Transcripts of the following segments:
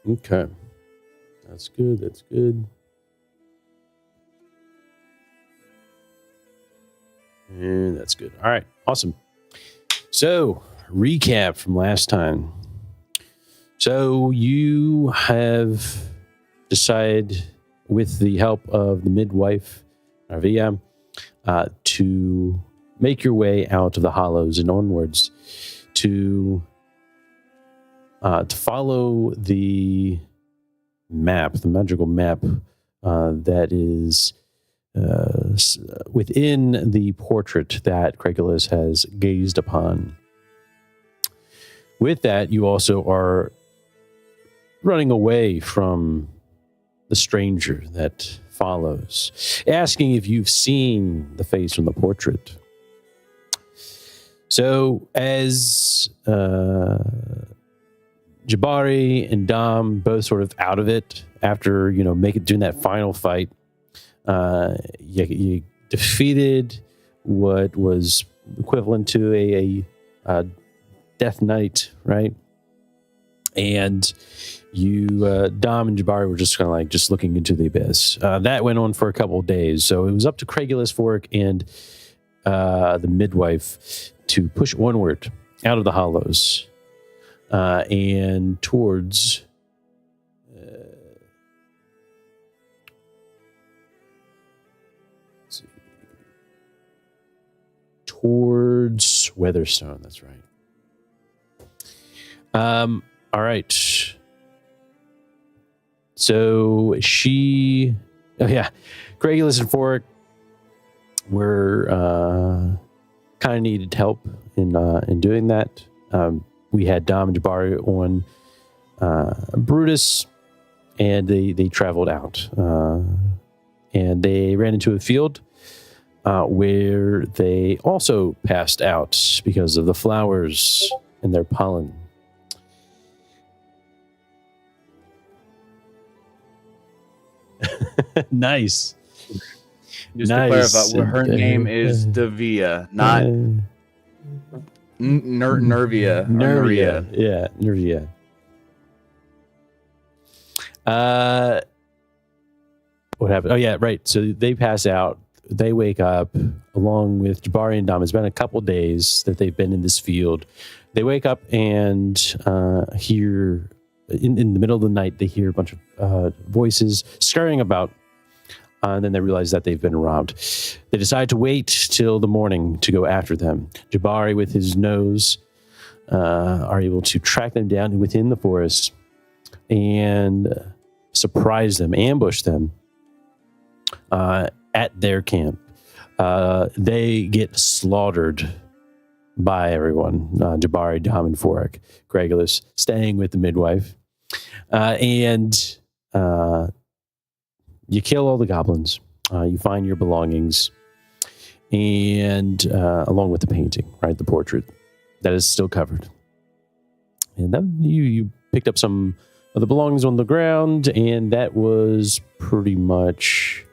Okay. That's good. That's good. And that's good. All right. Awesome. So, recap from last time. So, you have decided, with the help of the midwife, Arvia, to make your way out of the hollows and onwards to follow the map, the magical map that is within the portrait that Craigulus has gazed upon. With that, you also are running away from the stranger that follows, asking if you've seen the face from the portrait. So, as Jabari and Dom both sort of out of it after, doing that final fight, you defeated what was equivalent to a Death Knight, right? And you, Dom and Jabari were just kind of like just looking into the abyss. That went on for a couple of days. So it was up to Craigulus, Fork, and the midwife to push onward out of the hollows and towards towards Weatherstone. That's right. All right. So Craigulus and Fork were kind of needed help in doing that. We had Dom and Jabari on Brutus, and they traveled out, and they ran into a field where they also passed out because of the flowers and their pollen. Nice. Just to clarify, her name is Davia, not Nervia. Nervia. Yeah, Nervia. What happened? Oh, yeah, right. So they pass out. They wake up along with Jabari and Dom. It's been a couple days that they've been in this field. They wake up and hear, in the middle of the night, they hear a bunch of voices scurrying about. And then they realize that they've been robbed. They decide to wait till the morning to go after them. Jabari, with his nose, are able to track them down within the forest and surprise them, ambush them at their camp. They get slaughtered by everyone. Jabari, Dom, and Fork. Craigulus staying with the midwife. And you kill all the goblins. You find your belongings, and along with the painting, right, the portrait that is still covered. And then you picked up some of the belongings on the ground, and that was pretty much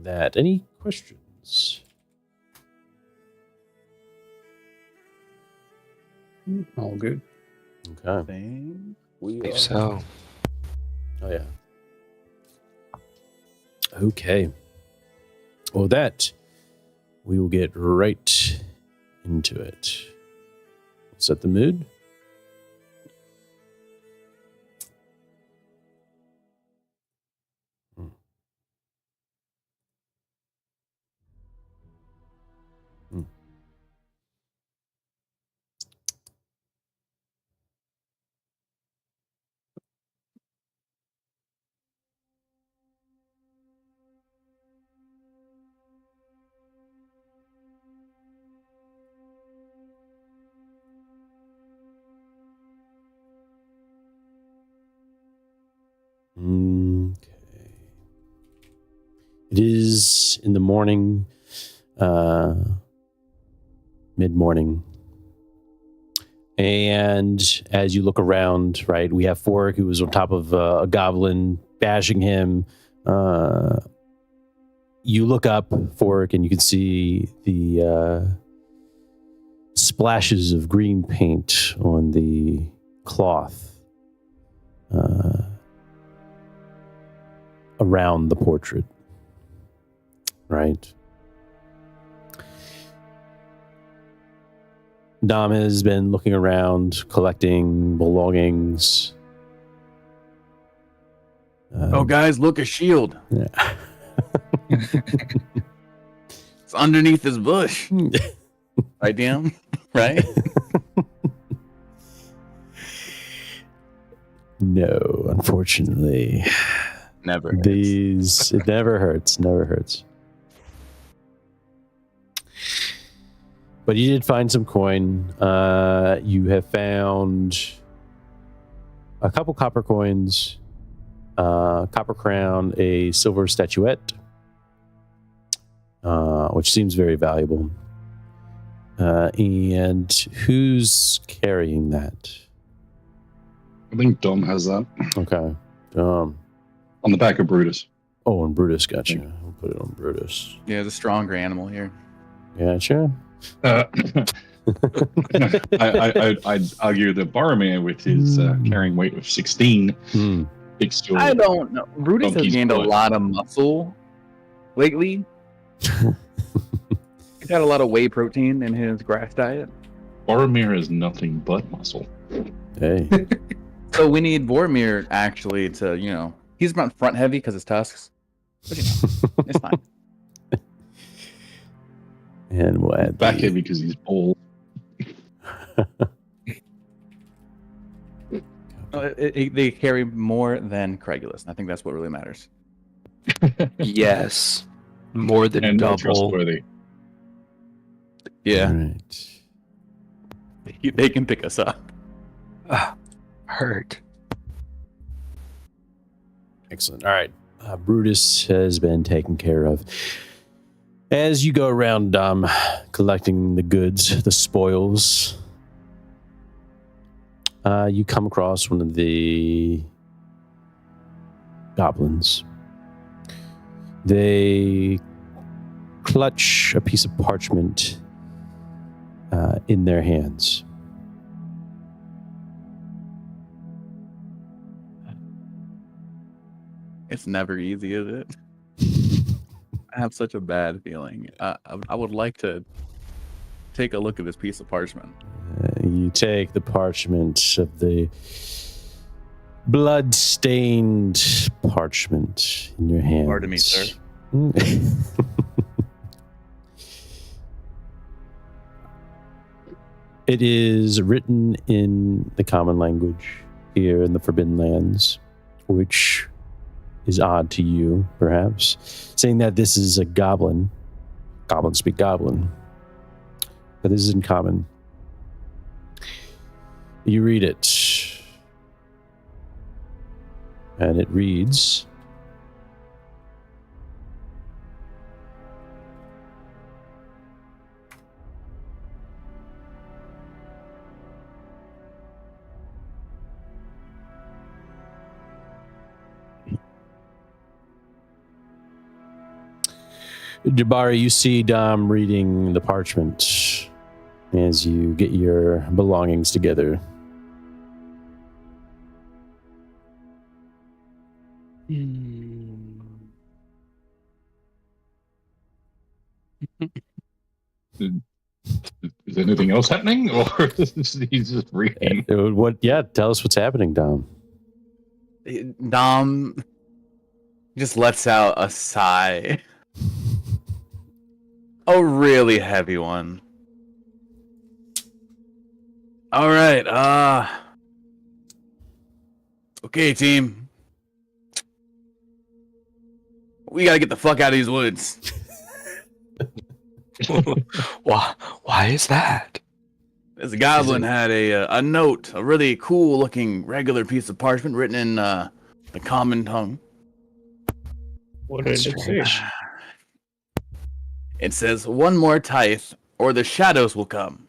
that. Any questions? All good. Okay. So. Oh yeah. Okay. Well, we will get right into it. Set the mood. Okay. It is in the morning, mid-morning. And as you look around, right, we have Fork, who was on top of a goblin, bashing him. You look up, Fork, and you can see the splashes of green paint on the cloth around the portrait. Right. Dom has been looking around, collecting belongings. Oh, guys, look, a shield. Yeah. It's underneath this bush. Right, damn? Right? No, unfortunately. Never hurts. It never hurts. Never hurts. But you did find some coin. You have found a couple copper coins, copper crown, a silver statuette, which seems very valuable. And who's carrying that? I think Dom has that. Okay. On the back of Brutus. Oh, and Brutus, gotcha. We'll put it on Brutus. Yeah, there's a stronger animal here. Gotcha. I'd argue that Boromir, with his carrying weight of 16, fixed your. I don't know. Brutus has gained a lot of muscle lately. He's had a lot of whey protein in his grass diet. Boromir is nothing but muscle. Hey. So we need Boromir actually to, he's not front heavy because his tusks. But it's fine. And we'll add back heavy because he's old. They carry more than Craigulus. I think that's what really matters. Yes. More than and double. Trustworthy. Yeah. Right. They can pick us up. Hurt. Excellent. All right. Brutus has been taken care of. As you go around collecting the goods, the spoils, you come across one of the goblins. They clutch a piece of parchment in their hands. It's never easy, is it? I have such a bad feeling. I would like to take a look at this piece of parchment. You take the parchment of the blood-stained parchment in your hands. Pardon me, sir. It is written in the common language here in the Forbidden Lands, which is odd to you, perhaps, saying that this is a goblin. Goblins speak goblin. But this is in common. You read it. And it reads, Jabari, you see Dom reading the parchment as you get your belongings together. Is anything else happening, or is he just reading? Tell us what's happening, Dom. Dom just lets out a sigh. A really heavy one. All right, okay, team. We gotta get the fuck out of these woods. Why is that? This goblin had a note, a really cool looking regular piece of parchment written in the common tongue. What did it say? It says, "One more tithe, or the shadows will come."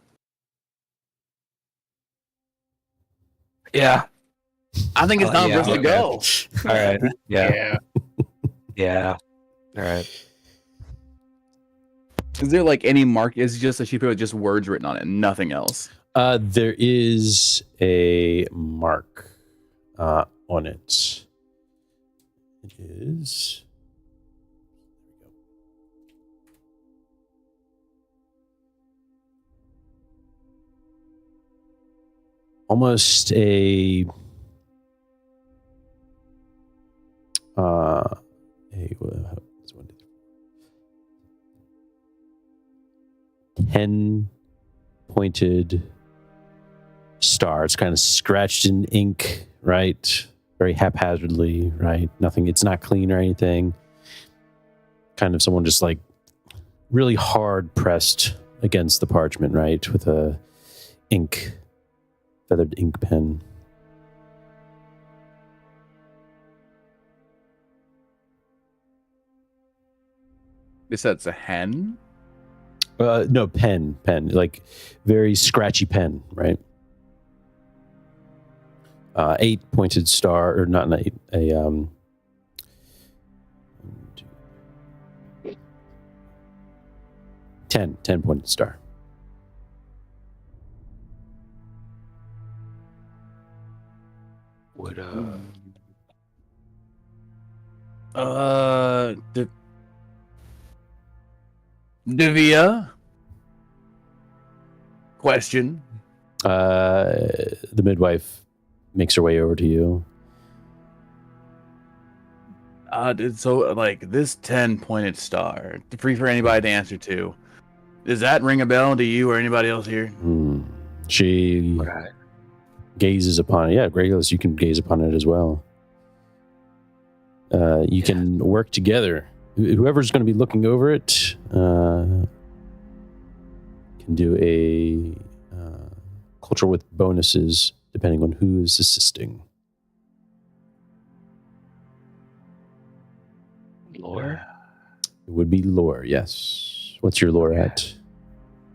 Yeah. I think it's time for us to go. All right. Yeah. Yeah. All right. Is there like any mark? Is it just a sheet of paper with just words written on it, nothing else? There is a mark on it. It is. Almost a what's 10-pointed star. It's kind of scratched in ink, right? Very haphazardly, right? Nothing. It's not clean or anything. Kind of someone just like really hard pressed against the parchment, right? With a feathered ink pen. You said it's a hen? No, pen, like very scratchy pen, right? 8-pointed star, or not an 8, a 10-pointed star. Would Divya? Question. The midwife makes her way over to you. So like this 10-pointed star, free for anybody to answer to. Does that ring a bell to you or anybody else here? She gazes upon it. Yeah, Grayless, you can gaze upon it as well. You can work together. Whoever's going to be looking over it can do a culture with bonuses depending on who is assisting. Lore? It would be lore, yes. What's your lore at?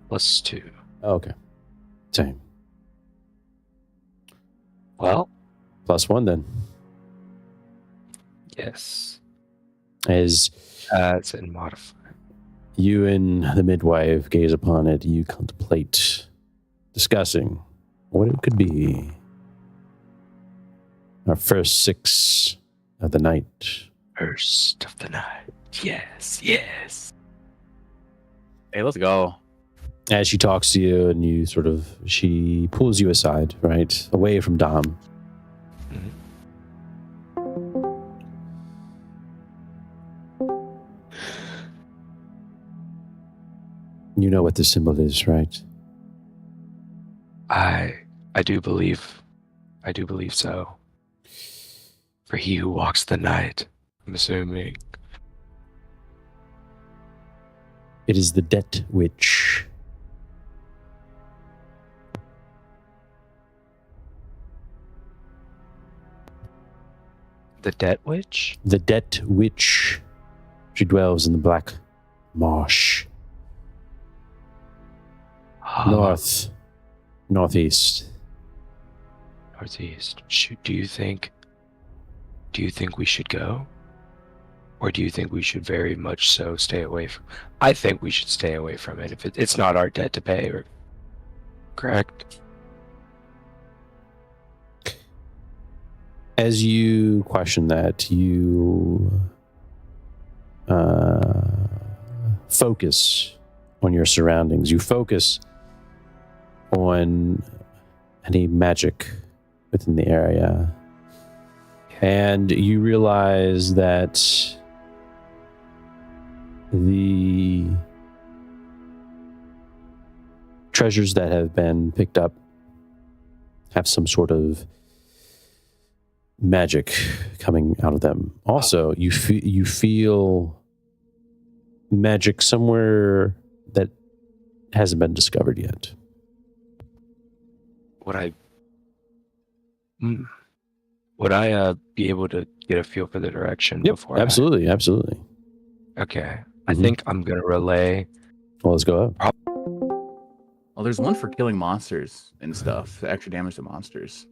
+2. Oh, okay. Same. Well, +1 then. yes. As That's in modifier. you and the midwife gaze upon it, you contemplate discussing what it could be. Our first 6 of the night. First of the night. Yes, yes. Hey, let's go. As she talks to you and she pulls you aside, right? Away from Dom. You know what the symbol is, right? I do believe so. For he who walks the night, I'm assuming. It is the Debt Witch. The Debt Witch? The Debt Witch. She dwells in the Black Marsh. Northeast. Northeast. Do you think we should go? Or do you think we should very much so stay away from? I think we should stay away from it if it's not our debt to pay. Or correct? As you question that, you focus on your surroundings. You focus on any magic within the area. And you realize that the treasures that have been picked up have some sort of magic coming out of them. Also, you feel magic somewhere that hasn't been discovered yet. Would I be able to get a feel for the direction before? Absolutely. Okay. I think I'm gonna relay. Well, let's go up. Well, there's one for killing monsters and stuff. Extra damage to monsters.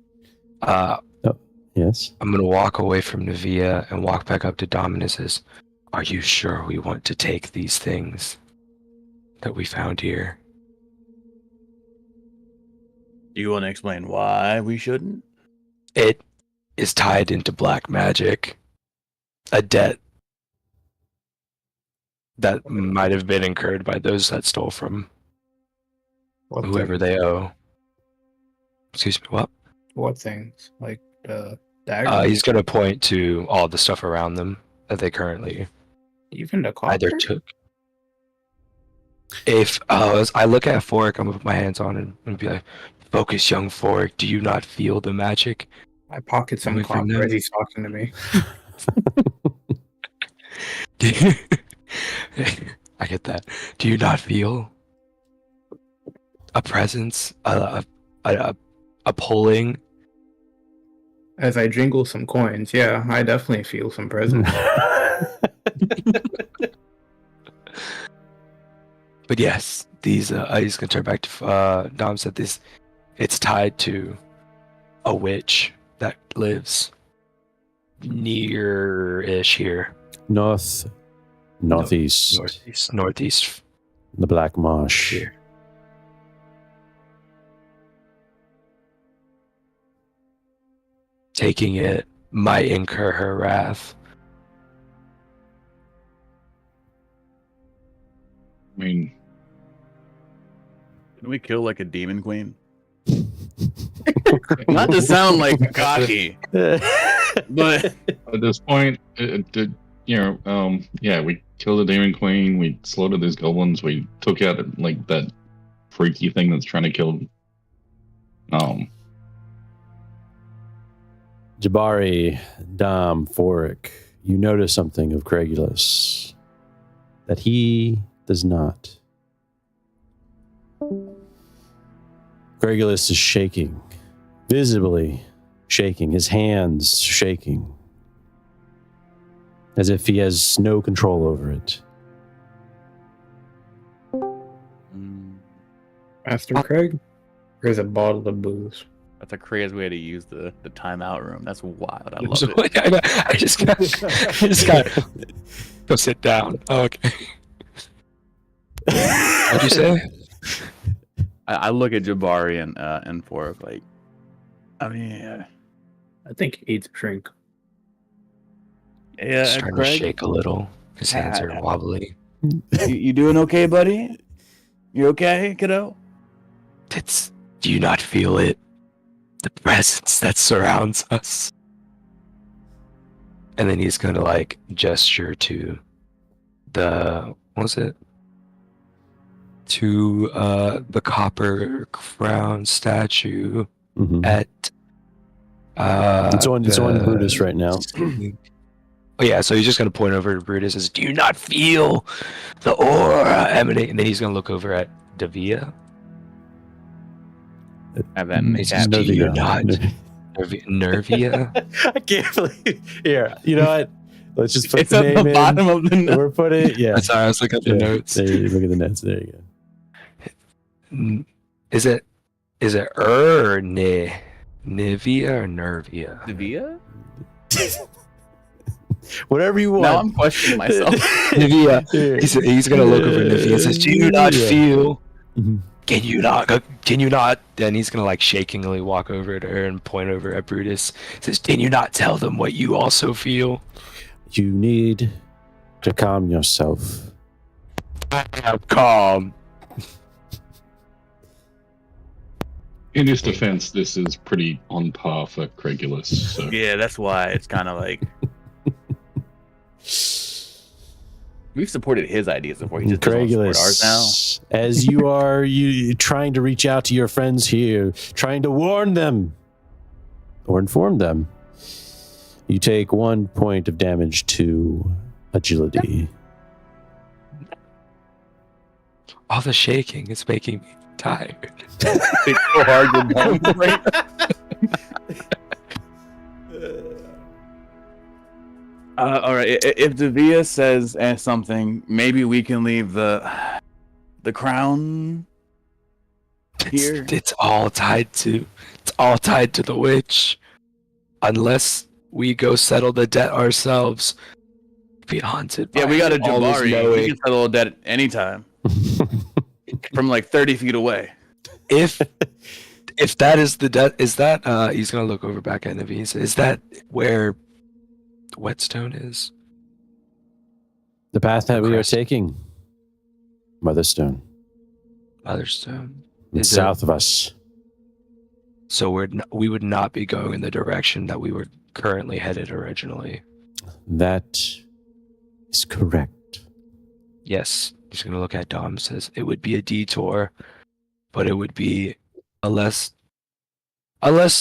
Yes. I'm gonna walk away from Navia and walk back up to Dominus's. Are you sure we want to take these things that we found here? Do you want to explain why we shouldn't? It is tied into black magic. a debt that might have been incurred by those that stole from What whoever things? they owe. Excuse me, what? What things? Like the dagger? He's going to point to all the stuff around them that they currently Even the either copter? took. If as I look at Fork, I'm going to put my hands on it and be like, focus, young Fork. Do you not feel the magic? I pocket some Coming from copper them? as he's talking to me. I get that. Do you not feel a presence, a pulling? As I jingle some coins, yeah, I definitely feel some presence. But yes, these. He's gonna turn back to Dom. Said this. It's tied to a witch that lives near-ish here. Northeast. Northeast. The Black Marsh. Here. Taking it might incur her wrath. I mean, Can we kill like a demon queen? Not to sound like cocky, but at this point, yeah, we killed the Demon Queen. We slaughtered these goblins. We took out like that freaky thing that's trying to kill. Jabari, Dom, Forik, you notice something of Craigulus that he does not. Craigulus is shaking, visibly shaking, his hands shaking, as if he has no control over it. Master Craig? Here's a bottle of booze. that's a crazy way to use the timeout room. That's wild. I love it. I just got go sit down. Oh, okay. What'd you say? I look at Jabari and Fork like, I mean, I think he eats a drink. yeah, Starting to Craig, shake a little. His hands are wobbly. you doing okay, buddy? You okay, kiddo? Do you not feel it? The presence that surrounds us. And then he's gonna like gesture to the what was it? To the copper crown statue Mhm. at It's on Brutus right now. Oh yeah, so he's just gonna point over to Brutus and says, "Do you not feel the aura emanate?" And then he's gonna look over at Davia. Have that He says, "Do you not, Nervia?" I can't believe. Here, you know what? Let's just put It's the at name the in. bottom of the note. We're putting it. Yeah. Sorry, I was looking at the Yeah. notes. There you look at the notes. There you go. Is it or Nivea or Nervia? Davia? Whatever you want. Now I'm questioning myself. Nivea. Here. He's gonna look over Nivea and says, "Do you not Yeah. feel? Mhm. Can you not? Then he's gonna like shakingly walk over to her and point over at Brutus. Says, "Can you not tell them what you also feel?" You need to calm yourself. I am calm. in his defense, this is pretty on par for Craigulus. So Yeah, that's why it's kind of like we've supported his ideas before. He just doesn't support ours now. Craigulus, as you are trying to reach out to your friends here, trying to warn them or inform them, you take 1 point of damage to agility. All the shaking is making me tired. It's so hard to bone break. All right. If Davia says something, maybe we can leave the crown here. It's all tied to the witch. Unless we go settle the debt ourselves, be haunted. Yeah, by we got a all this Jabari. We knowing. can settle that at any time from like 30 feet away. If that is the debt, is that he's gonna look over back at Navis. Is that where Whetstone is? The path that we are Crest. taking, Motherstone, Motherstone. it's Is it- south of us. So we would not be going in the direction that we were currently headed originally. That is correct. Yes, he's gonna look at Dom and says it would be a detour, but it would be unless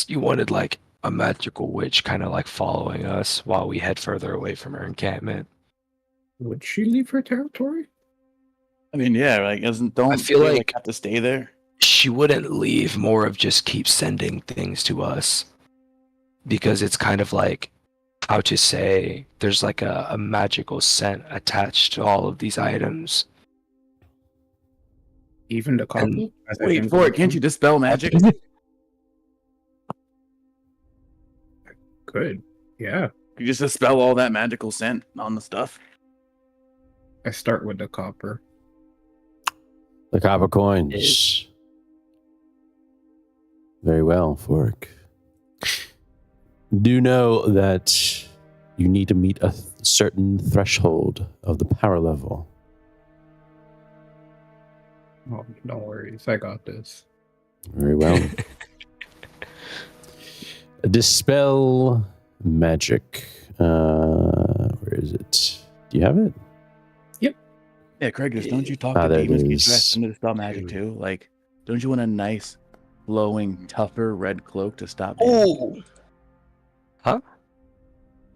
you wanted like a magical witch kind of like following us while we head further away from her encampment. Would she leave her territory? I mean, yeah, like don't I feel they, like- have to stay there. She wouldn't leave, more of just keep sending things to us. Because it's kind of like, how to say, there's like a magical scent attached to all of these items. Even the copper? And- As I Wait think for we it. Can't you dispel magic? could. Yeah. You just dispel all that magical scent on the stuff. I start with the copper. The copper coins. Very well, Fork. Do know that you need to meet a certain threshold of the power level. Oh, no worries. I got this. Very well. Dispel magic. Where is it? Do you have it? Yeah, Craig, don't you talk Ah, to there it demons? Can you is. ask them to dispel magic too? Like, don't you want a nice, flowing, tougher red cloak to stop? Oh! Huh?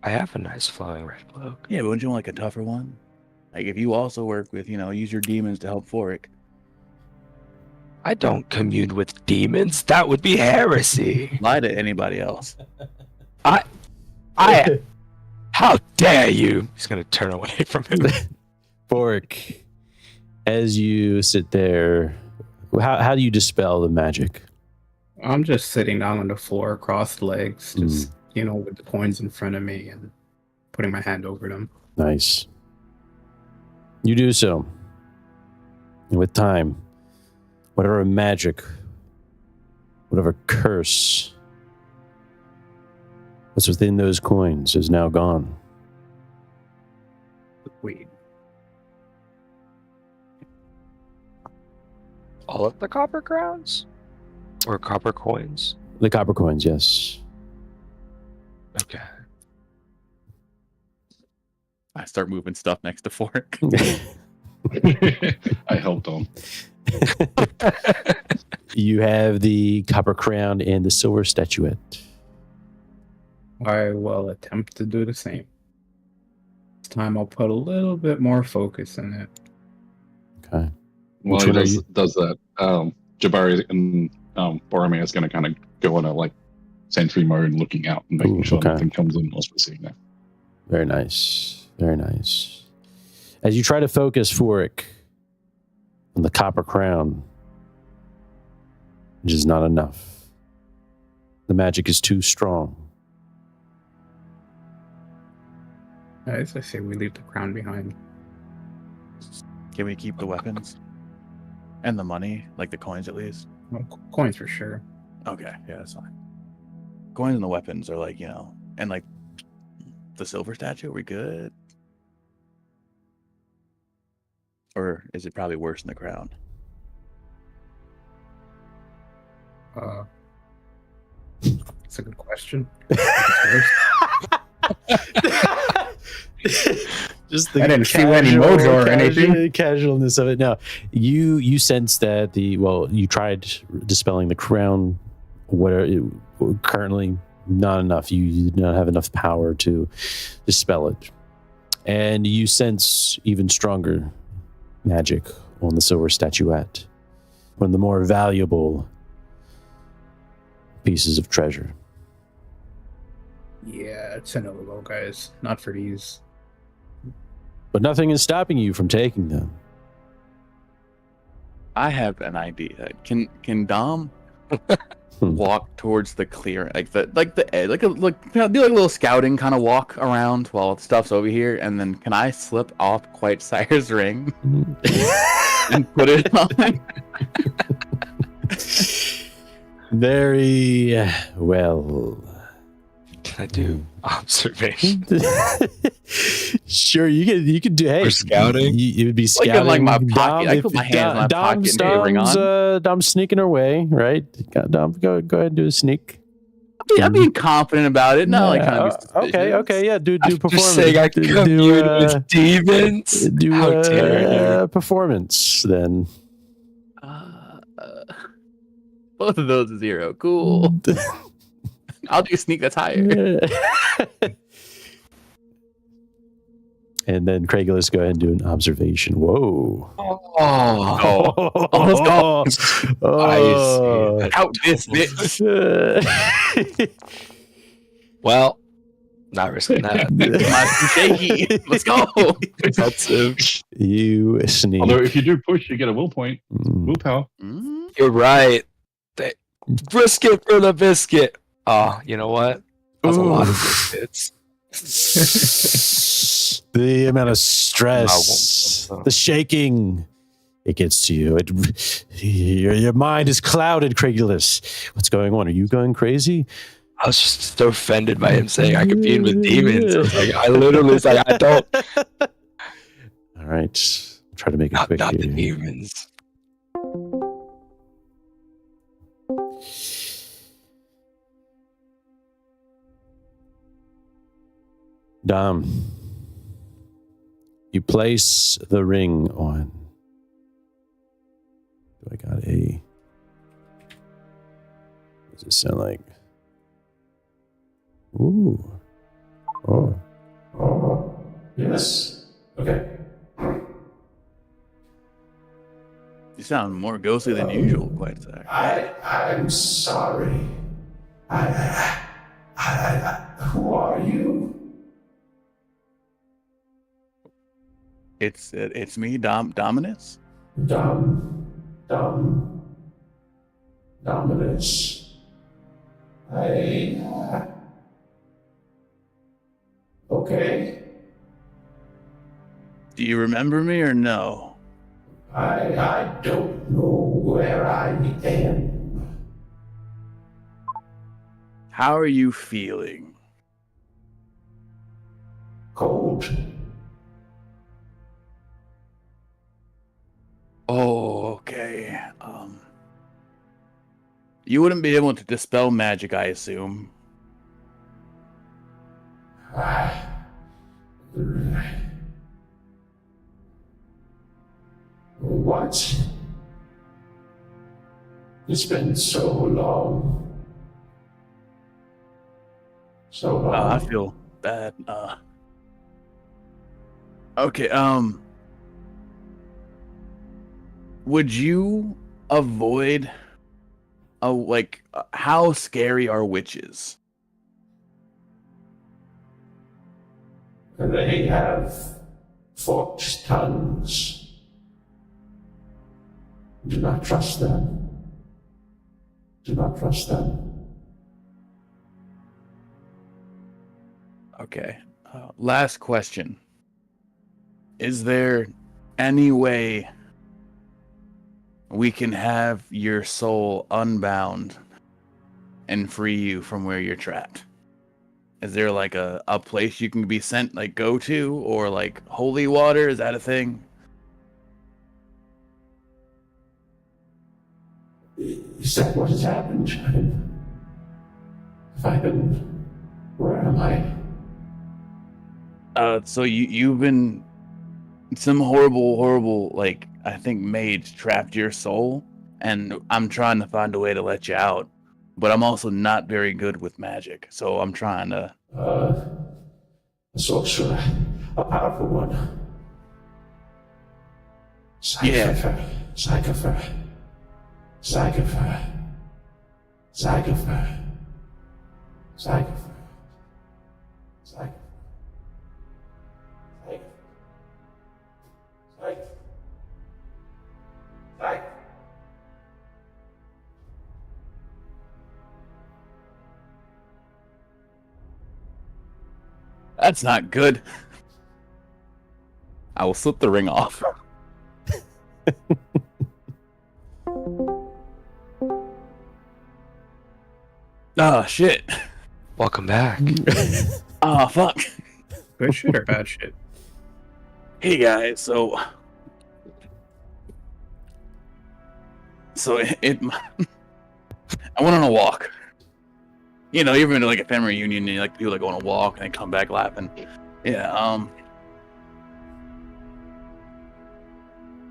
I have a nice flowing red cloak. Yeah, but wouldn't you want like a tougher one? Like if you also work with, use your demons to help Forik. I don't commune with demons. That would be heresy. Lie to anybody else. How dare you? He's gonna turn away from him. Fork, as you sit there, how do you dispel the magic? I'm just sitting down on the floor, crossed legs, just, with the coins in front of me and putting my hand over them. Nice. You do so. And with time, whatever magic, whatever curse what's within those coins is now gone. Wait. All of the copper crowns? Or copper coins? The copper coins, yes. Okay. I start moving stuff next to Forik. I helped him. You have the copper crown and the silver statuette. I will attempt to do the same. This time I'll put a little bit more focus in it. Okay. While Which he one are does that, Jabari and Boromir is going to kind of go in a sentry mode, looking out and making sure okay. nothing comes in whilst we're seeing that. Very nice. Very nice. As you try to focus Forik on the copper crown, which is not enough. The magic is too strong. As I say, we leave the crown behind. Can we keep the weapons? And the money? Like the coins at least? Well, coins for sure. Okay, yeah, that's fine. Coins and the weapons are and the silver statue, are we good? Or is it probably worse than the crown? It's a good question. Just I didn't feel any mojo or anything. Casualness of it. No, you sense that you tried dispelling the crown. Currently not enough. You do not have enough power to dispel it, and you sense even stronger magic on the silver statuette, one of the more valuable pieces of treasure. Yeah, it's a no-go, guys. Not for these. But nothing is stopping you from taking them. I have an idea. Can Dom walk towards the clear, do like a little scouting kind of walk around while stuff's over here, and then can I slip off Quite Sire's ring and put it on? Very well. Can I do observation? Sure, you could do. Hey, Or scouting? it would be Like in, scouting. like, my pocket. Dom, I put my hands in my pocket and put a ring on. Dom's sneaking her way, right? Dom, go ahead and do a sneak. I'm being confident about it. Not like kind of okay, yeah. Do After performance. saying I commune with demons. Do How dare you? performance then. Both of those are 0. Cool. I'll do a sneak that's higher. And then Craigulus, go ahead and do an observation. Whoa. Oh, let's go. I see. Out this bitch. Well, not risking that. My shaky. Let's go. Offensive. You sneak. Although if you do push, you get a will point. Will power. You're right. Risk it for the biscuit. Oh, you know what? That's a lot of biscuits. The amount of stress, the shaking, it gets to you. Your mind is clouded, Craigulus. What's going on? Are you going crazy? I was just so offended by him saying I compete with demons. I literally was like, I don't. All right. I'll try to make it Not quick the here. demons. Dom, you place the ring on. Do I got a... What does it sound like? Ooh. Oh. Yes. Okay. You sound more ghostly than usual, quite a sec. I'm sorry. Who are you? It's me, Dominus. Dominus. Okay. Do you remember me or no? I don't know where I am. How are you feeling? Cold. Oh, okay. You wouldn't be able to dispel magic, I assume. What? It's been so long. I feel bad. Okay, would you avoid how scary are witches? They have forked tongues. Do not trust them. Do not trust them. Okay. Last question. Is there any way we can have your soul unbound and free you from where you're trapped? Is there like a place you can be sent, like go to, or like holy water? Is that a thing? Is that what has happened? Where am I? So you've been some horrible, like, I think mage trapped your soul, and I'm trying to find a way to let you out, but I'm also not very good with magic, so I'm trying to. A sorcerer, a powerful one. Psychopher. That's not good. I will slip the ring off. Oh, shit. Welcome back. Oh, fuck. Good shit or bad shit? Hey guys, so I went on a walk. You know, you've been to like a family reunion and like people that go on a walk and they come back laughing. Yeah,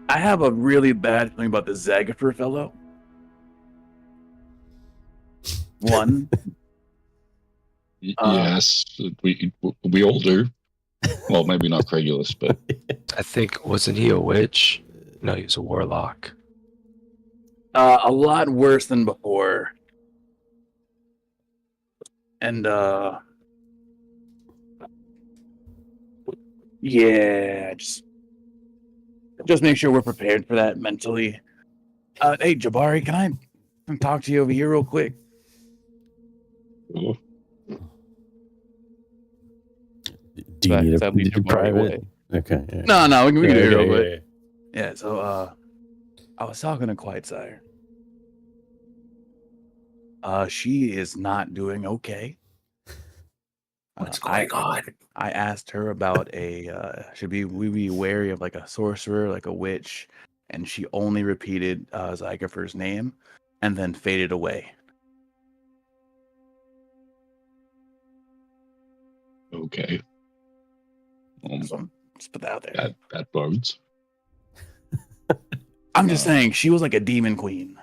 I have a really bad feeling about the Zagafer fellow. One. Yes, we all do. Well, maybe not Craigulus, but I think, wasn't he a witch? No, he was a warlock. A lot worse than before. And yeah, just make sure we're prepared for that mentally. Hey Jabari, can I talk to you over here real quick? oh, Do you need That a leads Jabari private? away. Okay. Yeah. No, we can do it Okay, real quick. yeah. Yeah, so I was talking to Quiet Sire. She is not doing okay. What's going on? I asked her about we be wary of like a sorcerer, like a witch, and she only repeated Zygafer's name and then faded away. okay. So just put that out there. That bodes. I'm just saying, she was like a demon queen.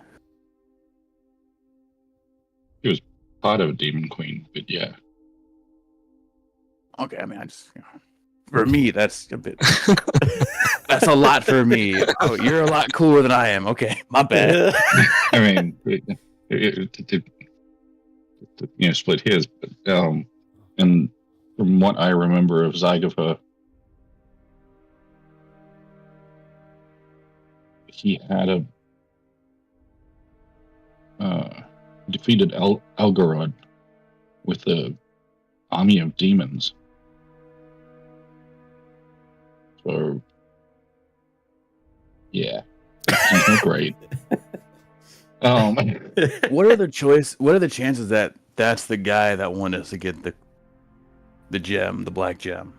Part of a demon queen, but yeah. Okay, I mean, for me, that's a bit. That's a lot for me. Oh, you're a lot cooler than I am. Okay, my bad. I mean, split hairs, but and from what I remember of Zygafer, he had defeated Algarod with the army of demons. So, yeah, he's not great. What are the chances that that's the guy that wanted us to get the gem, the black gem?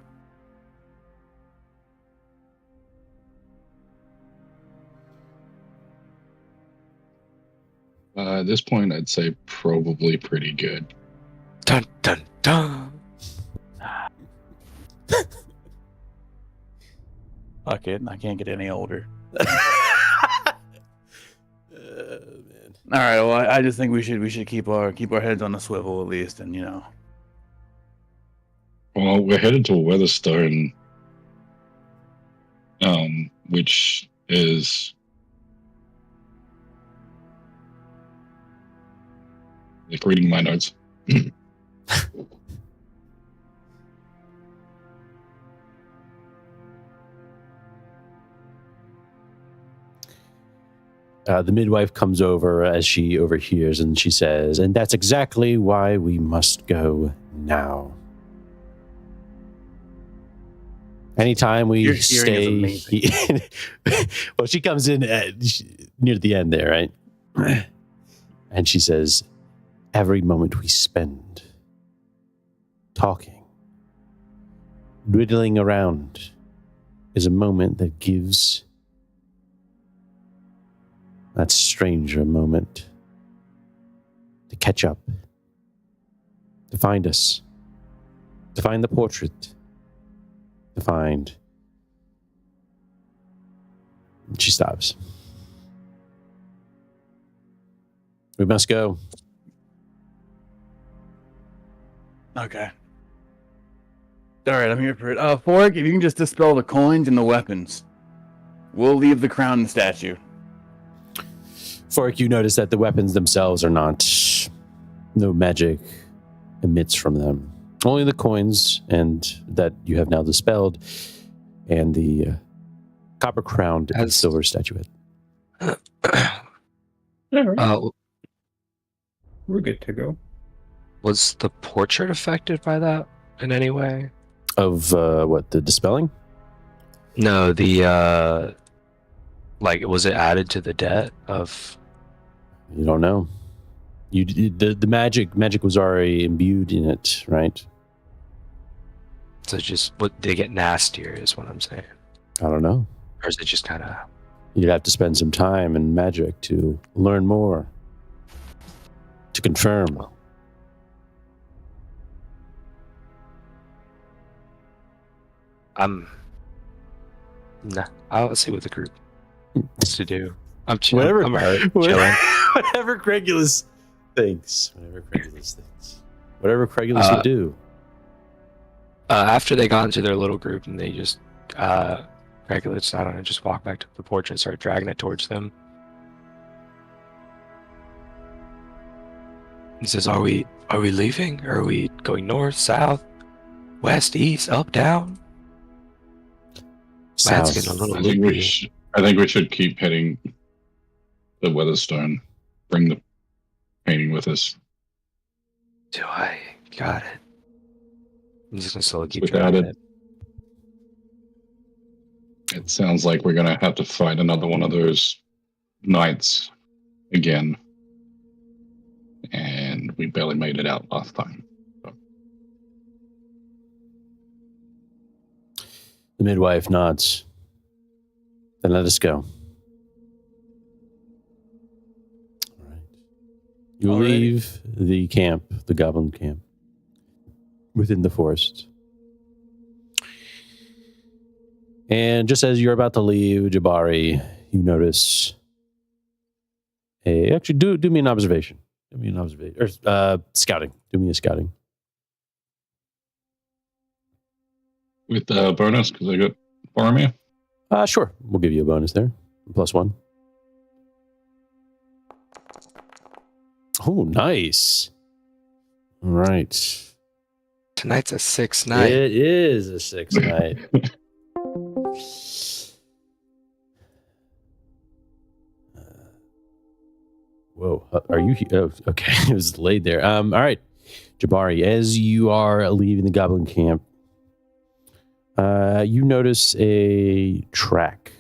At this point, I'd say probably pretty good. Dun dun dun. Fuck it, I can't get any older. Man. All right, well, I just think we should keep our heads on the swivel at least, and Well, we're headed to Weatherstone, which is like reading my notes. The midwife comes over as she overhears, and she says, "And that's exactly why we must go now. Anytime we Your hearing is stay..." Well, she comes in near the end there, right? And she says, "Every moment we spend talking, riddling around, is a moment that gives that stranger moment to catch up, to find us, to find the portrait, to find..." She stops. "We must go." Okay. All right, I'm here for it. Fork, if you can just dispel the coins and the weapons, we'll leave the crown and statue. Fork, you notice that the weapons themselves are no magic emits from them. Only the coins, and that you have now dispelled, and the copper-crowned and silver statuette. We're good to go. Was the portrait affected by that in any way? Of what, the dispelling? No, was it added to the debt of? You don't know. The magic was already imbued in it, right? So just what they get nastier is what I'm saying. I don't know. Or is it just kind of? You'd have to spend some time in magic to learn more, to confirm. I'll see what the group wants to do. I'm chilling. Whatever, I'm alright, chilling. whatever Craigulus thinks. Whatever Craigulus would do. After they got into their little group and they just, Regulus, I don't know, just walk back to the porch and start dragging it towards them. He says, "Are we leaving? Are we going north, south, west, east, up, down?" Matt's getting a little I think we should keep heading to Weatherstone. Bring the painting with us. Do I? Got it. I'm just gonna slowly keep Without dragging it. It sounds like we're gonna have to fight another one of those nights again. And we barely made it out last time. So. The midwife nods. Then let us go. All right. You Alrighty. leave the camp, the goblin camp, within the forest. And just as you're about to leave, Jabari, you notice actually do me an observation. Do me an observation. Or scouting. Do me a scouting. With the bonus, because I got Boromir. Sure. We'll give you a bonus there. +1. Oh, nice. All right. Tonight's a 6 night. It is a 6 night. Whoa. Are you here? Oh, okay. It was delayed there. All right. Jabari, as you are leaving the goblin camp, you notice a track.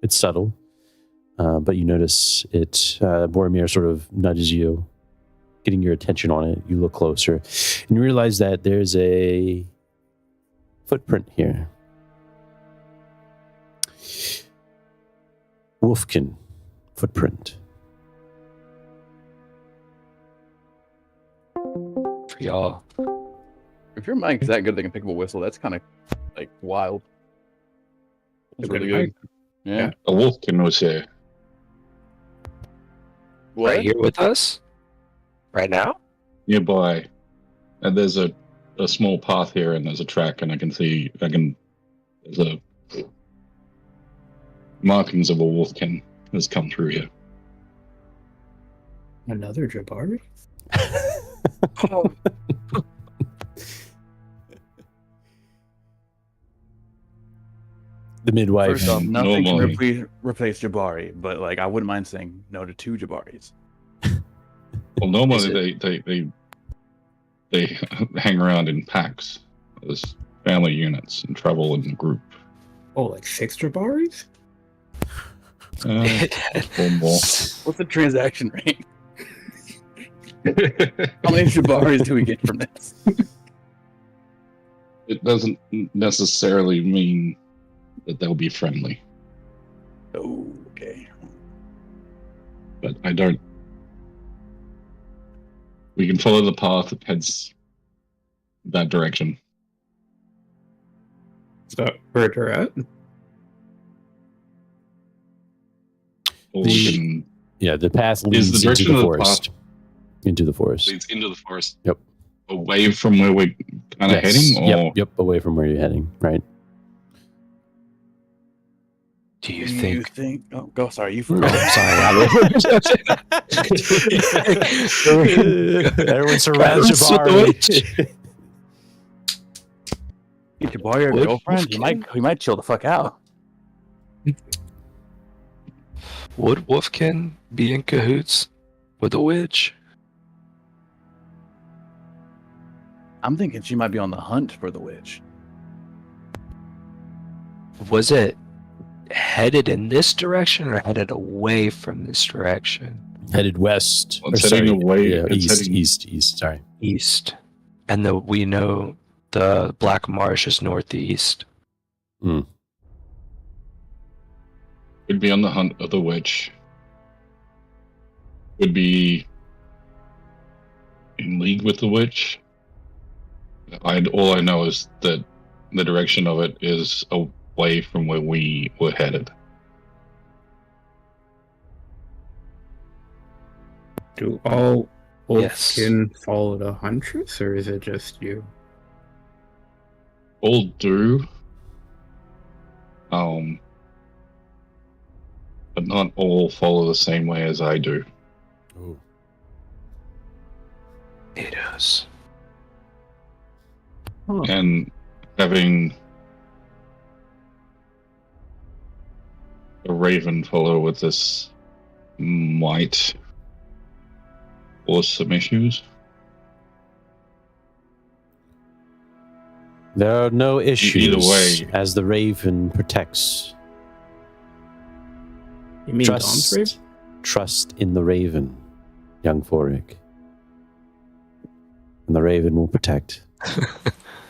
It's subtle, but you notice it. Boromir sort of nudges you, getting your attention on it. You look closer, and you realize that there's a footprint here. Wolfkin footprint. For y'all. If your mic's that good, they can pick up a whistle. That's kind of like wild. That's really good. Yeah. A Wolfkin was here. What? Right here with us? Right now? Nearby. And there's a small path here, and there's a track, and there's a markings of a Wolfkin has come through here. Another Jabari? The midwife. First off, nothing can Normally. replace Jabari, but like I wouldn't mind saying no to 2 Jabaris. Well, normally they hang around in packs as family units and travel in a group. Oh, like 6 Jabaris? Or more. What's the transaction rate? How many Jabaris do we get from this? It doesn't necessarily mean that they'll be friendly, Oh, okay. but I don't. We can follow the path that heads that direction. So, where they're at? Or we can Yeah, the path leads the into direction the of the forest. Into the forest. leads into the forest. Yep. Away from where we're kind of Yes. heading, or Yep, away from where you're heading, right? Do you Do think? you think? Oh, go. Sorry, you Oh, forgot. sorry. Everyone surrounds Jabari. Get Jabari a Would girlfriend? He might chill the fuck out. Would Wolfkin be in cahoots with a witch? I'm thinking she might be on the hunt for the witch. Was it headed in this direction or headed away from this direction? Headed west. It's heading away. Yeah, It's east, heading- east. Sorry. East. And we know the Black Marsh is northeast. Mm. Would be on the hunt of the witch. Would be in league with the witch. All I know is that the direction of it is away from where we were headed. Do all wolf Yes. kin follow the huntress, or is it just you? All do. But not all follow the same way as I do. Oh. It is. And having a raven follow with this might cause some issues. There are no issues Either way. as the raven protects. You mean Dom's raven? Trust in the raven, young Forik. And the raven will protect.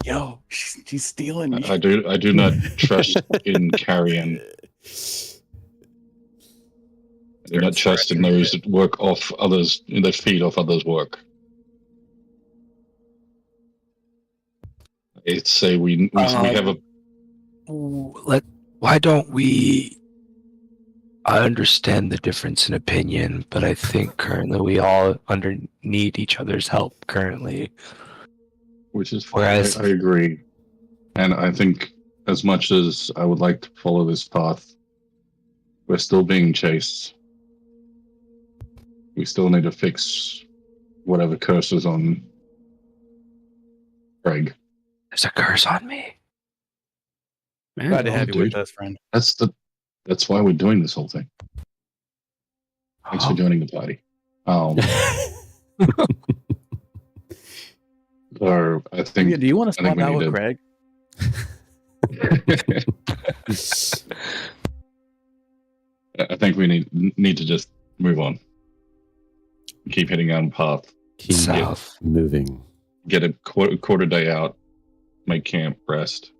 Yo, she's stealing me. I do not trust in carrion. I do not trust in those that work off others, that feed off others' work. I'd say we have a. Why don't we? I understand the difference in opinion, but I think currently we all need each other's help currently. Which is Whereas I agree, and I think as much as I would like to follow this path, we're still being chased. We still need to fix whatever curse is on Craig. There's a curse on me. Man, Glad to Dom, have you dude. with us, friend. That's why we're doing this whole thing. Thanks for Oh, joining the party. Or I think Yeah, do you want to I think swap we out need with to- Craig? I think we need to just move on. Keep heading on path. Keep south. moving. Get a quarter day out. Make camp, rest,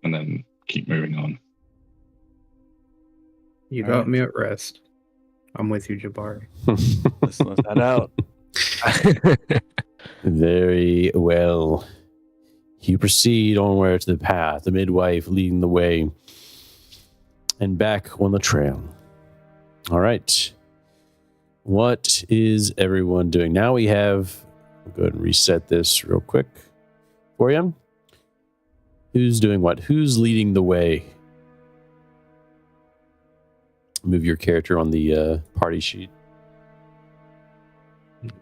and then keep moving on. You All got right. me at rest. I'm with you, Jabari. Let's head out. Very well. You proceed onward to the path, the midwife leading the way, and back on the trail. All right. What is everyone doing? Now we have, I'll go ahead and reset this real quick for you. Who's doing what? Who's leading the way? Move your character on the party sheet.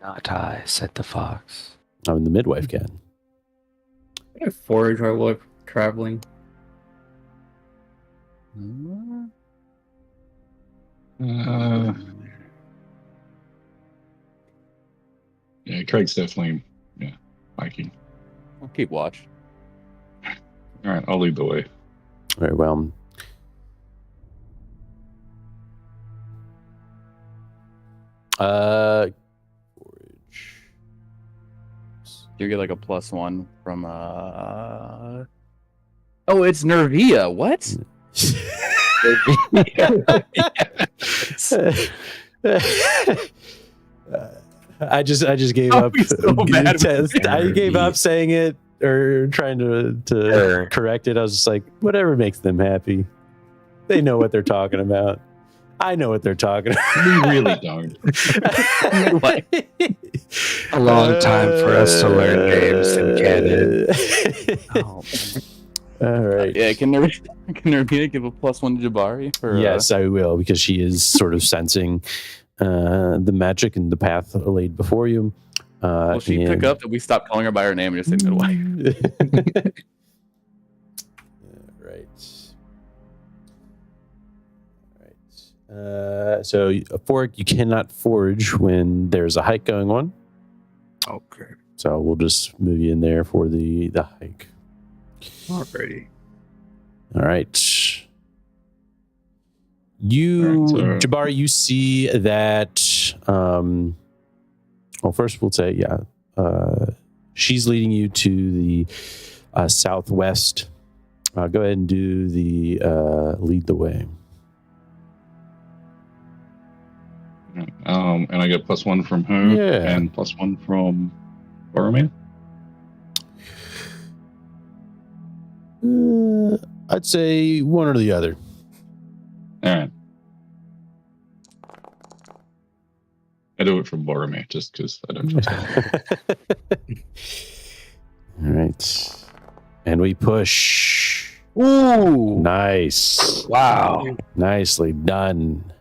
Not I, said the fox. Oh, and the midwife can. Can I forage while we're traveling? Yeah, Craig's definitely hiking. I'll keep watch. All right, I'll lead the way. Very well. Forage. You get like a +1 from Oh, it's Nervia. What? I just gave I'll up. be so mad with I gave up saying it or trying to Sure. correct it. I was just like, whatever makes them happy. They know what they're talking about. I know what they're talking about. We really don't. A long time for us to learn names in canon. Oh, All right. yeah, can Nervia give a +1 to Jabari? For, Yes, I will, because she is sort of sensing the magic and the path laid before you. Will she pick up that we stopped calling her by her name and just say midwife? Right. So a fork, you cannot forage when there's a hike going on. Okay. So we'll just move you in there for the hike. Alrighty. All right. You, All right, so- Jabari, you see that. Well, first we'll say, She's leading you to the southwest. Go ahead and do the lead the way. And I get +1 from her and +1 from Boromir. I'd say one or the other. All right. I do it from Boromir just because I don't trust him. All right. And we push. Ooh! Nice. Wow. Nicely done.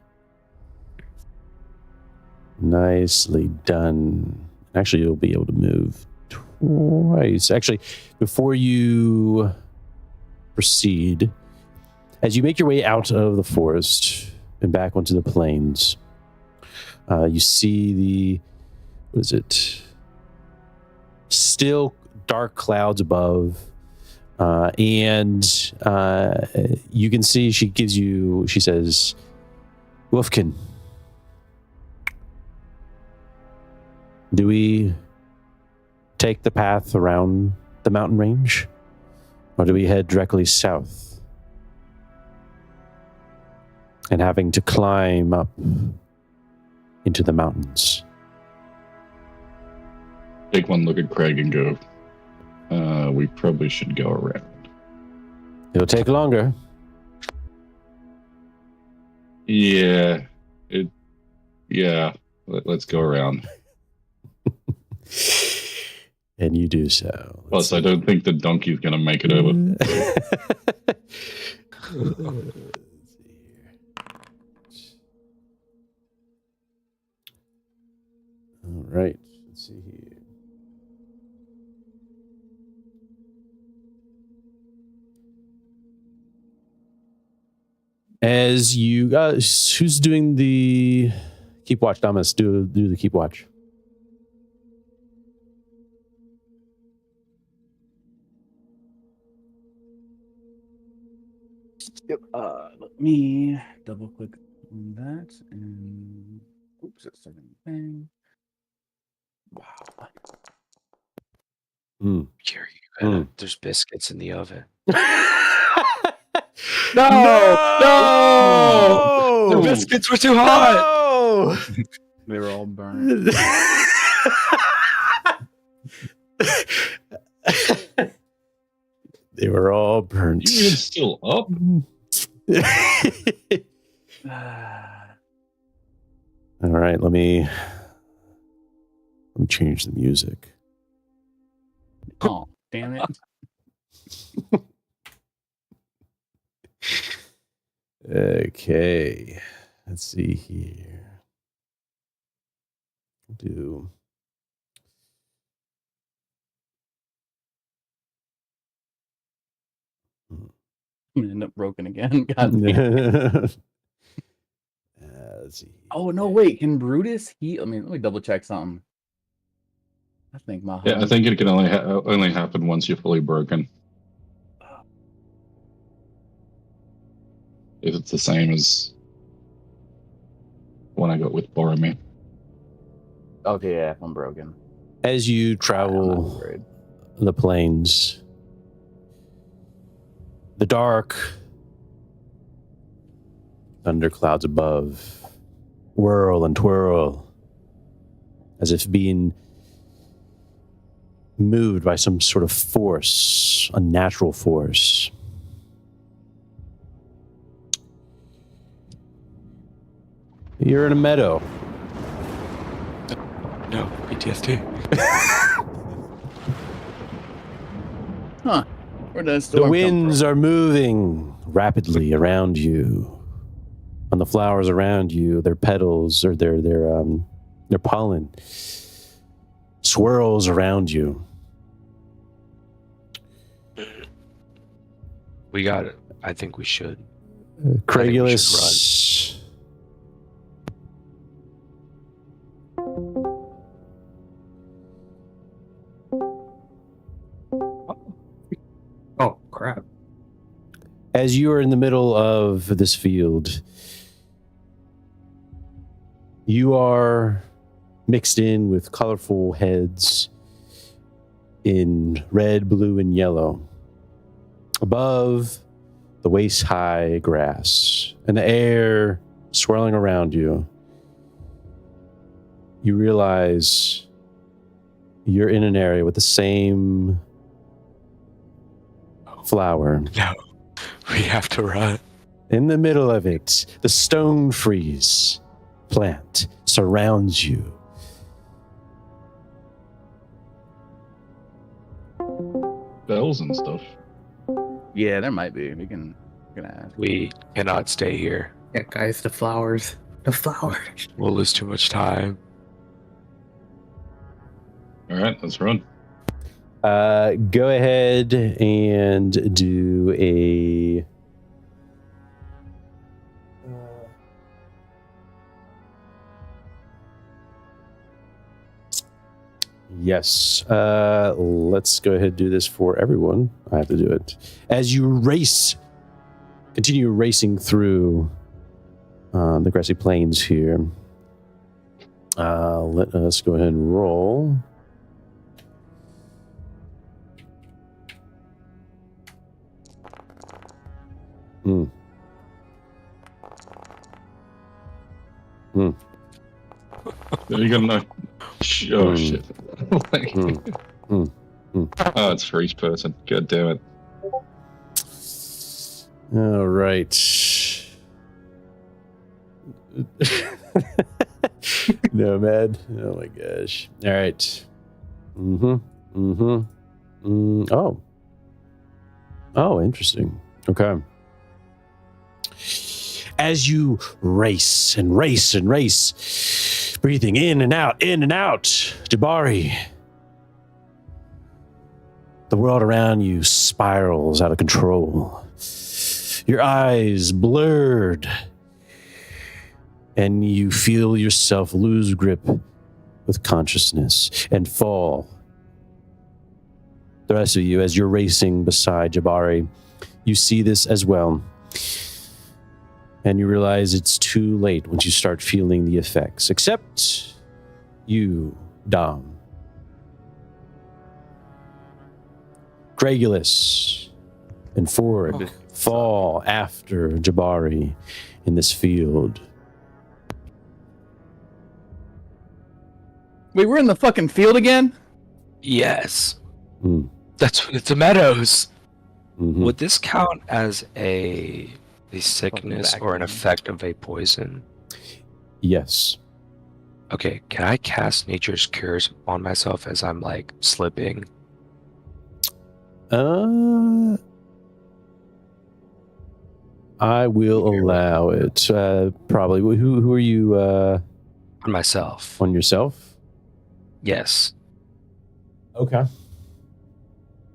Nicely done. Actually, you'll be able to move twice. Actually, before you proceed, as you make your way out of the forest and back onto the plains, you see the, what is it? Still dark clouds above. And you can see she says, Wolfkin, do we take the path around the mountain range? Or do we head directly south? And having to climb up into the mountains. Take one look at Craig and go, we probably should go around. It'll take longer. Yeah. Let's go around. And you do so. Plus, I don't think the donkey's going to make it over. All right. Let's see here. As you guys, who's doing the keep watch? Thomas, do the keep watch. Yep. Let me double click on that and oops, it's starting thing. Wow. Here, you gotta, there's biscuits in the oven. No! The biscuits were too hot! No! They were all burned. They were all burnt. You're still up? All right, let me change the music. Oh, damn it. Okay, let's see here. Do I'm gonna end up broken again. God damn. let's see. Oh no, wait. Can Brutus heal? I mean, let me double check something. I think my Yeah, I think it can only happen once you're fully broken. If it's the same as when I got with Boromir. Okay, yeah, I'm broken. As you travel the plains, the dark thunderclouds above whirl and twirl as if being moved by some sort of force, a natural force. You're in a meadow. No, PTSD. Huh. Where did that The storm come winds from? are moving rapidly around you. On the flowers around you, their petals or their pollen swirls around you. We got it. I think we should. Craigulus. Oh, crap. As you are in the middle of this field, you are mixed in with colorful heads in red, blue, and yellow. Above the waist-high grass and the air swirling around you, you realize you're in an area with the same flower. No, we have to run. In the middle of it, the stone freeze plant surrounds you. Bells and stuff. Yeah, there might be. We can ask. We cannot stay here. Yeah, guys, the flowers. The flowers. We'll lose too much time. All right, let's run. Go ahead and do a... Yes. Let's go ahead and do this for everyone. I have to do it. As you continue racing through the grassy plains here. Let us go ahead and roll. You got enough. Oh shit! Oh, it's for each person. God damn it! All right. Nomad. Oh my gosh. All right. Oh, interesting. Okay. As you race and race and race, breathing in and out, Jabari, the world around you spirals out of control. Your eyes blurred, and you feel yourself lose grip with consciousness and fall. The rest of you, as you're racing beside Jabari, you see this as well. And you realize it's too late once you start feeling the effects. Except you, Dom. Gregulus and Ford fall after Jabari in this field. Wait, we're in the fucking field again? Yes. It's a meadows. Mm-hmm. Would this count as a sickness or an effect of a poison? Yes. Okay, can I cast Nature's Cures on myself as I'm like slipping? I will allow it. Probably. Who are you? On myself. On yourself? Yes. Okay.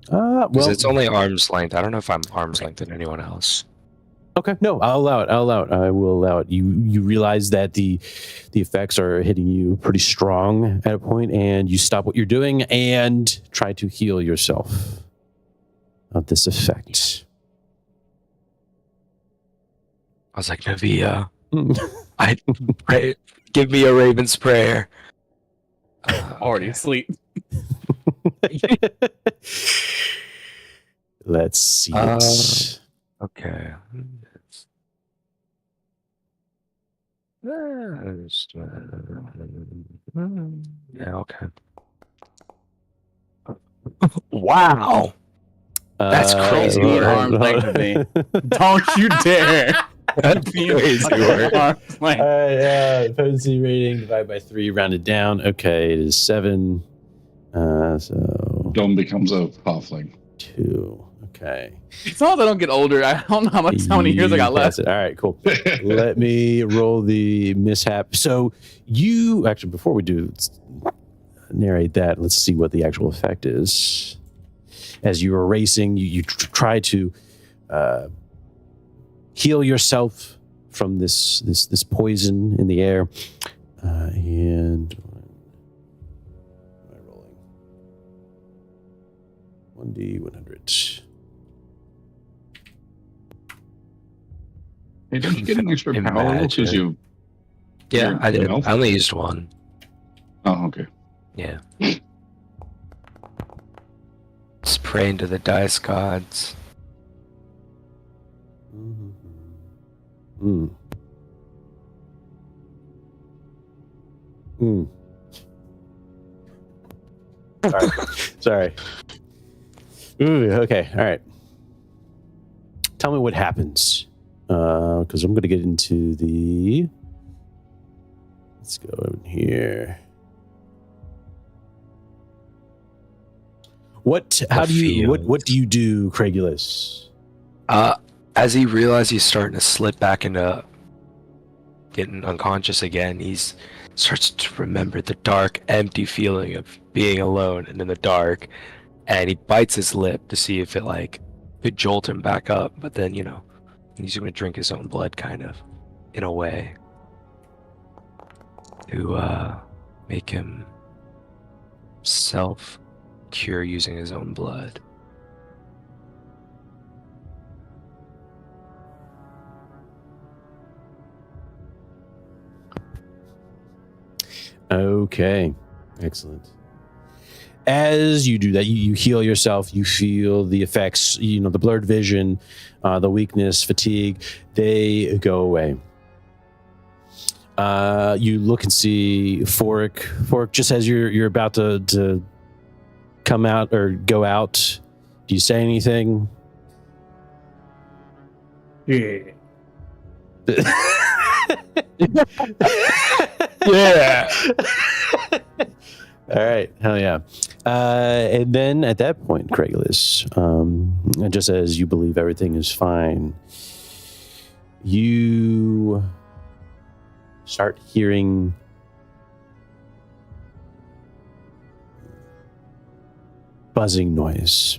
Because Well, it's only arm's length. I don't know if I'm arm's length than anyone else. okay. No, I'll allow it. I will allow it. You realize that the effects are hitting you pretty strong at a point, and you stop what you're doing and try to heal yourself of this effect. I was like, Navia, I pray, give me a raven's prayer. Already asleep. Let's see it. Okay. Yeah, okay. Wow. That's crazy Be work. arm's length of me. Don't you dare. That's crazy work. Arm's length. Potency rating divided by 3, rounded down. Okay, it is 7. So Dome becomes a halfling. 2. Okay. As long as I don't get older, I don't know how many years I got You left. pass it. All right, cool. Let me roll the mishap. So you actually, before we do narrate that, let's see what the actual effect is. As you are racing, you try to heal yourself from this poison in the air. And what am I rolling? 1d100. Hey, don't you get an extra power because you? Yeah, I did. Health? I only used one. Oh, okay. Yeah. praying to the dice gods. Mm. Mm. Sorry. Ooh, okay. All right. Tell me what happens. Because I'm going to get into the... Let's go in here. What do you do, Craigulus? As he realizes he's starting to slip back into getting unconscious again, he's starts to remember the dark, empty feeling of being alone and in the dark, and he bites his lip to see if it could jolt him back up. But then he's going to drink his own blood, kind of, in a way, to make him self-cure using his own blood. Okay, excellent. As you do that, you heal yourself. You feel the effects, the blurred vision, the weakness, fatigue, they go away. You look and see Fork. Fork, just as you're about to come out or go out, do you say anything? Yeah. Yeah. All right, hell yeah. And then at that point, Craigulus, just as you believe everything is fine, you start hearing buzzing noise.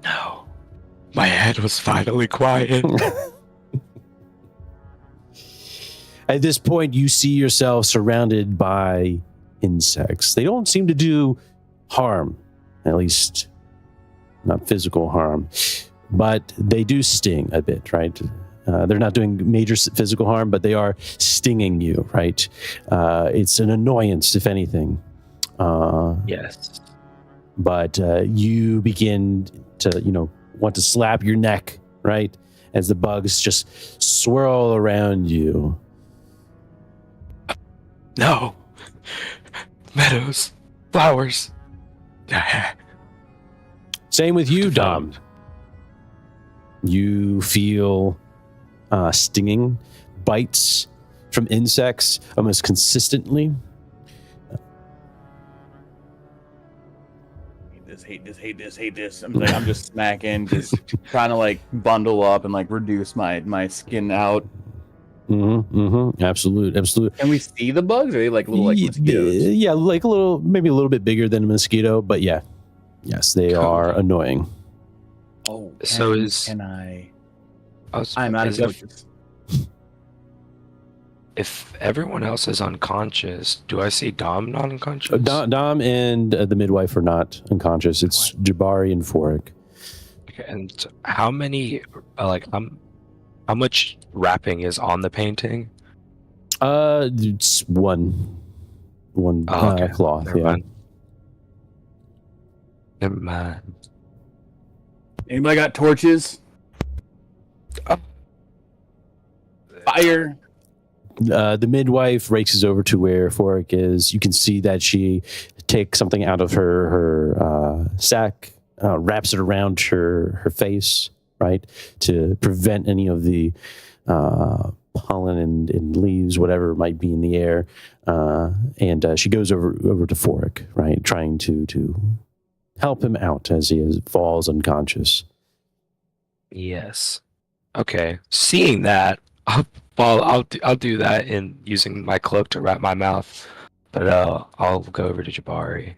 No. My head was finally quiet. At this point, you see yourself surrounded by insects. They don't seem to do harm, at least not physical harm, but they do sting a bit, right? They're not doing major physical harm, but they are stinging you, right? It's an annoyance, if anything. Yes. But you begin to, want to slap your neck, right? As the bugs just swirl around you. No. Meadows. Flowers. Same with you, Dom. You feel stinging bites from insects almost consistently. Hate this. I'm just smacking, just trying to bundle up and reduce my skin out. Absolute. Can we see the bugs? Are they little mosquitoes? Yeah, maybe a little bit bigger than a mosquito, but yeah. Yes, they are annoying. Oh, I'm out of focus. If everyone else is unconscious, do I see Dom not unconscious? Dom and the midwife are not unconscious. It's Jabari and Forik. Okay, and how many, how much wrapping is on the painting? It's one okay. cloth. Never mind. Anybody got torches? Fire. The midwife races over to where Forik is. You can see that she takes something out of her sack, wraps it around her face, right, to prevent any of the pollen and leaves, whatever might be in the air. And she goes over to Forik, right, trying to help him out as he falls unconscious. Yes. Okay. Seeing that, I'll do that in using my cloak to wrap my mouth, but I'll go over to Jabari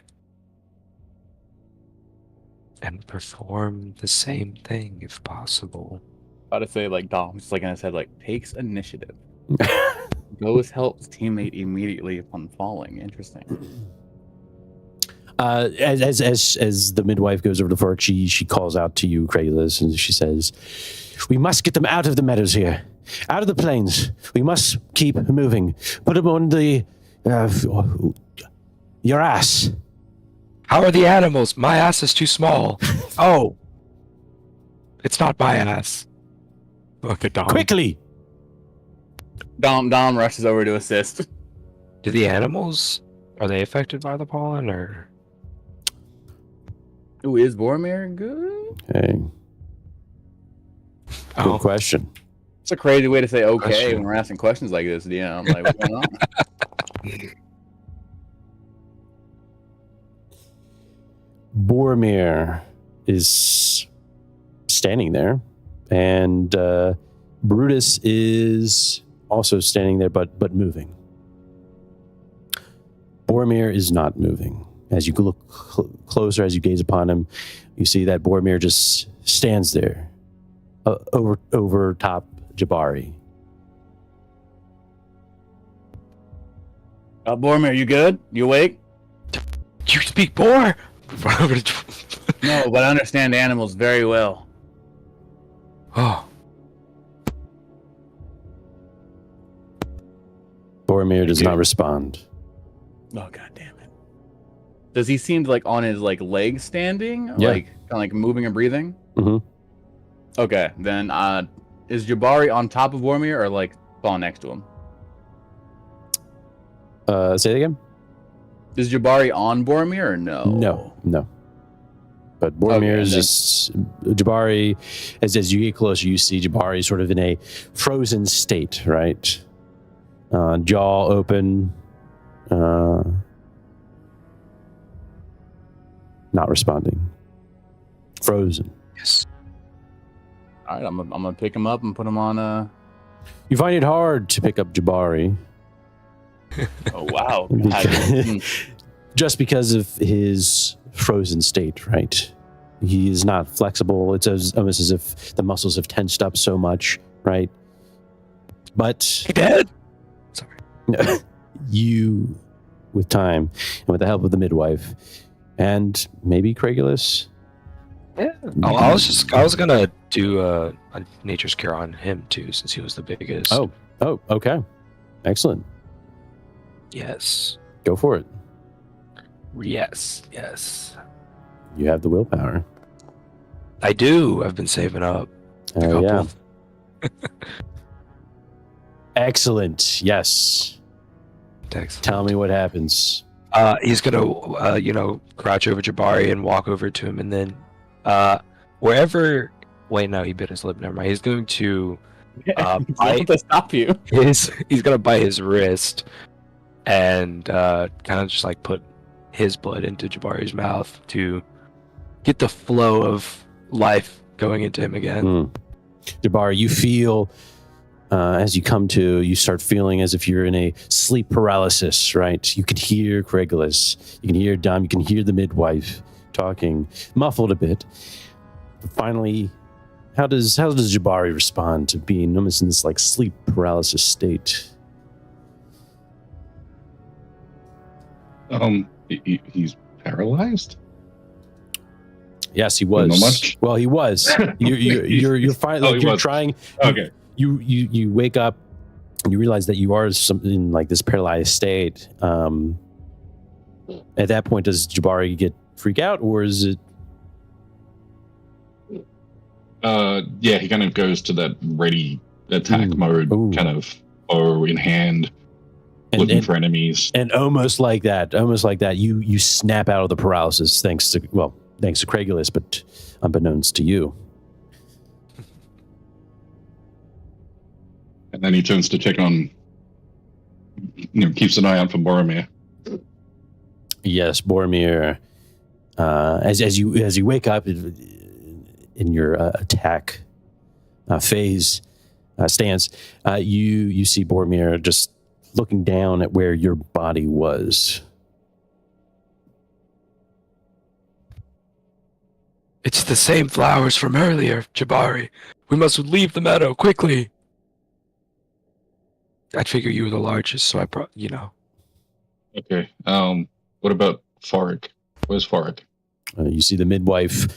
and perform the same thing if possible. About to say Dom's in his head takes initiative. Goes helps teammate immediately upon falling. Interesting. As the midwife goes over to Fork, she calls out to you, Craigulus, and she says, "We must get them out of the meadows here, out of the plains. We must keep moving. Put them on your ass." How are the animals? My ass is too small. Oh. It's not my ass. Look at Dom. Quickly! Dom rushes over to assist. Do the animals, are they affected by the pollen or? Ooh, is Boromir good? Okay. Oh. Good question. It's a crazy way to say okay Question. when we're asking questions like this, DM. Like, what's going on? Boromir is standing there, and Brutus is also standing there, but moving. Boromir is not moving. As you look closer, as you gaze upon him, you see that Boromir just stands there, over top Jabari. Boromir, you good? You awake? You speak Boar? No, but I understand animals very well. Oh. Boromir does not respond. Oh, god damn it. Does he seem like on his like legs standing? Yeah. Like kind of like moving and breathing? Mhm. Okay, then is Jabari on top of Boromir or like falling next to him? Say it again? Is Jabari on Boromir or no? No. But Boromir Okay, is then- just Jabari. As you get closer, you see Jabari sort of in a frozen state, right? Jaw open, not responding, frozen. Yes. All right, I'm gonna pick him up and put him on. You find it hard to pick up Jabari Oh wow! just because of his frozen state, right? He is not flexible. It's almost as if the muscles have tensed up so much, right? But He dead? Sorry. you, with time and with the help of the midwife, and maybe Craigulus. Yeah. Oh, I was gonna do a nature's cure on him too, since he was the biggest. Oh, okay. Excellent. Yes. Go for it. Yes. You have the willpower. I do. I've been saving up. A couple. Yeah. Excellent. Yes. Excellent. Tell me what happens. He's gonna, crouch over Jabari and walk over to him, and then, wherever. Wait, no, he bit his lip. Never mind. He's going to Bite to stop you. He's gonna bite his wrist, and kind of just like put his blood into Jabari's mouth to get the flow of life going into him again. Jabari, you feel as you come to, you start feeling as if you're in a sleep paralysis, right? You can hear Craigulus, you can hear Dom, you can hear the midwife talking, muffled a bit. But finally, how does Jabari respond to being almost in this like sleep paralysis state? He's paralyzed. Yes, he was. Not much? Well, he was. You're fine. Oh, Like he you're was. trying. Okay. You wake up and you realize that you are in like this paralyzed state. At that point, does Jabari freak out, or is it? Yeah, he kind of goes to that ready attack mode, Ooh. kind of bow in hand, looking for enemies. And almost like that, you snap out of the paralysis thanks to Craigulus, but unbeknownst to you. And then he turns to check on, keeps an eye out for Boromir. Yes, Boromir. As you wake up in your attack phase stance, you see Boromir just looking down at where your body was. It's the same flowers from earlier, Jabari. We must leave the meadow quickly. I'd figure you were the largest, so Okay. What about Farik? Where's Farik? You see the midwife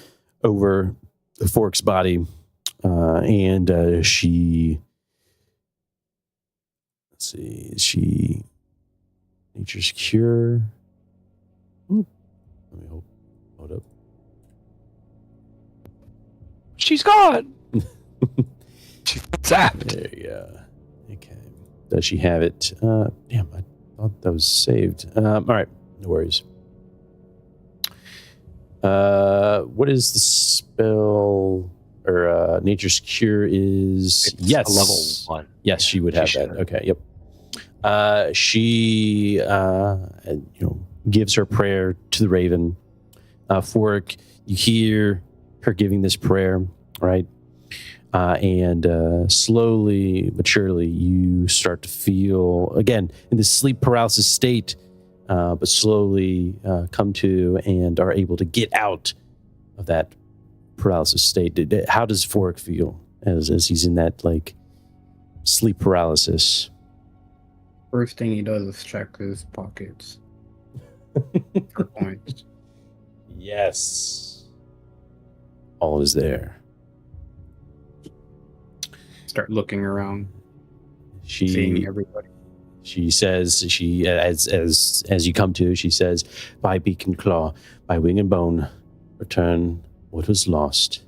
over the Fork's body, and she. Let's see. Is she nature's cure? Let me hope. she's gone. She's zapped. There you go. Okay. Does she have it? Damn, I thought that was saved. All right, no worries. What is the spell or nature's cure is? It's Yes, a level 1. Yes, she would have She that. should. Okay, yep. She gives her prayer to the raven. Fork, you hear her giving this prayer, right? And slowly but surely you start to feel, again, in this sleep paralysis state, but slowly come to and are able to get out of that paralysis state. How does Fork feel as he's in that, like, sleep paralysis? First thing he does is check his pockets for points. Yes. All is there. Start looking around, She seeing everybody. She says, as you come to, she says, by beak and claw, by wing and bone, return what was lost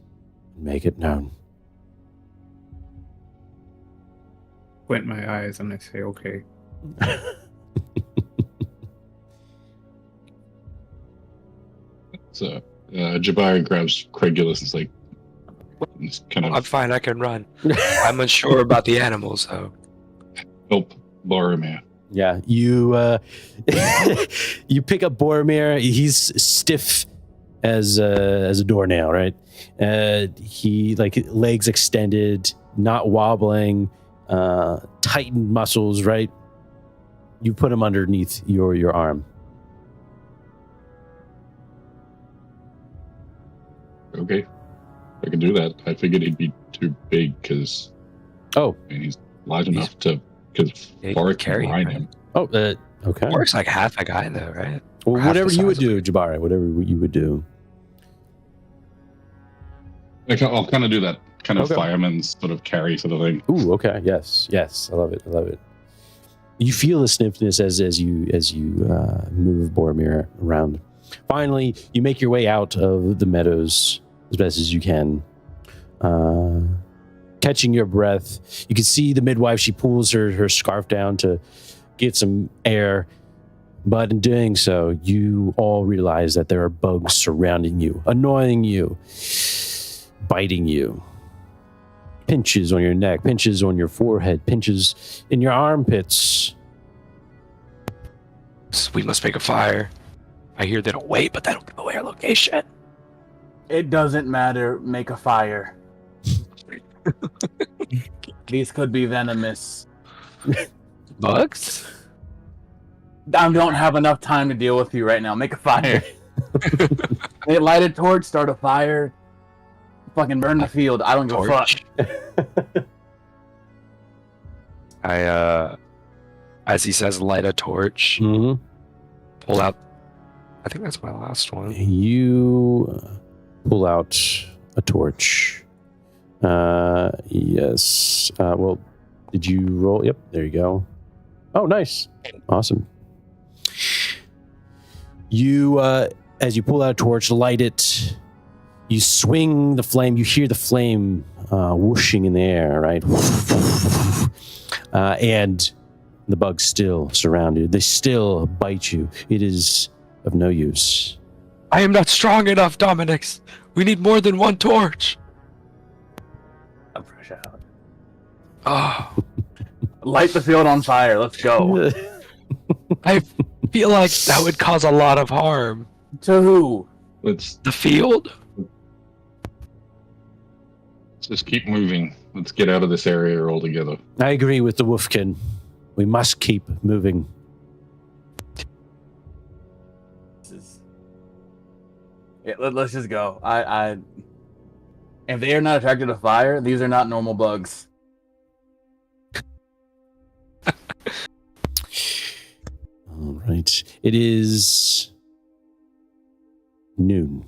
and make it known. Squint my eyes and I say, okay. So Jabari grabs Craigulus and is like, it's kind I'm of fine. I can run. I'm unsure about the animals, though. help Boromir. Yeah, you you pick up Boromir. He's stiff as a doornail, right? He, like, legs extended, not wobbling, tightened muscles, right? You put him underneath your arm. Okay, I can do that. I figured he'd be too big because he's large enough to, because Yeah, he Forrest can carry can behind him, him. Oh, okay. Works like half a guy, though, right? Well, half whatever the you would size do, Jabari, whatever you would do. I'll kind of do that kind of Okay. fireman sort of carry sort of thing. Ooh, okay. Yes. I love it. You feel the stiffness as you move Boromir around. Finally, you make your way out of the meadows as best as you can. Catching your breath, you can see the midwife. She pulls her scarf down to get some air, but in doing so, you all realize that there are bugs surrounding you, annoying you, biting you. Pinches on your neck, pinches on your forehead, pinches in your armpits. We must make a fire. I hear they don't wait, but they don't give away our location. It doesn't matter. Make a fire. These could be venomous. Bugs? I don't have enough time to deal with you right now. Make a fire. They light a torch, start a fire. Fucking burn the field. I don't give a fuck. I, as he says, light a torch. Mm-hmm. Pull out. I think that's my last one. You pull out a torch. Yes. Well, did you roll? Yep, there you go. Oh, nice. Awesome. You, as you pull out a torch, light it, you swing the flame, you hear the flame whooshing in the air, right? And the bugs still surround you. They still bite you. It is of no use. I am not strong enough, Dominix. We need more than one torch. I'm fresh out. Oh, Light the field on fire. Let's go. I feel like that would cause a lot of harm. To who? Let's The field? just keep moving. Let's get out of this area altogether. I agree with the Wolfkin. We must keep moving. Yeah, let's just go. If they are not attracted to fire, these are not normal bugs. All right. It is noon.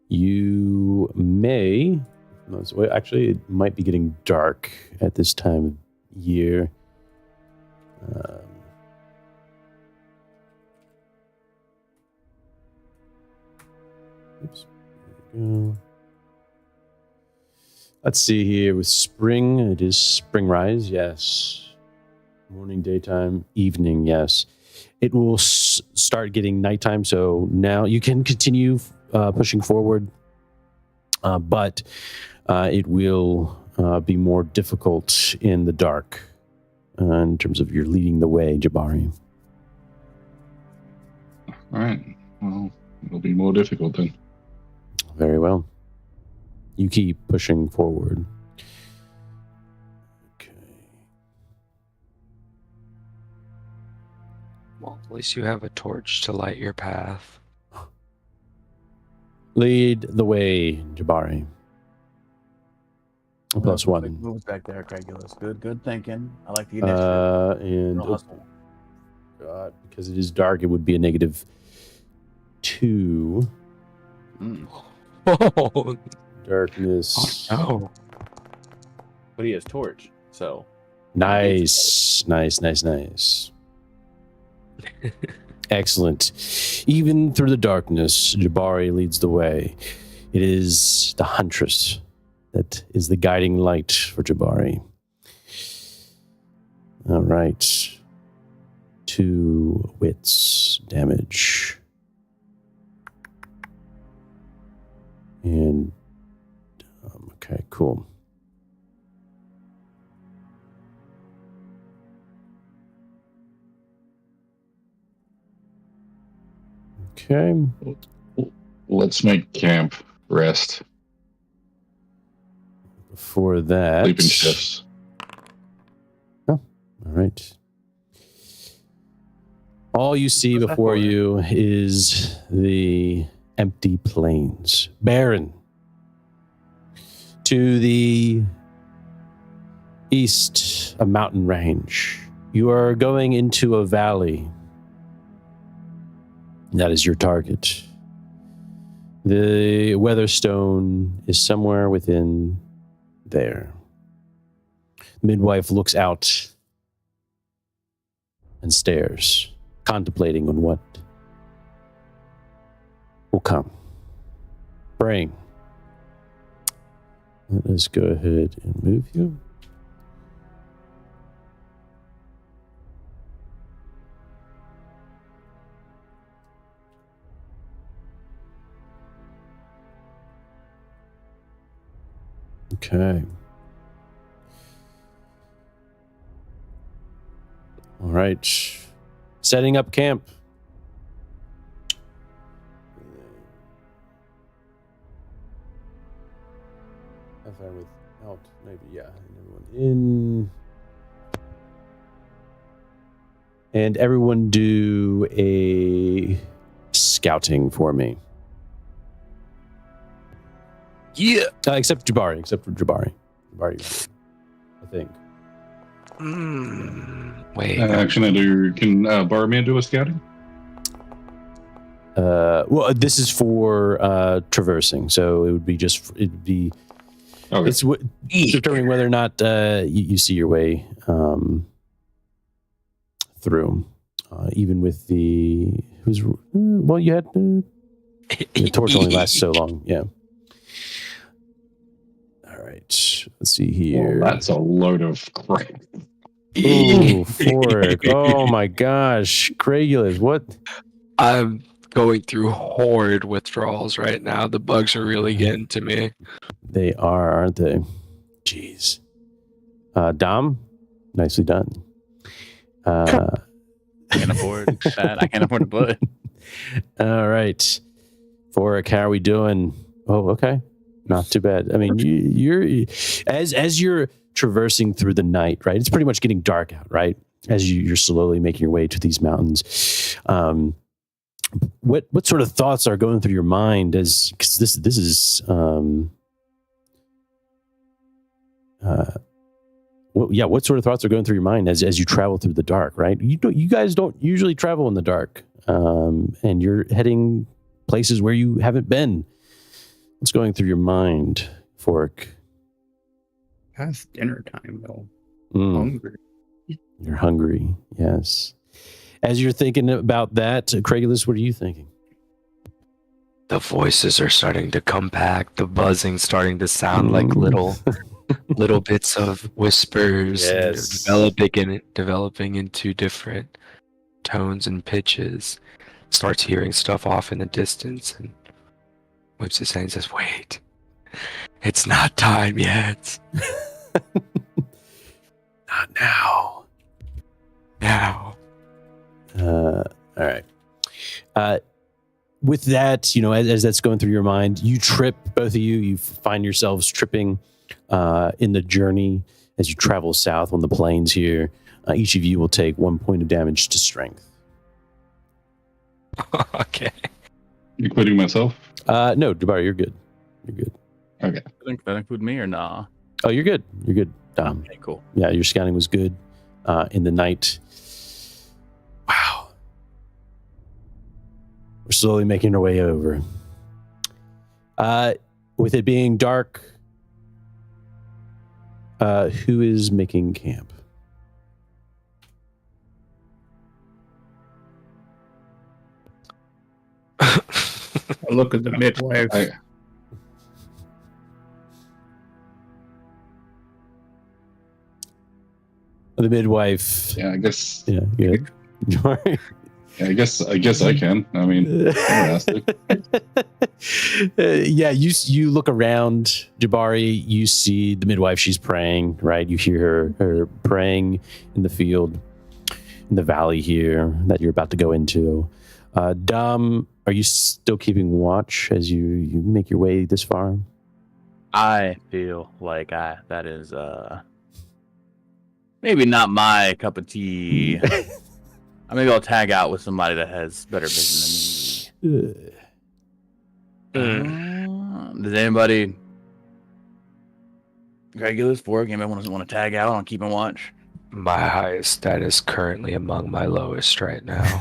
You may... well, actually, it might be getting dark at this time of year. Oops. There we go. Let's see here with spring. It is spring rise, yes. Morning, daytime, evening, yes. It will start getting nighttime, so now you can continue pushing forward, but it will be more difficult in the dark in terms of your leading the way, Jabari. All right. Well, it'll be more difficult then. Very well. You keep pushing forward. Okay. Well, at least you have a torch to light your path. Lead the way, Jabari. Plus Quick one. moves back there, Craigulus. Good thinking. I like the initiative. And Real hustle. God, because it is dark, it would be a -2. Oh, Darkness. no. But he has torch, so Nice. Excellent. Even through the darkness, Jabari leads the way. It is the huntress that is the guiding light for Jabari. All right. 2 wits damage. And, okay, cool. Okay. Let's make camp rest. For that. Sleeping shifts. All right. All you see before you is the empty plains, barren. To the east, a mountain range. You are going into a valley. That is your target. The Weatherstone is somewhere within there. Midwife looks out and stares, contemplating on what will come. Brain. Let us go ahead and move you. Okay. All right. Setting up camp. Without, maybe, yeah. Everyone in. And everyone do a scouting for me. Yeah. Except Jabari. Jabari, I think. Wait. Actually, can Barman do a scouting? Well, this is for traversing, so it'd be Okay. it's determining whether or not you see your way through, even with the you had the torch only lasts so long, yeah. All right, let's see here. Well, that's a load of crap. Ooh, Fork. Oh my gosh, Craigulus, what? I'm going through horrid withdrawals right now. The bugs are really getting to me. They are, aren't they? Jeez. Dom, nicely done. can't afford that. I can't afford to put. All right. Fork, how are we doing? Oh, okay. Not too bad. I mean, you're as you're traversing through the night, right? It's pretty much getting dark out, right? As you're slowly making your way to these mountains. What sort of thoughts are going through your mind as because this is what sort of thoughts are going through your mind as you travel through the dark, right? You guys don't usually travel in the dark, and you're heading places where you haven't been. What's going through your mind, Fork? Past dinner time, though. Hungry. You're hungry, yes. As you're thinking about that, Craigulus, what are you thinking? The voices are starting to come back. The buzzing starting to sound like little bits of whispers, and Yes. developing into different tones and pitches. Starts hearing stuff off in the distance and whips his hand and says, "Wait, it's not time yet. Not now. Now." All right. With that, you know, as that's going through your mind, you trip, both of you. You find yourselves tripping in the journey as you travel south on the plains here. Each of you will take 1 point of damage to strength. Okay. Including myself? No, Jabari, you're good. You're good. Okay. I think that include me or nah? Oh, you're good. You're good. Okay, cool. Yeah, your scouting was good in the night. Wow. We're slowly making our way over. With it being dark, who is making camp? I look at the midwife. The midwife. Yeah, I guess. Yeah, good. Jabari? Yeah, I guess I can. I mean, someone has to. Yeah, you look around, Jabari. You see the midwife. She's praying, right? You hear her praying in the field, in the valley here that you're about to go into. Dom, are you still keeping watch as you make your way this far? I feel like that is maybe not my cup of tea. Maybe I'll tag out with somebody that has better vision than me. Does anybody regulars for anybody want to tag out on keeping watch? My highest status currently among my lowest right now.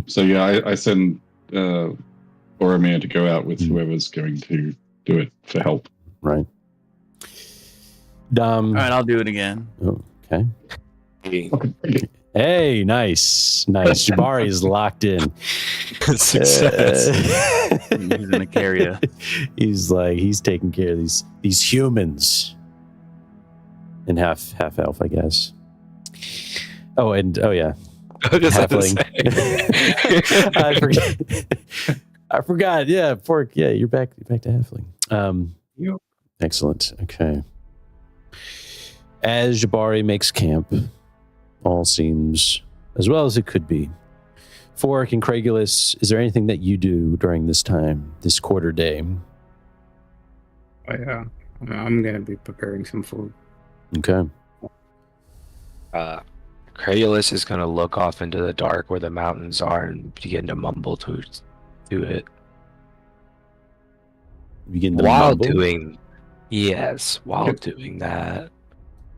So yeah, I send Boromir to go out with whoever's going to do it for help. Right. Dom. All right, I'll do it again. Oh, okay. Hey, nice. Jabari is locked in. Success. He's gonna carry you. He's taking care of these humans. And half elf, I guess. Oh yeah. Halfling. I forgot. Yeah, Pork. Yeah, you're back to halfling. Yep. Excellent. Okay. As Jabari makes camp, all seems as well as it could be. Fork and Craigulus, is there anything that you do during this time, this quarter day? Oh, yeah. I'm going to be preparing some food. Okay. Craigulus is going to look off into the dark where the mountains are and begin to mumble to it. While doing that.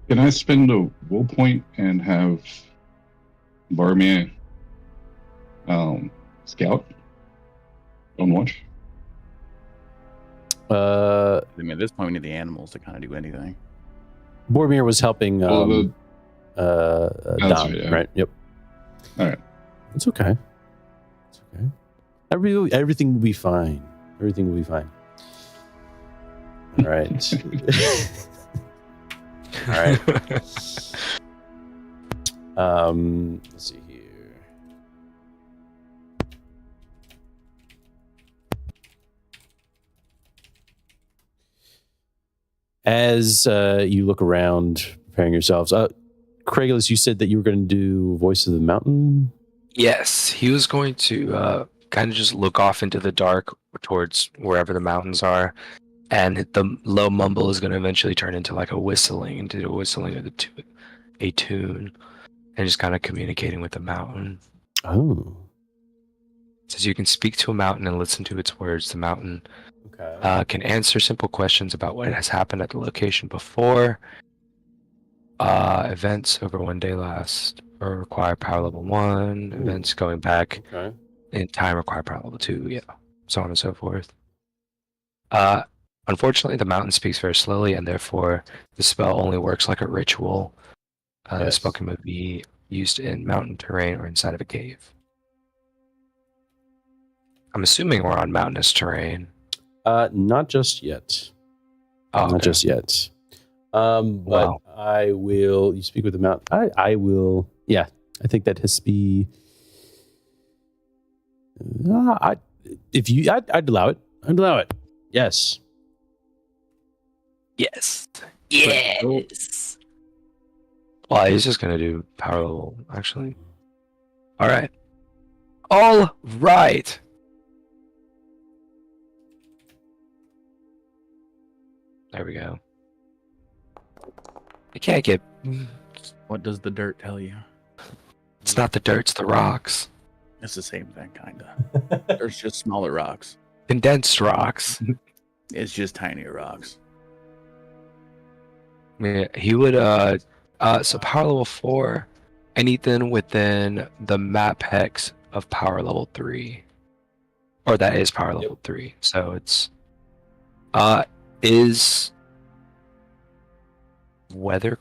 Can I spend a will point and have Boromir scout on watch? At this point, we need the animals to kind of do anything. Boromir was helping Dom, right? Yep. All right. It's okay. It's okay. Everything will be fine. Everything will be fine. All right. All right. Let's see here. As you look around, preparing yourselves, Craigulus, you said that you were going to do Voice of the Mountain? Yes, he was going to kind of just look off into the dark towards wherever the mountains are, and the low mumble is going to eventually turn into like a whistling of a tune, and just kind of communicating with the mountain. Oh. It says you can speak to a mountain and listen to its words. The mountain can answer simple questions about what has happened at the location before. Events over 1 day last or require power level 1. Ooh. Events going back in time require power level 2. Yeah, so on and so forth. Unfortunately, the mountain speaks very slowly, and therefore the spell only works like a ritual. The spell can be used in mountain terrain or inside of a cave. I'm assuming we're on mountainous terrain. Not just yet. Oh, Not okay. just yet. But Wow. I will. You speak with the mountain. I will. Yeah, I think that has to be. I'd allow it. I'd allow it. Yes. Yes. Yes. Well, he's just gonna do power level, actually. All right. All right. There we go. I can't get. What does the dirt tell you? It's not the dirt, it's the rocks. It's the same thing, kinda. There's just smaller rocks. Condensed rocks. It's just tinier rocks. Yeah, he would. So power level 4, anything within the map hex of power level 3, or that is power level 3. So it's is weather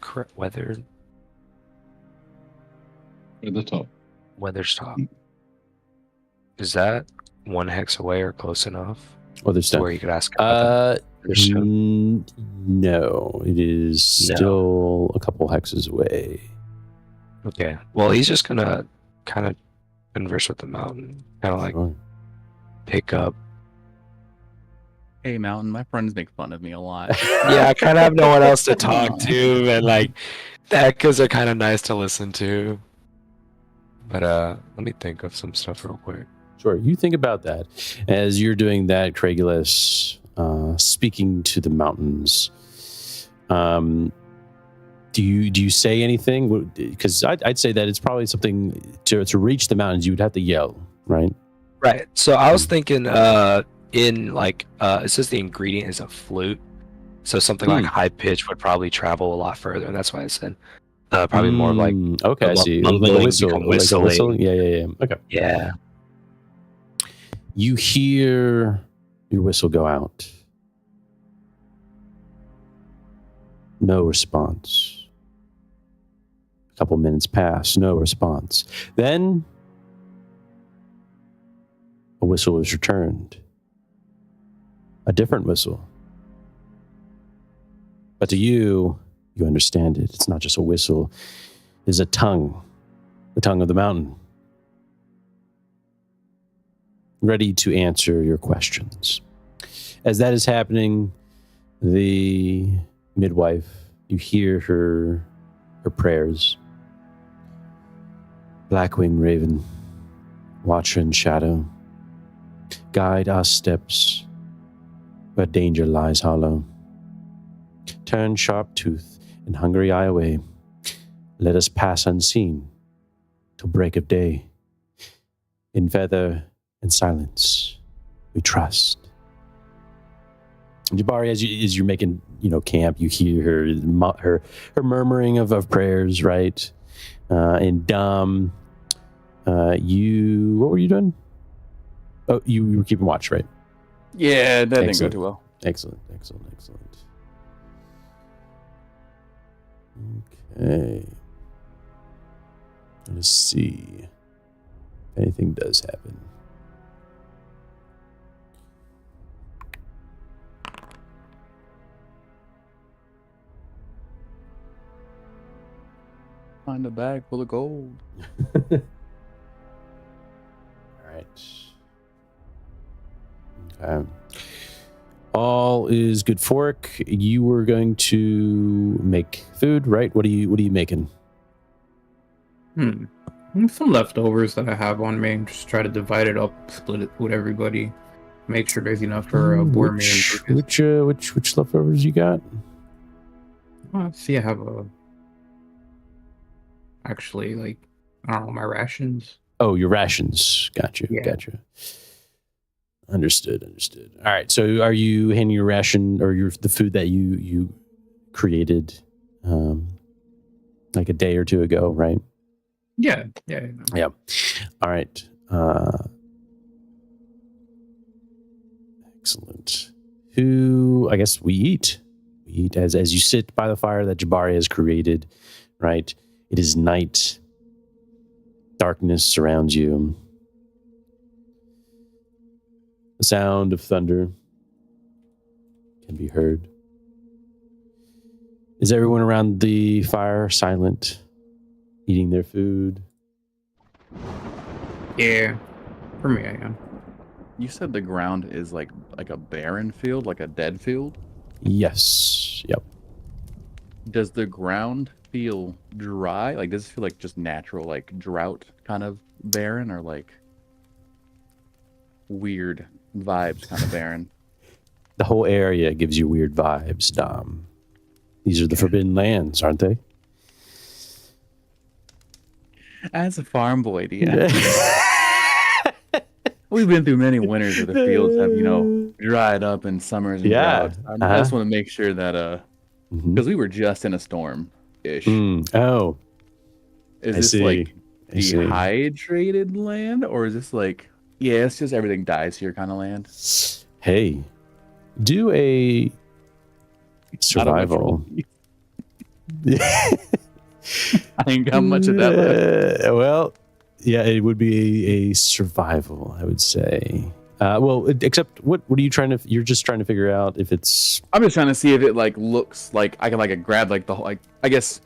At the top. weather's top. Is that 1 hex away or close enough? Well, there's To where you could ask about that? Weather's stone? No, it is No. still a couple hexes away. Okay. Well, he's just gonna kind of converse with the mountain, kind of like Sure. pick up. Hey, Mountain, my friends make fun of me a lot. Yeah, I kind of have no one else to talk to, and like the echoes are kind of nice to listen to. But let me think of some stuff real quick. Sure. You think about that as you're doing that, Craigulus, speaking to the mountains. Do you say anything? Because I'd say that it's probably something to reach the mountains. You would have to yell, right? Right. So I was thinking, in like, it says the ingredient is a flute, so something like high pitch would probably travel a lot further, and that's why I said probably more like okay, I see, like a mumbling whistle, become like a whistle. whistling. Yeah. Okay. Yeah. You hear your whistle go out. No response. A couple minutes pass. No response. Then a whistle is returned. A different whistle. But to you, you understand it. It's not just a whistle. It's a tongue. The tongue of the mountain. Ready to answer your questions. As that is happening, the midwife, you hear her prayers. Blackwing Raven, watcher in shadow, guide our steps where danger lies hollow. Turn sharp tooth and hungry eye away. Let us pass unseen till break of day. In feather and silence, we trust. Jabari, as you're making camp, you hear her murmuring of prayers, right? And Dom, what were you doing? Oh, you were keeping watch, right? Yeah, that didn't go Excellent. too well. Excellent. Okay. Let's see if anything does happen. Find a bag full of gold. All right. Okay. All is good fork. You were going to make food, right? What are you making? Some leftovers that I have on me. Just try to divide it up, split it with everybody. Make sure there's enough for Boromir and Lucas. Which leftovers you got? See, I have actually, like, I don't know, my rations. Oh, your rations. Gotcha. Yeah. Gotcha. Understood. All right. So are you handing your ration or the food that you created like a day or two ago, right? Yeah. All right. Excellent. I guess we eat. We eat as you sit by the fire that Jabari has created, right? It is night. Darkness surrounds you. The sound of thunder can be heard. Is everyone around the fire silent, eating their food? Yeah, for me, I am. You said the ground is like a barren field, like a dead field? Yes. Yep. Does the ground feel dry? Like, does it feel like just natural, like drought kind of barren, or like weird vibes kind of barren? The whole area gives you weird vibes, Dom. These are the Forbidden Lands, aren't they? As a farm boy, yeah. We've been through many winters where the fields have, dried up and summers and droughts. I just want to make sure that, because we were just in a storm-ish. Oh. Is this like dehydrated land, or is this like, it's just everything dies here kind of land? Hey, do a survival. I ain't got much of that left. Well, yeah, it would be a survival, I would say. Well, except what are you trying to? You're just trying to figure out if it's. I'm just trying to see if it like looks like I can like grab like the whole, like I guess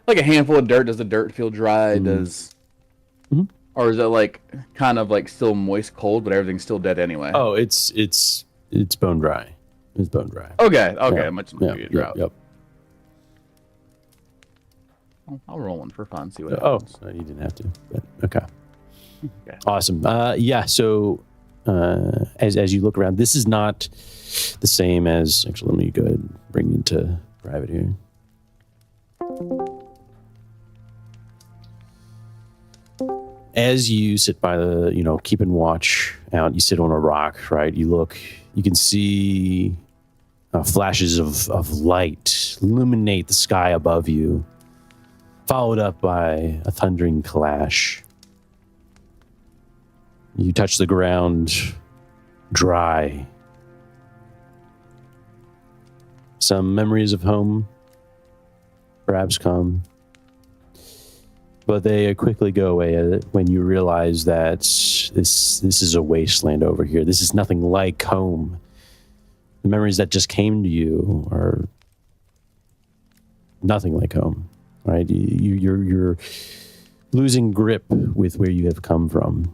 like a handful of dirt. Does the dirt feel dry? Or is it like kind of like still moist, cold, but everything's still dead anyway? Oh, it's bone dry. It's bone dry. Okay, Yeah. much Yep. I'll roll one for fun. See what Oh, happens. no, you didn't have to. But okay. Okay. Awesome. So as you look around, this is not the same as. Actually, let me go ahead and bring you into private here. As you sit by the, keeping watch out, you sit on a rock, right? You look, you can see flashes of light illuminate the sky above you, followed up by a thundering clash. You touch the ground dry. Some memories of home perhaps come, but they quickly go away when you realize that this is a wasteland over here. This is nothing like home. The memories that just came to you are nothing like home, right? You're losing grip with where you have come from,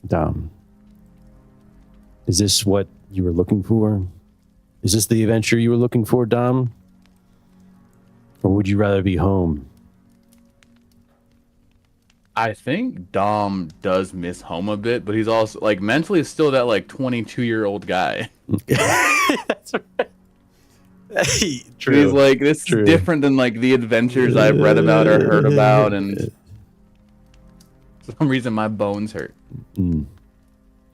Dom. Is this what you were looking for? Is this the adventure you were looking for, Dom? Or would you rather be home? I think Dom does miss home a bit, but he's also like mentally still that like 22-year-old guy. That's right. True. He's like, this is different than like the adventures I've read about or heard about, and for some reason my bones hurt.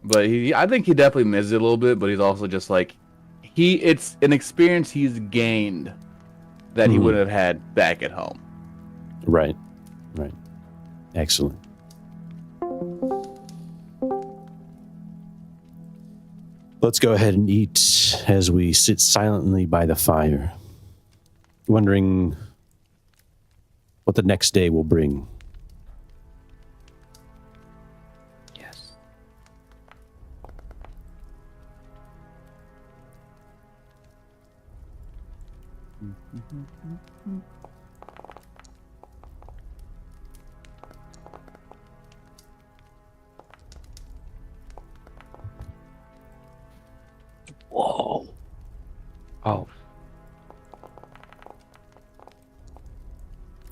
But I think he definitely misses it a little bit, but he's also just like, it's an experience he's gained that he wouldn't have had back at home. Right. Excellent. Let's go ahead and eat as we sit silently by the fire, wondering what the next day will bring. Yes. Whoa. Oh.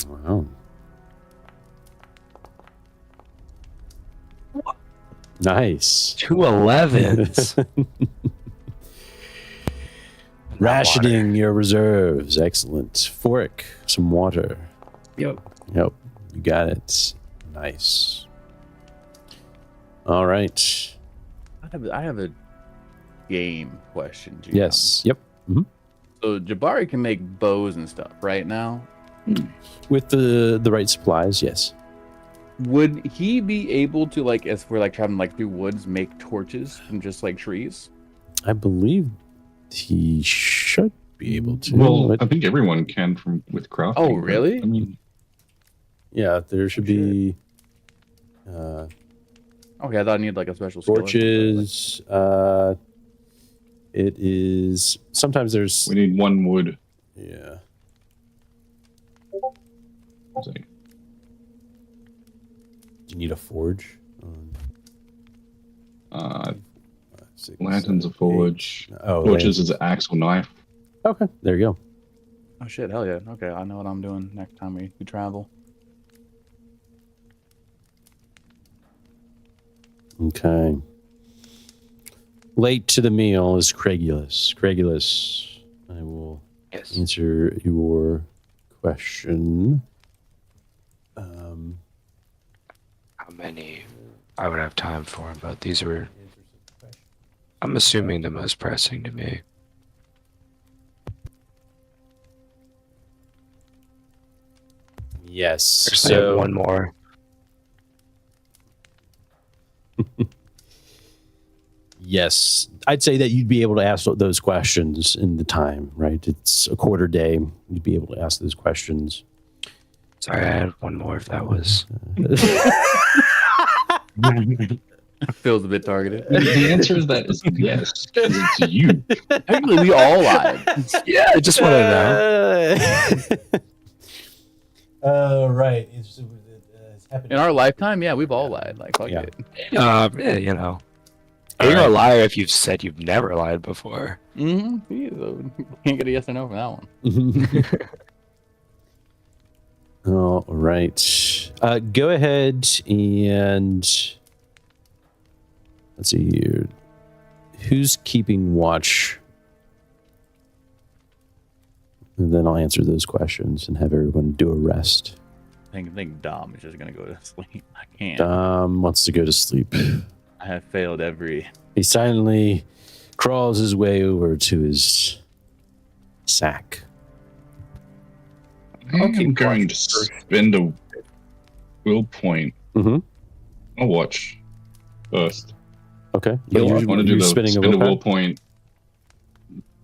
Wow. What? Nice. 2 11s. Rationing your reserves. Excellent. Fork, some water. Yep. Yep. You got it. Nice. All right. I have a game question, Gio. Yes. Yep. So Jabari can make bows and stuff right now. With the right supplies, yes. Would he be able to, like, as we're like traveling like through woods, make torches from just like trees? I believe he should be able to. Well, I think everyone can with crafting. Oh, really? I mean, yeah, there should be Okay, I thought I needed like a special skill or something, torches. It is. Sometimes there's. We need 1 wood. Yeah. See. Do you need a forge? Lanterns, a forge. Oh, torches is an axe or knife. Okay, there you go. Oh shit! Hell yeah. Okay, I know what I'm doing next time we travel. Okay. Late to the meal is Craigulus. Craigulus, I will answer your question. How many I would have time for, but these were, I'm assuming, the most pressing to me. Yes. Actually, I have one more. Yes. I'd say that you'd be able to ask those questions in the time, right? It's a quarter day. You'd be able to ask those questions. Sorry, I had one more if that was... Feels a bit targeted. The answer is that is yes. It's you. Technically, we all lied. Yeah, I just want to know. Right. It's In our lifetime, yeah, we've all lied. Like, fuck Yeah. it. Yeah, you know. You're a liar if you've said you've never lied before. Mm-hmm. Can't get a yes or no from that one. All right. Go ahead and let's see here. Who's keeping watch? And then I'll answer those questions and have everyone do a rest. I think Dom is just gonna go to sleep. I can't. Dom wants to go to sleep. I have failed every. He silently crawls his way over to his sack. I'm going to spend a will point. Mm-hmm. I'll watch first. Okay. I want to do the spinning spend a will point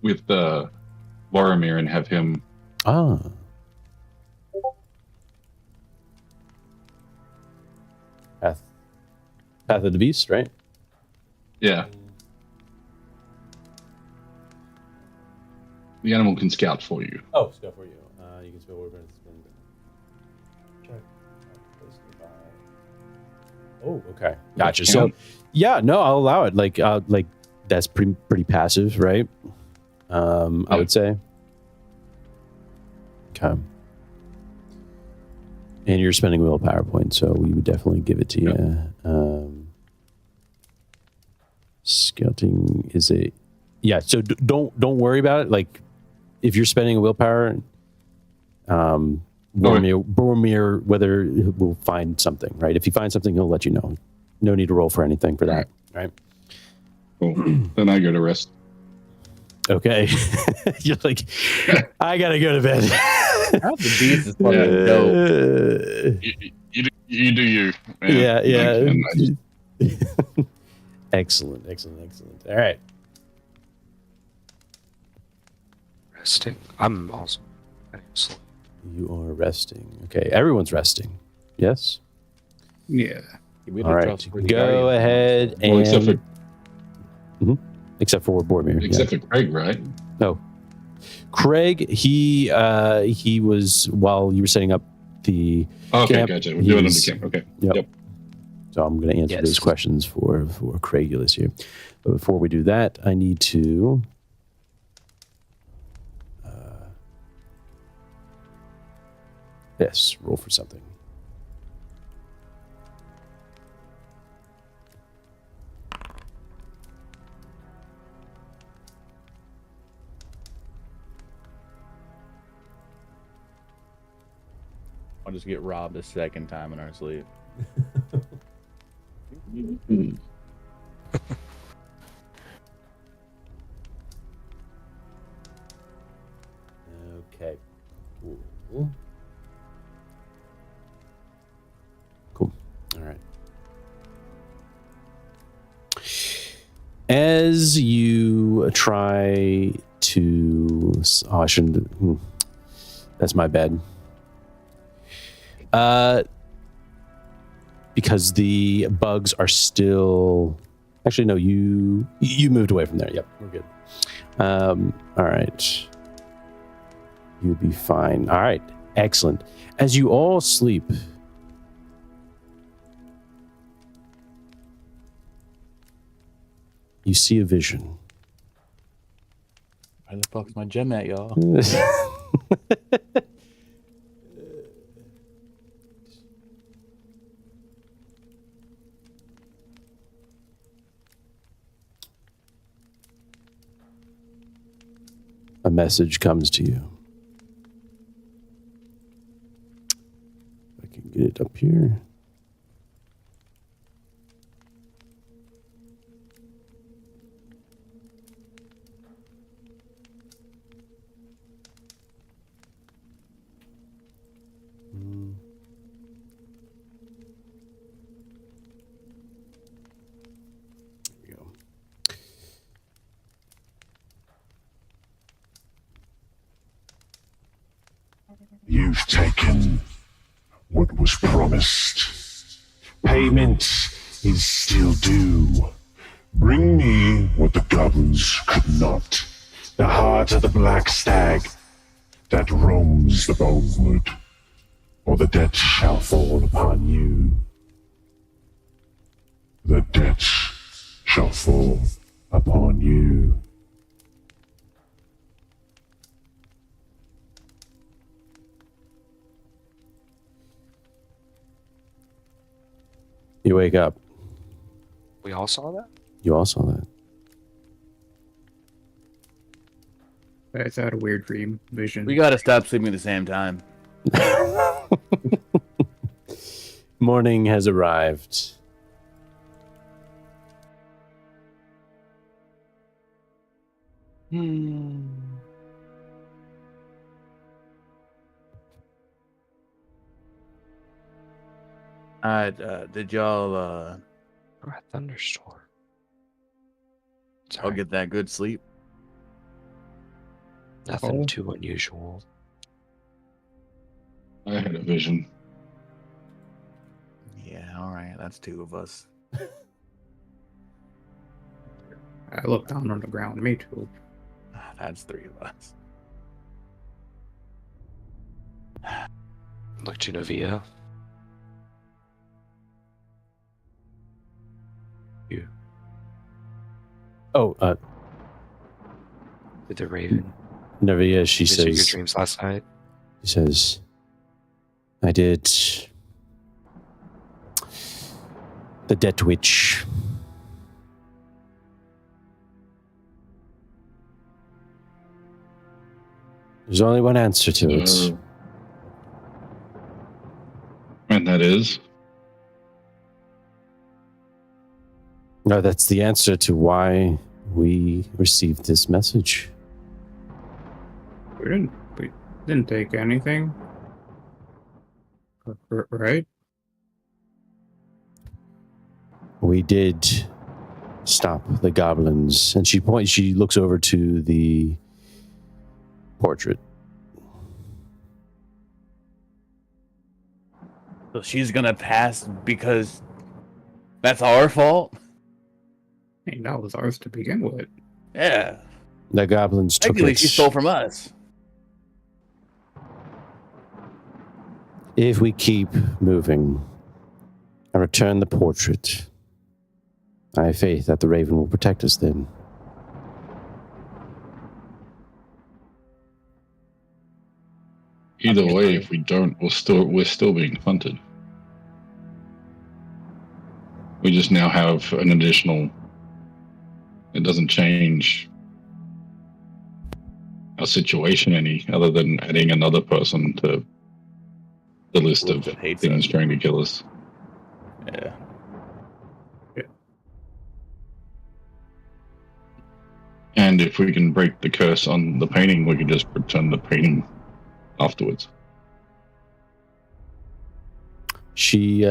with Boromir and have him. Ah. Path of the Beast, right? Yeah. The animal can scout for you. Oh, scout for you. You can spell word and spin. Oh, okay. Gotcha. So, yeah, no, I'll allow it. Like that's pretty passive, right? I would say. Okay. And you're spending willpower points, so we would definitely give it to you. Scouting is a, yeah. So don't worry about it. Like, if you're spending a willpower, Boromir, whether we'll find something, right? If he finds something, he'll let you know. No need to roll for anything for that, right? Cool. Then I go to rest. Okay. You're like, I gotta go to bed. Path of the Beast is fucking dope. You do you. Man. Yeah. Excellent. All right. Resting. I'm also asleep. You are resting. Okay, everyone's resting. Yes? Yeah. All right. Go ahead and... Well, except for Boromir. Except for Craig, right? No. Craig, he was, while you were setting up the camp, Gotcha. We're doing it on the camp. Okay. Yep. So I'm going to answer those questions for Craigulus here. But before we do that, I need to... yes, roll for something. I'll just get robbed a second time in our sleep. Okay. Cool. All right. As you try to... oh, I shouldn't... that's my bad. Because the bugs are still Actually, no, you moved away from there. Yep, we're good. All right. You'd be fine. All right, excellent. As you all sleep, you see a vision. Where the fuck's my gem at, y'all? A message comes to you. I can get it up here. There we go. You've taken what was promised. Payment is still due. Bring me what the goblins could not. The heart of the black stag that roams the bonewood, or the debt shall fall upon you. The debt shall fall upon you. You wake up. We all saw that? You all saw that. That's had a weird dream vision. We gotta stop sleeping at the same time. Morning has arrived. Did y'all Or a thunderstorm. I'll get that good sleep? Nothing Oh. too unusual. I had a vision. Yeah, all right. That's two of us. I looked down on the ground. Me too. That's three of us. Look to Novia. You. Oh, With the raven. Nevia, she These are your says, dreams last night. she says, I did the debt witch. There's only one answer to it. And that is? No, that's the answer to why we received this message. We didn't take anything. Right? We did stop the goblins. And she looks over to the portrait. So she's gonna pass because that's our fault? Hey, that was ours to begin with. Yeah. The goblins took Technically, it. she stole from us. If we keep moving and return the portrait, I have faith that the raven will protect us then. Either way, if we don't, we're still being hunted. We just now have an additional. It doesn't change our situation any, other than adding another person to the list of That hates things us. trying to kill us. Yeah. And if we can break the curse on the painting, we can just return the painting afterwards. She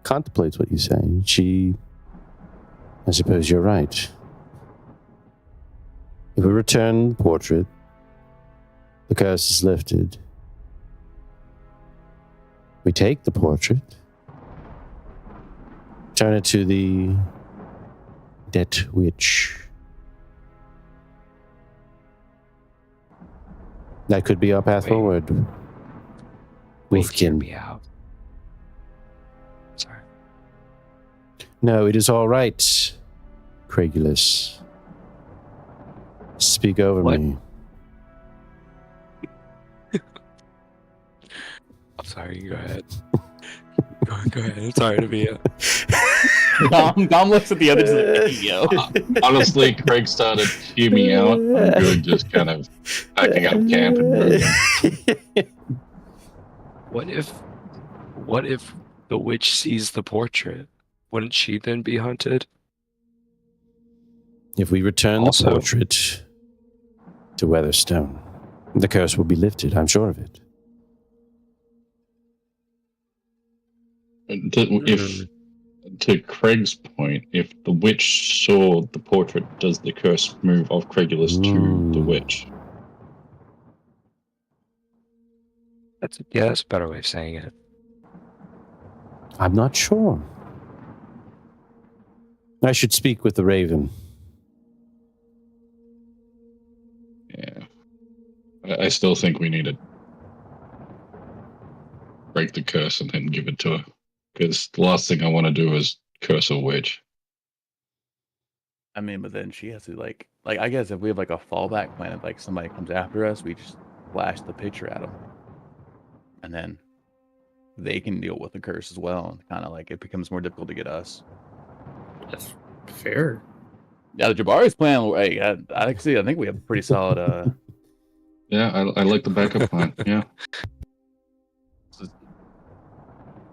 contemplates what you say. I suppose you're right. If we return the portrait, the curse is lifted. We take the portrait, turn it to the Dead witch. That could be our path Wait. forward. Wait, hear Wolfkin. me out. Sorry. No, it is all right, Craigulus. Speak over What? me. I'm sorry, you go ahead. Go ahead. I'm sorry to be Dom looks at the others like, hey, yo. Honestly, Craig started fuming out. I'm good, just kind of packing up camp and moving. What if the witch sees the portrait? Wouldn't she then be hunted? If we return Also- the portrait to Weatherstone, the curse will be lifted, I'm sure of it. To Craig's point, if the witch saw the portrait, does the curse move off Craigulus to the witch? That's a better way of saying it. I'm not sure. I should speak with the Raven. Yeah. I still think we need to break the curse and then give it to her. Because the last thing I want to do is curse a witch. I mean, but then she has to like I guess if we have like a fallback plan, if like somebody comes after us, we just flash the picture at them, and then they can deal with the curse as well, and kind of like it becomes more difficult to get us. That's fair. Yeah, the Jabari's plan. Hey, I think we have a pretty solid. Yeah, I like the backup plan. Yeah.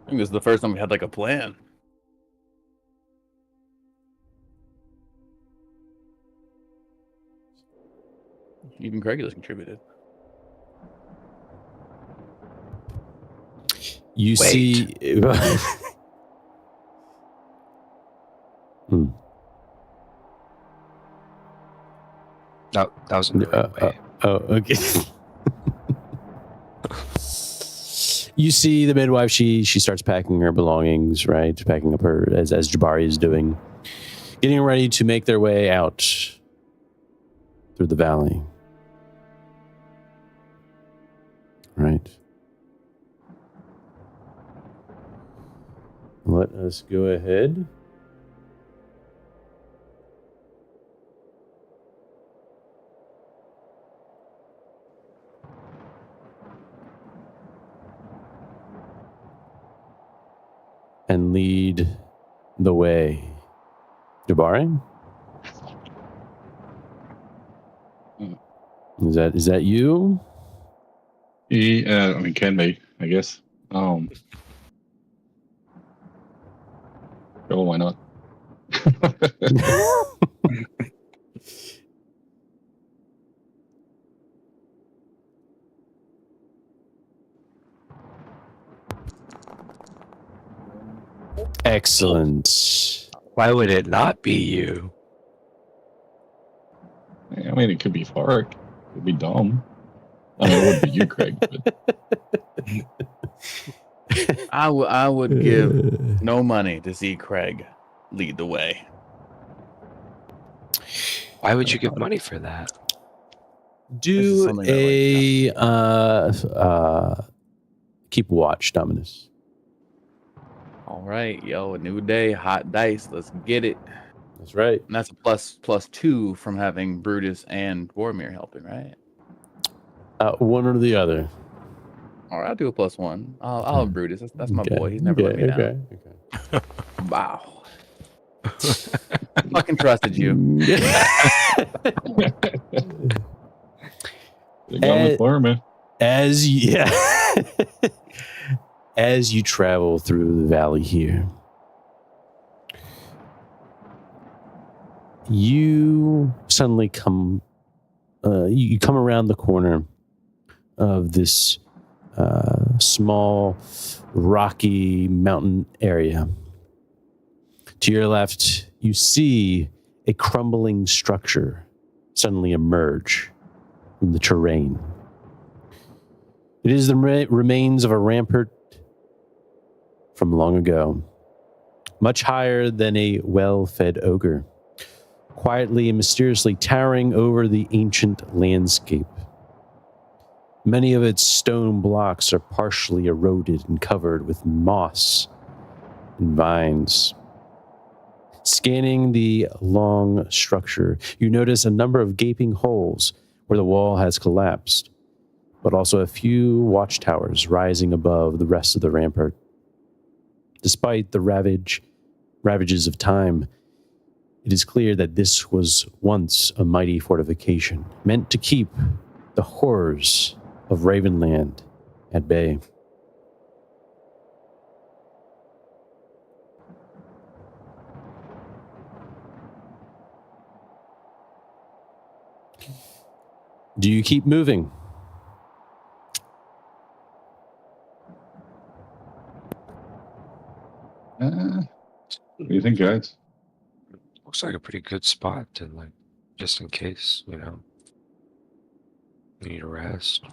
I think this is the first time we had like a plan. Even Craigulus contributed. You Wait. see... No, that was in the right way. Oh, okay. You see the midwife, she starts packing her belongings, right? Packing up her, as Jabari is doing. Getting ready to make their way out through the valley. Right. Let us go ahead. And lead the way. Jabari? Is that you? Yeah, I mean, can be, I guess. Sure, why not? Excellent. Why would it not be you? I mean, it could be Fark. It could be Dom. I mean, it would be you, Craig. But I would give no money to see Craig lead the way. Why would you give money for that? Do something that, a keep watch, Dominus. All right, yo, a new day, hot dice. Let's get it. That's right. And that's a +2 from having Brutus and Boromir helping, right? One or the other. All right, I'll do a +1. I'll have Brutus. That's my boy. He's never let me down. Okay. Wow. Fucking trusted you. they got with Boromir. As you travel through the valley here, you suddenly come around the corner of this small rocky mountain area. To your left, you see a crumbling structure suddenly emerge from the terrain. It is the remains of a rampart from long ago, much higher than a well-fed ogre, quietly and mysteriously towering over the ancient landscape. Many of its stone blocks are partially eroded and covered with moss and vines. Scanning the long structure, you notice a number of gaping holes where the wall has collapsed, but also a few watchtowers rising above the rest of the rampart. Despite the ravages of time, it is clear that this was once a mighty fortification, meant to keep the horrors of Ravenland at bay. Do you keep moving? What do you think, guys? Looks like a pretty good spot to, like, just in case, you know, we need a rest.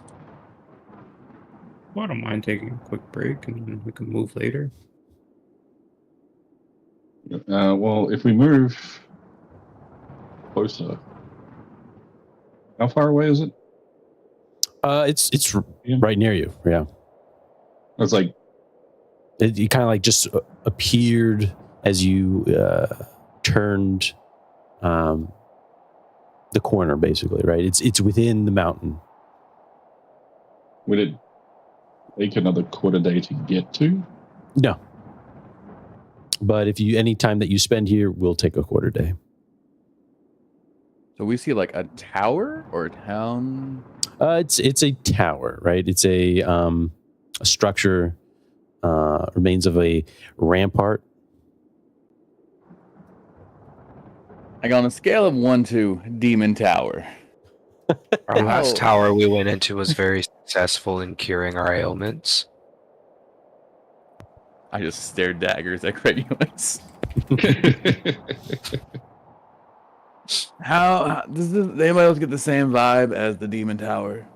Well, I don't mind taking a quick break and then we can move later. Well, if we move closer, how far away is it? It's right near you. Yeah, It's like it kind of like just appeared as you turned the corner, basically. Right. It's within the mountain. would it take another quarter day to get to? No, but if you any time that you spend here will take a quarter day. So we see like a tower or a town. It's a tower, right? It's a structure, remains of a rampart. Like on a scale of 1 to Demon Tower. Our last tower we went into was very successful in curing our ailments. I just stared daggers at Craigulus. How does anybody else get the same vibe as the Demon Tower?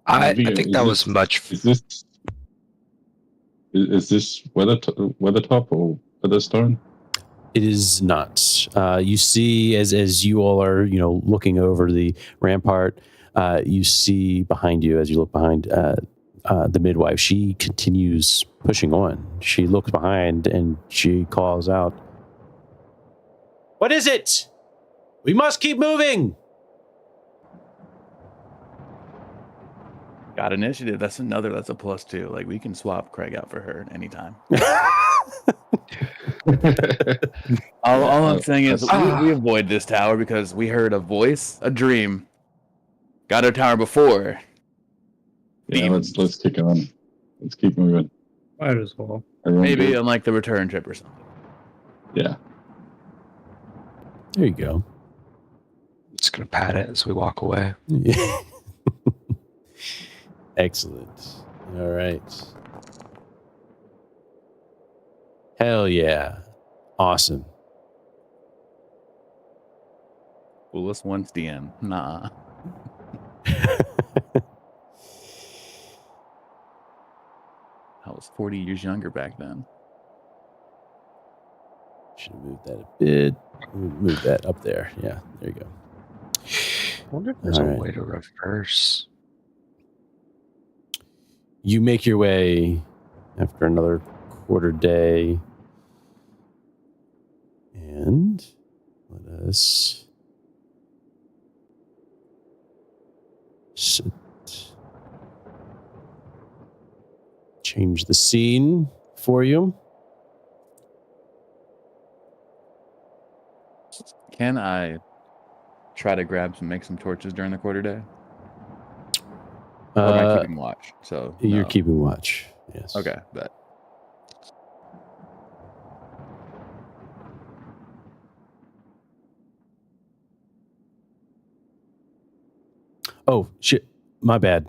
I think that was much. Is this Weathertop or Weatherstone? It is not. You see, as you all are, looking over the rampart, you see behind you, as you look behind, the midwife. She continues pushing on. She looks behind and she calls out, "What is it? We must keep moving." Got initiative. That's a +2. Like we can swap Craig out for her anytime. all I'm saying is we avoid this tower because we heard a voice, a dream. Got our tower before. Yeah, let's kick on. Let's keep moving. Might as well. Maybe on like the return trip or something. Yeah. There you go. Just gonna pat it as we walk away. Excellent. All right. Hell yeah. Awesome. Coolest once DM. Nah. I was 40 years younger back then. Should have moved that a bit. Move that up there. Yeah, there you go. I wonder if there's a way to reverse. You make your way after another quarter day. And let us change the scene for you. Can I try to make some torches during the quarter day? Or am I keeping watch? So you're keeping watch. Yes. Okay, bet. Oh shit! My bad.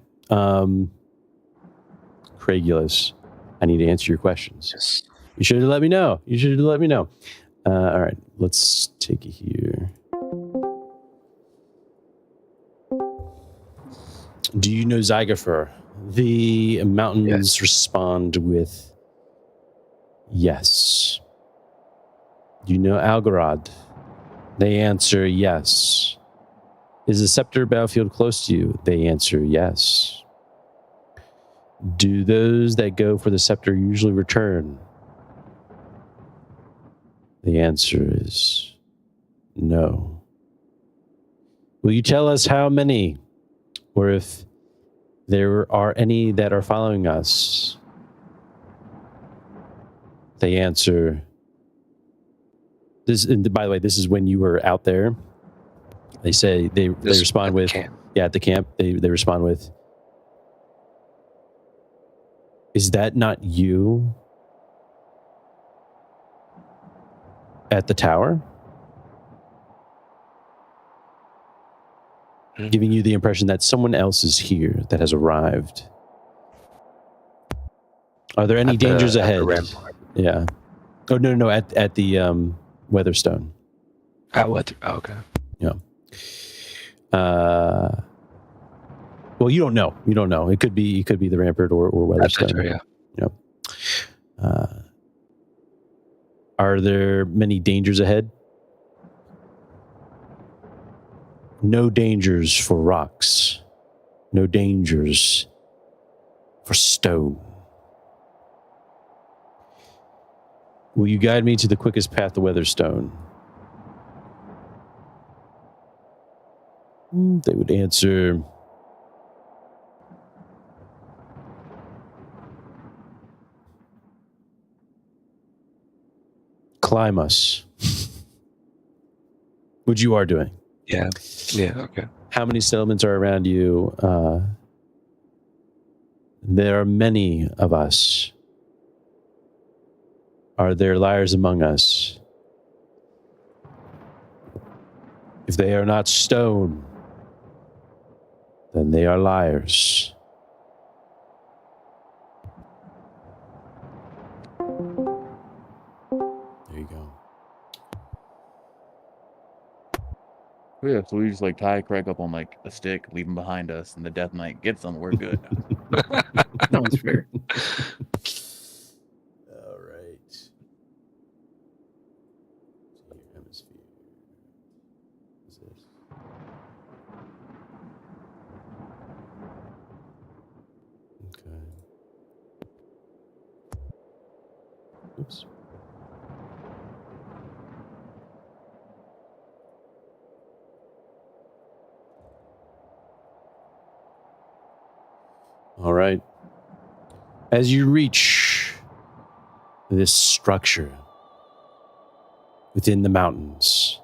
Craigulus, I need to answer your questions. Yes. You should have let me know. All right, let's take it here. Do you know Zygofer? The mountains respond with yes. Do you know Algorod? They answer yes. Is the Scepter battlefield close to you? They answer yes. Do those that go for the Scepter usually return? The answer is no. Will you tell us how many, or if there are any that are following us? They answer this. And by the way, this is when you were out there. They say they respond with at the camp. They respond with, "Is that not you at the tower?" Giving you the impression that someone else is here that has arrived. Are there any dangers ahead? Yeah. Oh no! At the Weatherstone. At Weather. Oh, okay. Yeah. Well, you don't know. You don't know. It could be the Rampart or Weatherstone. Yeah. Are there many dangers ahead? No dangers for rocks. No dangers for stone. Will you guide me to the quickest path to Weatherstone? They would answer, climb us. Which you are doing. Yeah. Yeah. Okay. How many settlements are around you? There are many of us. Are there liars among us? If they are not stone, then they are liars. There you go. Yeah, so we just like tie Craig up on like a stick, leave him behind us, and the Death Knight gets him. We're good. Sounds fair. All right. Hemisphere. What's this? Okay. Oops. All right. As you reach this structure within the mountains,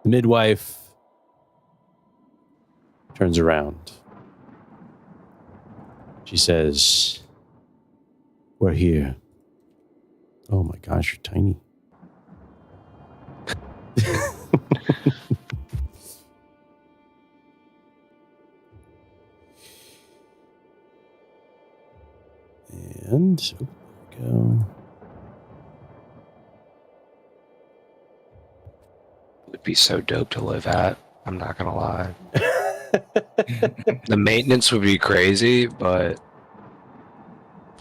the midwife turns around. She says, "We're here." Oh my gosh, you're tiny. And there we go. It'd be so dope to live at. I'm not gonna lie. The maintenance would be crazy, but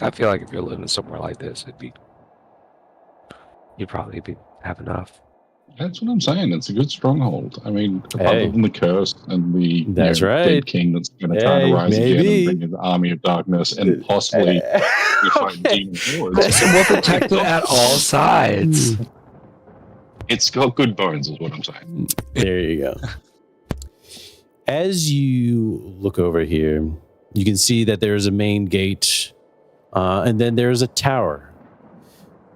I feel like if you're living somewhere like this, you'd probably have enough. That's what I'm saying. It's a good stronghold. I mean, other than the curse and the dead king that's going to try to rise again and bring in the army of darkness and possibly fight demon hordes. We're protected at all sides. It's got good bones, is what I'm saying. There you go. As you look over here, you can see that there's a main gate, and then there's a tower,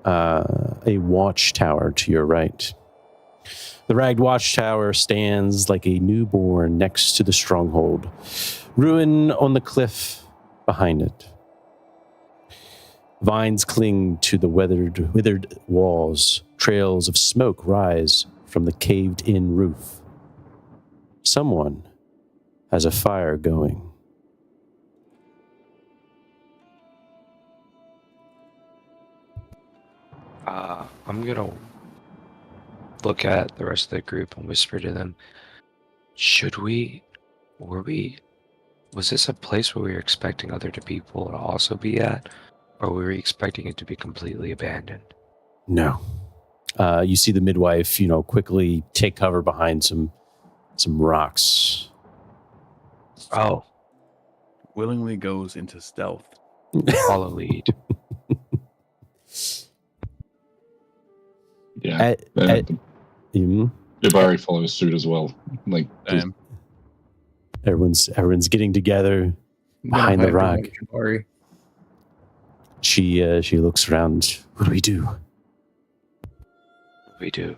a watchtower to your right. The ragged watchtower stands like a newborn next to the stronghold, ruin on the cliff behind it. Vines cling to the withered walls. Trails of smoke rise from the caved-in roof. Someone has a fire going. I'm gonna look at the rest of the group and whisper to them, was this a place where we were expecting other people to also be at? Or were we expecting it to be completely abandoned? No. You see the midwife, quickly take cover behind some rocks. Oh, Willingly goes into stealth. follow lead. Yeah. Jabari follows suit as well. Like, everyone's getting together behind the rock. Jabari. She looks around. What do we do? We do.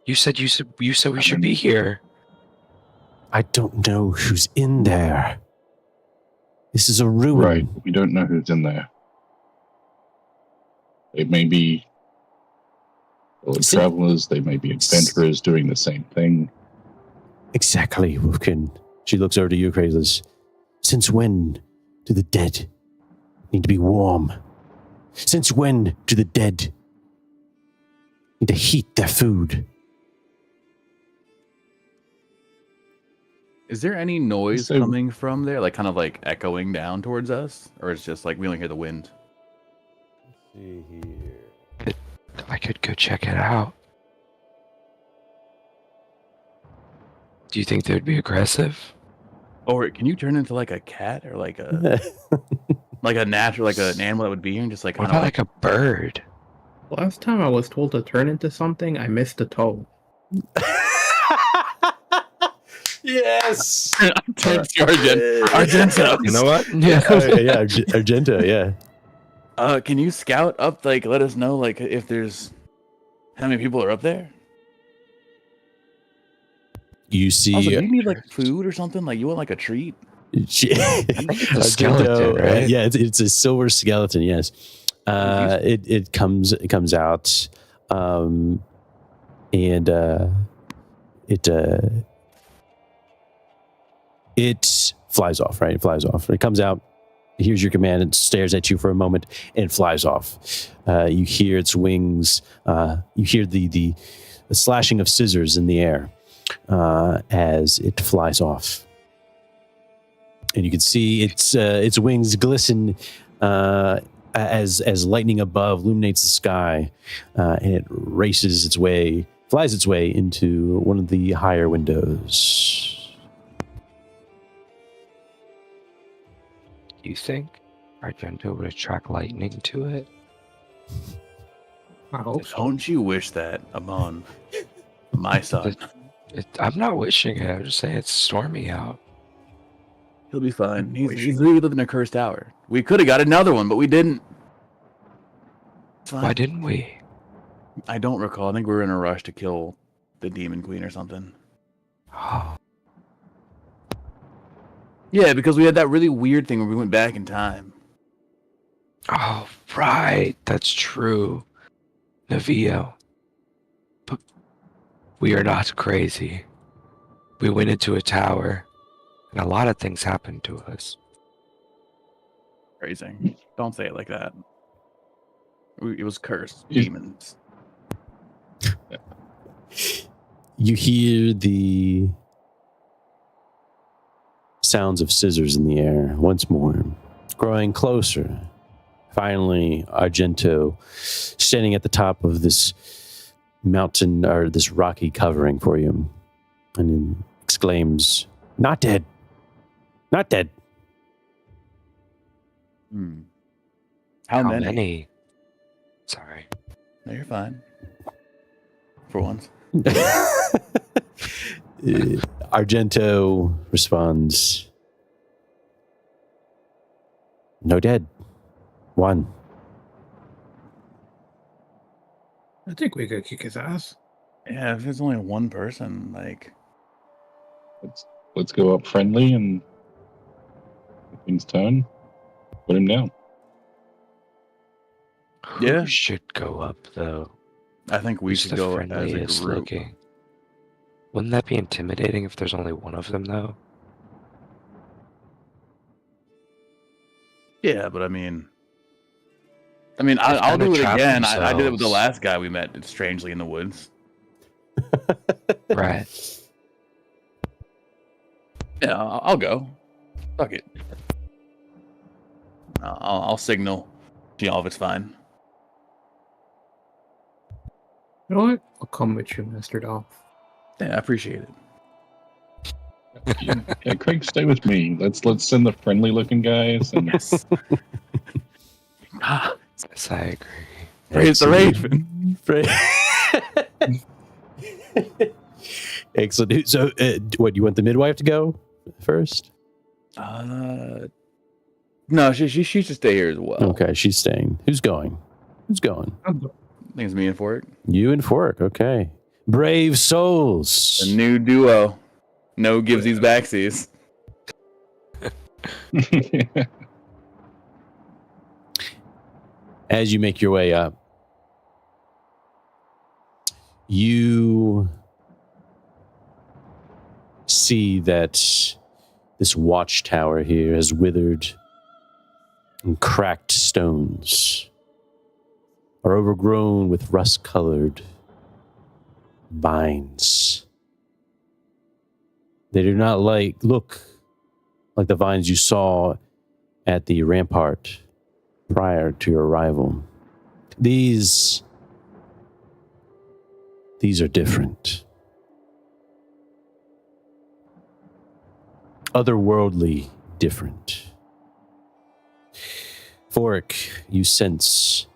You said we should be here. I don't know who's in there. This is a ruin. Right. We don't know who's in there. It may be travelers. They may be adventurers doing the same thing. Exactly, Wolfkin. She looks over to you, Kratos. Since when do the dead need to be warm? Since when do the dead need to heat their food? Is there any noise coming from there, like kind of like echoing down towards us, or it's just like we only hear the wind? Let's see here. I could go check it out. Do you think they would be aggressive? Or can you turn into like a cat or like a like a natural, like an animal that would be here and just like what about like a bird? Last time I was told to turn into something, I missed a toe. Yes. Argento. You know what? Yeah, Argento. Yeah. Can you scout up? Like, let us know, like, if there's how many people are up there. You see, also, do you need like food or something? Like, you want like a treat? It's a skeleton, right? Yeah, it's a silver skeleton. Yes. It comes out, and it flies off, right? It flies off. It comes out, hears your command, and stares at you for a moment, and flies off. You hear its wings. You hear the slashing of scissors in the air as it flies off. And you can see its wings glisten as lightning above illuminates the sky, and it flies its way into one of the higher windows. You think Argento would attract lightning to it? I hope so. Don't you wish that upon my son? I'm not wishing it. I'm just saying it's stormy out. He'll be fine. He's living in a cursed tower. We could have got another one, but we didn't. It's fine. Why didn't we? I don't recall. I think we were in a rush to kill the Demon Queen or something. Oh. Yeah, because we had that really weird thing where we went back in time. Oh, right. That's true. Navio. But we are not crazy. We went into a tower, and a lot of things happened to us. Crazy. Don't say it like that. It was cursed. Demons. You hear the sounds of scissors in the air once more, growing closer. Finally, Argento, standing at the top of this mountain or this rocky covering for you, and then exclaims, "Not dead! Not dead!" How many? Sorry. No, you're fine. For once. Argento responds, "No dead. One." I think we could kick his ass. Yeah, if it's only one person, like... Let's go up friendly and if things turn, put him down. Who should go up, though? I think we should go as a group. Looking? Wouldn't that be intimidating if there's only one of them, though? Yeah, but I mean, I'll do it again. I did it with the last guy we met strangely in the woods. Right. Yeah, I'll go. Fuck it. I'll signal to y'all if it's fine. You know what? I'll come with you, Mr. Doll. Yeah, I appreciate it. Yeah, Craig, stay with me. Let's send the friendly looking guys. And Yes. Yes, I agree. Praise the Raven. Excellent. So, what, you want the midwife to go first? No, she should stay here as well. Okay, she's staying. Who's going? I think it's me and Fork. You and Fork. Okay. Brave souls. A new duo. No givesies backsies. As you make your way up, you see that this watchtower here has withered, and cracked stones are overgrown with rust-colored vines. They do not look like the vines you saw at the rampart prior to your arrival. These are different. Otherworldly different. Fork, you sense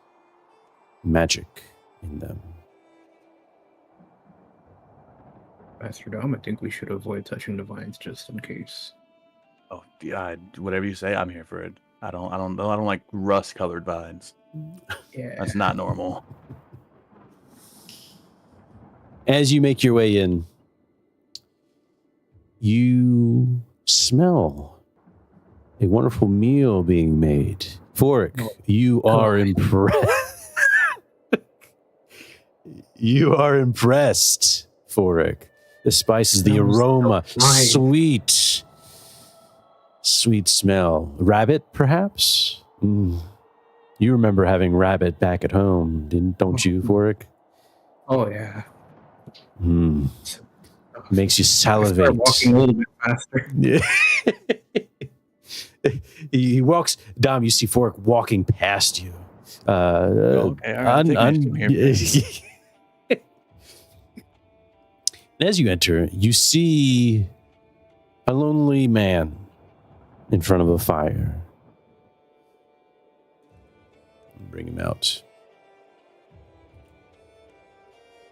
magic in them. Master Dom, I think we should avoid touching the vines just in case. Oh, yeah, whatever you say, I'm here for it. I don't like rust-colored vines. Yeah, That's not normal. As you make your way in, you smell a wonderful meal being made. Fork, you are impressed. You are impressed, Fork. The spices, the aroma, sweet smell. Rabbit, perhaps? You remember having rabbit back at home, don't you, Fork? Oh, yeah. Makes you salivate. Start walking a little bit faster. Yeah. He walks. Dom, you see Fork walking past you. Okay, all right. As you enter, you see a lonely man in front of a fire. Bring him out.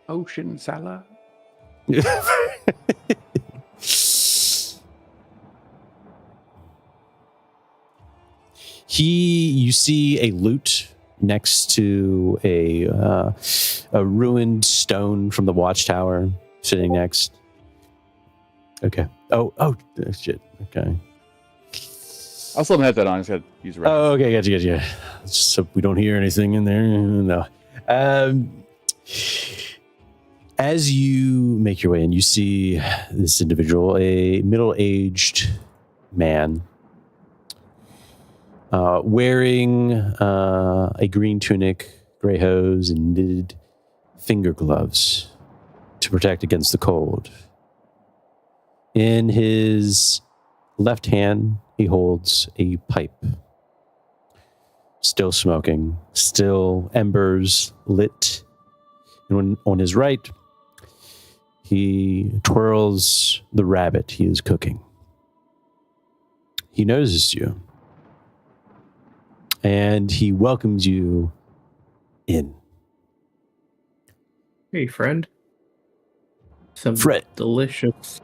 Ocean salad. You see a lute next to a ruined stone from the watchtower sitting next. Okay. Oh, shit. Okay. I'll still have that on. I just got to use it. Oh, okay. Gotcha. Just so we don't hear anything in there. No. As you make your way in, you see this individual, a middle-aged man, wearing a green tunic, gray hose, and knitted finger gloves to protect against the cold. In his left hand, he holds a pipe, still smoking, still embers lit. And on his right, he twirls the rabbit he is cooking. He notices you, and he welcomes you in. Hey, friend. Some Fred. delicious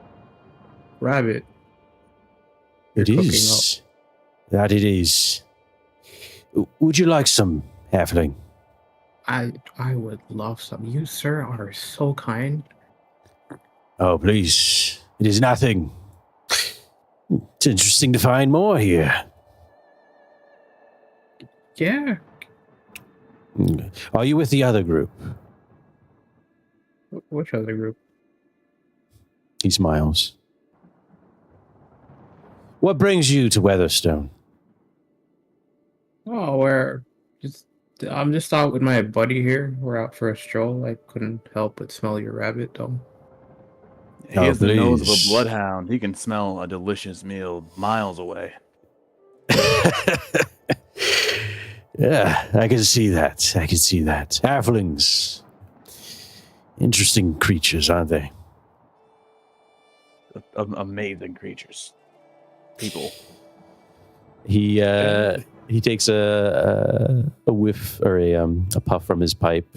rabbit. It is. That it is. Would you like some, halfling? I would love some. You, sir, are so kind. Oh, please. It is nothing. It's interesting to find more here. Yeah. Are you with the other group? Which other group? He smiles. What brings you to Weatherstone? Oh, I'm just out with my buddy here. We're out for a stroll. I couldn't help but smell your rabbit, though. He has the nose of a bloodhound. He can smell a delicious meal miles away. Yeah, I can see that. Halflings. Interesting creatures, aren't they? Amazing creatures. People. He takes a whiff or a puff from his pipe.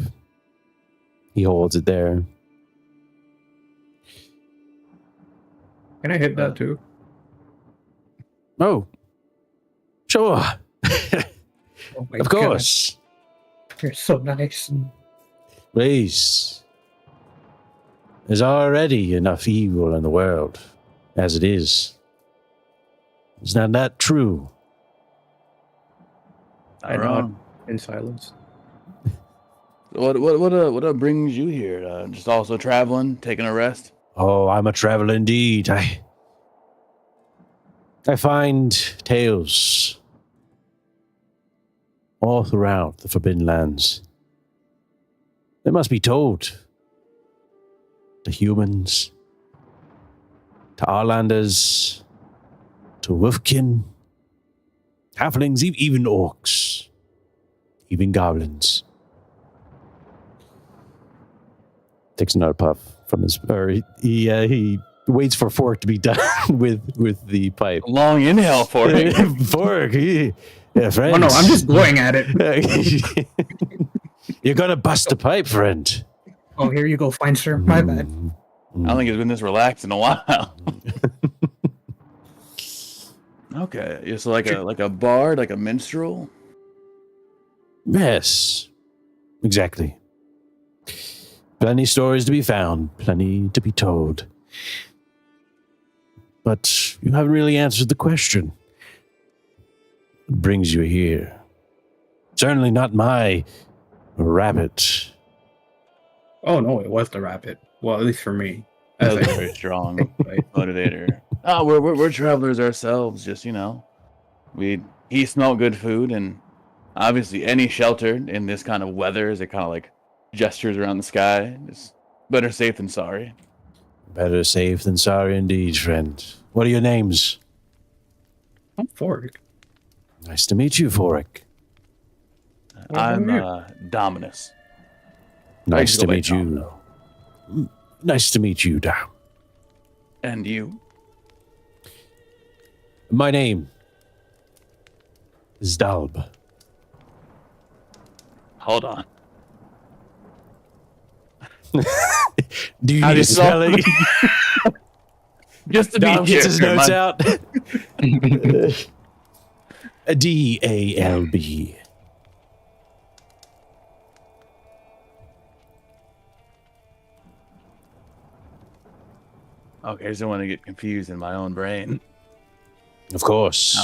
He holds it there. Can I hit that too? Oh, sure. Oh my Of course. God. You're so nice. Please. There's already enough evil in the world as it is. Is not that true? I nod in silence. What brings you here? Just also traveling, taking a rest? Oh, I'm a traveler indeed. I find tales all throughout the Forbidden Lands. They must be told to humans, to Arlanders, to Wolfkin, halflings, even orcs, even goblins. Takes another puff from his, or he waits for Fork to be done with the pipe. Long inhale for it. Fork, yeah, friends. Oh no, I'm just going at it. You're gonna bust a pipe, friend. Oh, here you go, fine sir. My bad. I don't think it's been this relaxed in a while. Okay, so like a bard, like a minstrel. Yes, exactly. Plenty stories to be found, plenty to be told. But you haven't really answered the question. What brings you here? Certainly not my rabbit. Oh no, it was the rabbit. Well, at least for me. That's a very strong motivator. Oh, we're travelers ourselves. Just he smelled good food, and obviously any shelter in this kind of weather, as it kind of like gestures around the sky, is better safe than sorry. Better safe than sorry indeed, friend. What are your names? I'm Fork. Nice to meet you, Fork. I'm Dominus. Nice to meet you. Nice to meet you, Dom. And you? My name is Dalb. Hold on. Do you need a spelling? Just to Dom be gets his sure, notes out. DALB. Okay, I just don't want to get confused in my own brain. Of course.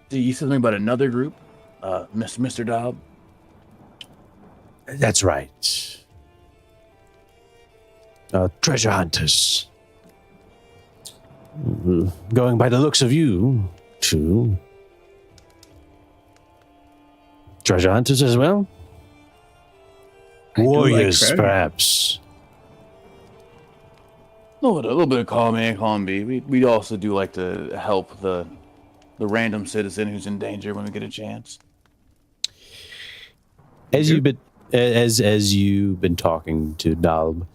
You said something about another group, Mr. Dobb. That's right. Treasure hunters. Going by the looks of you, too. Treasure hunters as well? Warriors, perhaps. A little bit of column A and column B. We also do like to help the random citizen who's in danger when we get a chance. As you've been talking to Dalb,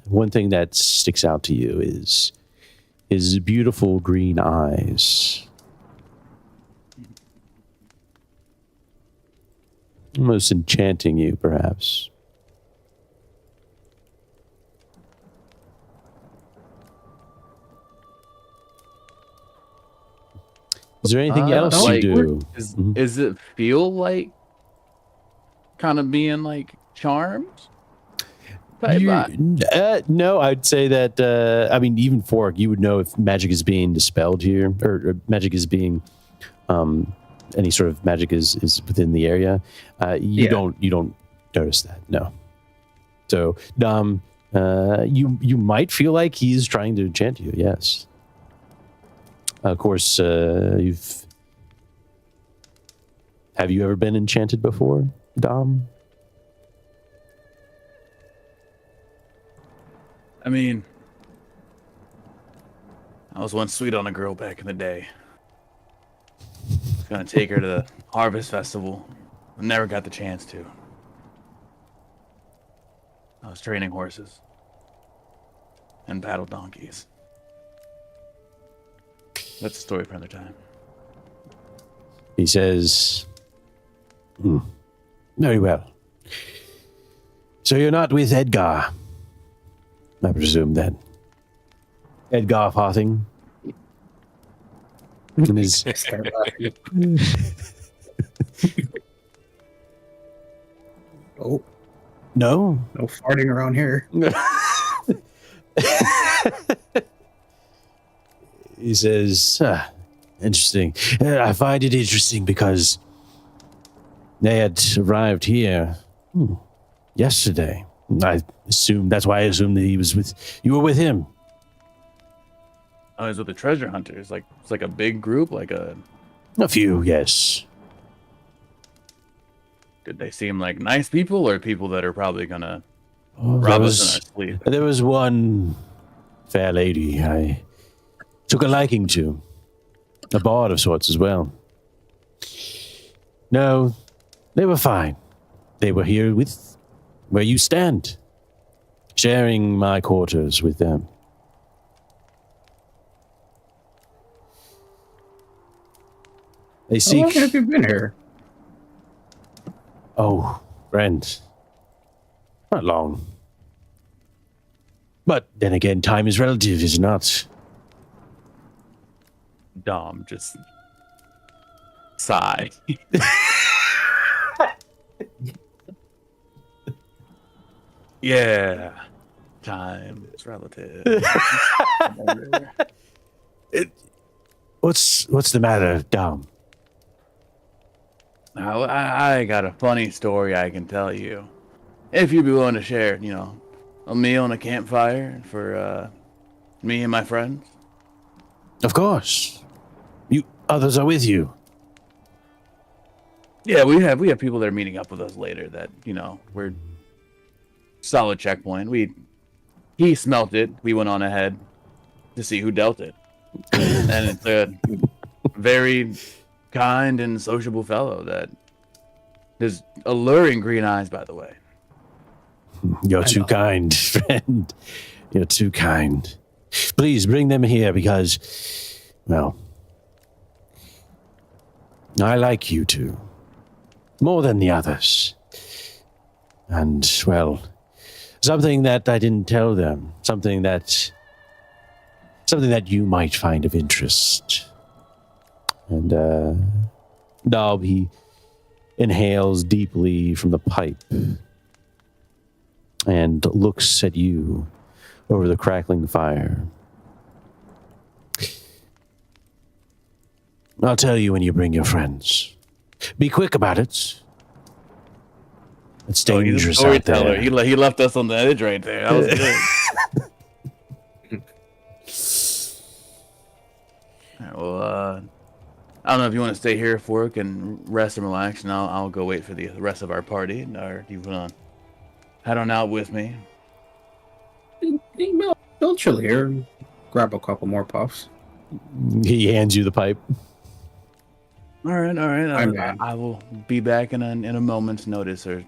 one thing that sticks out to you is his beautiful green eyes. Almost enchanting you, perhaps. Is there anything else you do? Is it feel like kind of being like charmed? No, I'd say that, even Fork, you would know if magic is being dispelled here, or magic is being, any sort of magic is within the area. You don't notice that, no. So, Dom, you might feel like he's trying to enchant you, yes. Of course, have you ever been enchanted before, Dom? I mean, I was once sweet on a girl back in the day. Gonna take her to the Harvest Festival. never got the chance to. I was training horses and battle donkeys. That's a story for another time. He says, very well. So you're not with Edgar, I presume then. Edgar Farthing. And his... Oh. No? No farting around here. He says, interesting. I find it interesting because they had arrived here yesterday. That's why I assumed that he was you were with him. Oh, he's with the treasure hunters. Like, it's like a big group, like a few, yes. Did they seem like nice people or people that are probably gonna rob us in our sleep? There was one fair lady I took a liking to. A bard of sorts as well. No, they were fine. They were here with where you stand, sharing my quarters with them. They seek... How long have you been here? Oh, friend. Not long. But then again, time is relative, is it not? Dom just sigh. Yeah, time is relative. What's the matter, Dom? Now, I got a funny story I can tell you. If you'd be willing to share, a meal and a campfire for me and my friends. Of course. Others are with you. Yeah, we have people that are meeting up with us later that, we're solid checkpoint. He smelt it. We went on ahead to see who dealt it. And it's a very kind and sociable fellow that is alluring green eyes, by the way. You're too kind, friend. You're too kind. Please bring them here because, well, I like you two more than the others. And, well, something that I didn't tell them, something that you might find of interest. And Dob, he inhales deeply from the pipe and looks at you over the crackling fire. I'll tell you when you bring your friends. Be quick about it. It's dangerous he's a out there. storyteller. He left us on the edge right there. That was good. All right, well, I don't know if you want to stay here for work and rest and relax, and I'll go wait for the rest of our party. Or do you want to head on out with me? Don't chill here and grab a couple more puffs. He hands you the pipe. All right. I will be back in a moment's notice or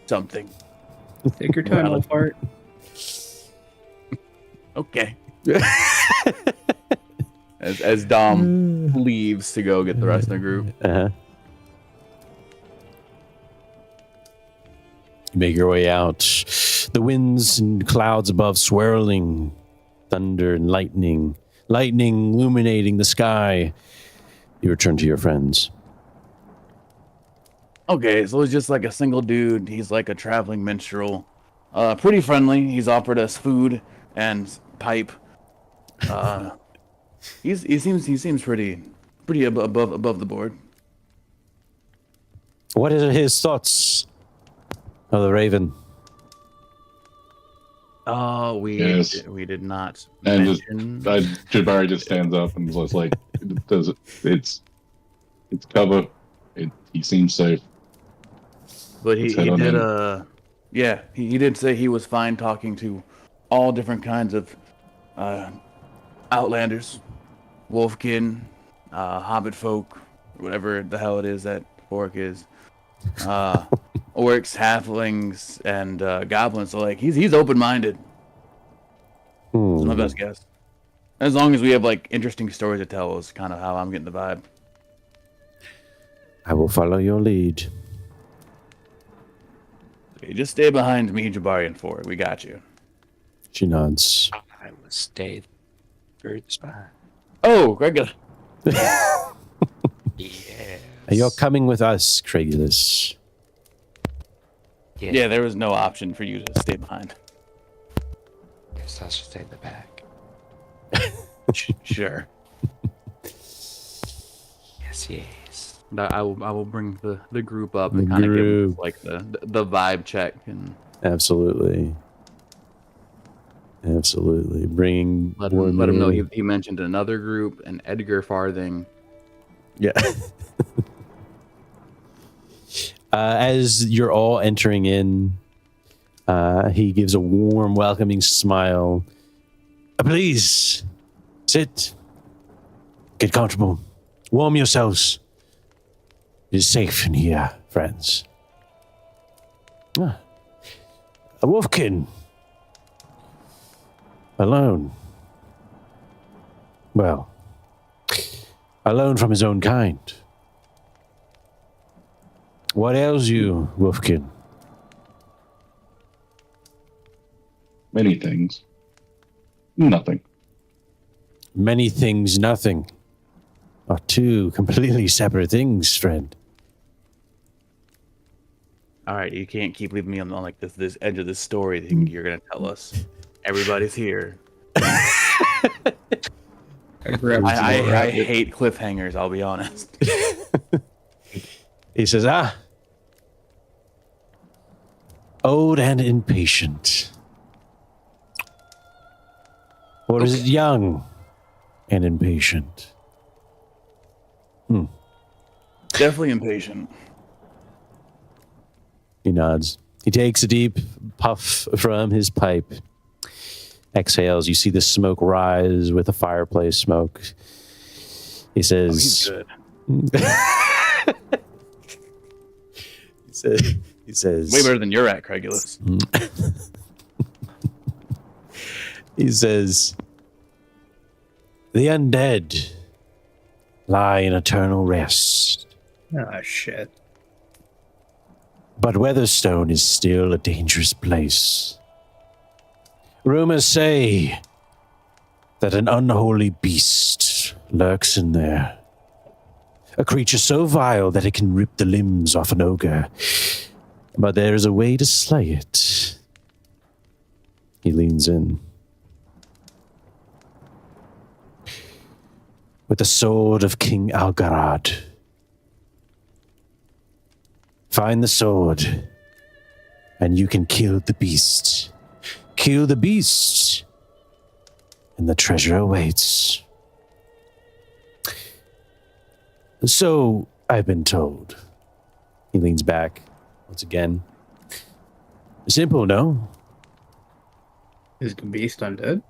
something. Take your time, old fart. Okay. As Dom leaves to go get the rest of the group. Uh-huh. You make your way out. The winds and clouds above swirling. Thunder and lightning illuminating the sky. You return to your friends. Okay, so it's just like a single dude. He's like a traveling minstrel. Pretty friendly. He's offered us food and pipe. He seems pretty above the board. What are his thoughts of the Raven? Oh, we did not and mention. Jabari just stands up and was like, "It's cover. He seems safe." But he did say he was fine talking to all different kinds of outlanders, wolfkin, hobbit folk, whatever the hell it is that Fork is. orcs, halflings, and goblins. So like he's open-minded. That's my best guess. As long as we have like interesting stories to tell is kind of how I'm getting the vibe. I will follow your lead. Okay, just stay behind me, Jabari, and Ford. We got you. She nods. I will stay very behind. Oh, Gregula. Yes. You're coming with us, Craigulus. Yeah, there was no option for you to stay behind. Guess I should stay in the back. Sure. Yes. I will bring the group up and kind of give them, like the vibe check and absolutely. Bringing let him know he mentioned another group and Edgar Farthing. Yeah. As you're all entering in, he gives a warm, welcoming smile. Please sit, get comfortable, warm yourselves. It is safe in here, friends. A wolfkin. Alone. Well, alone from his own kind. What ails you, wolfkin? Many things. Nothing. Many things, nothing. Are two completely separate things, friend. All right, you can't keep leaving me on like this edge of this story thing you're gonna tell us. Everybody's here. I hate cliffhangers, I'll be honest. He says, old and impatient. Or is it young and impatient? Definitely impatient. He nods. He takes a deep puff from his pipe. Exhales. You see the smoke rise with the fireplace smoke. He says... he's good. He says... Way better than you're at, Craigulus. He says... The undead lie in eternal rest. Ah, shit. But Weatherstone is still a dangerous place. Rumors say that an unholy beast lurks in there. A creature so vile that it can rip the limbs off an ogre. But there is a way to slay it. He leans in. With the sword of King Algarad. Find the sword, and you can kill the beast. Kill the beast, and the treasure awaits. So, I've been told. He leans back once again. Simple, no? Is the beast undead?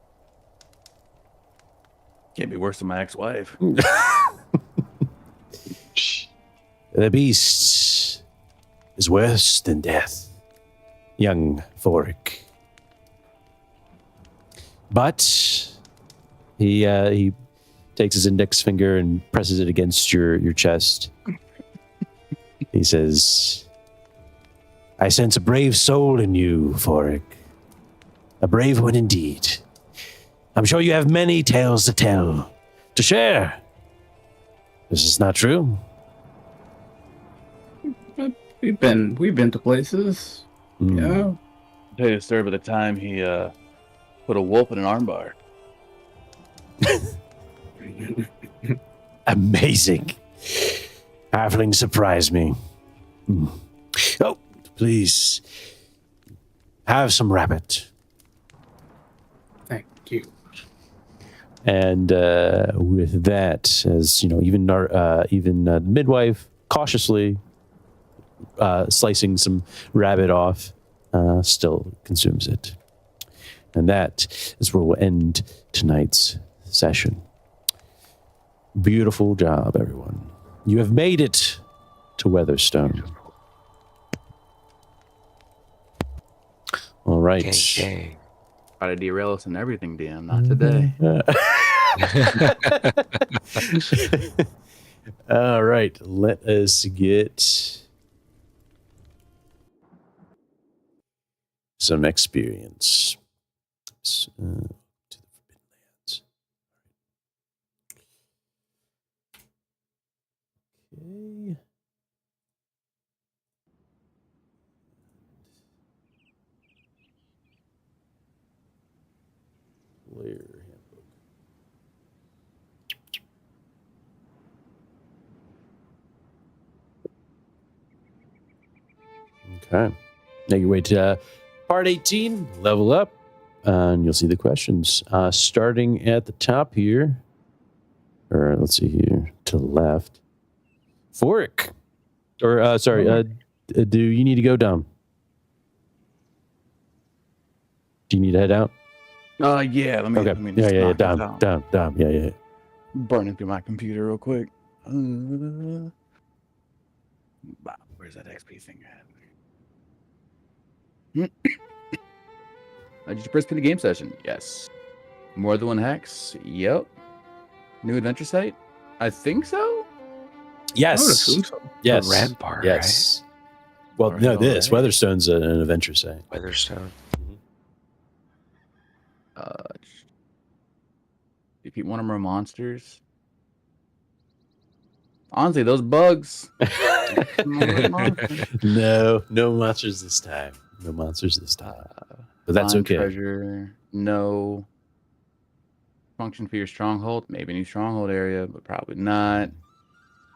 Can't be worse than my ex-wife. The beast is worse than death, young Forik. But he takes his index finger and presses it against your chest. He says, I sense a brave soul in you, Forik. A brave one indeed. I'm sure you have many tales to tell, to share. This is not true. We've been to places. Yeah. I'll tell you, sir, by the time he put a wolf in an armbar. Amazing. Halfling surprised me. Oh, please. Have some rabbit. Thank you. And with that, as you know, even the midwife cautiously slicing some rabbit off, still consumes it. And that is where we'll end tonight's session. Beautiful job, everyone. You have made it to Weatherstone. right. Gang. Try to derail us and everything, DM. Not today. All right. Let us get some experience. To the Forbidden Lands. Okay. Player handbook. Okay. Make your way to part 18, level up, and you'll see the questions. Starting at the top here, or let's see here, to the left. Forik. Or, do you need to go down? Do you need to head out? Yeah, let me Yeah, just knock this out. down. Yeah. Burning through my computer real quick. Where's that XP thing at? Did you participate in the game session? Yes. More than one hex? Yep. New adventure site? I think so. I would Yes. assume so. Yes. The Rampart, yes. Well, Right, no, all this. right. Weatherstone's an adventure site. Weatherstone. Defeat one or more monsters. Honestly, those bugs. No monsters this time. No monsters this time. But that's Find okay. Treasure. No. Function for your stronghold. Maybe new stronghold area, but probably not.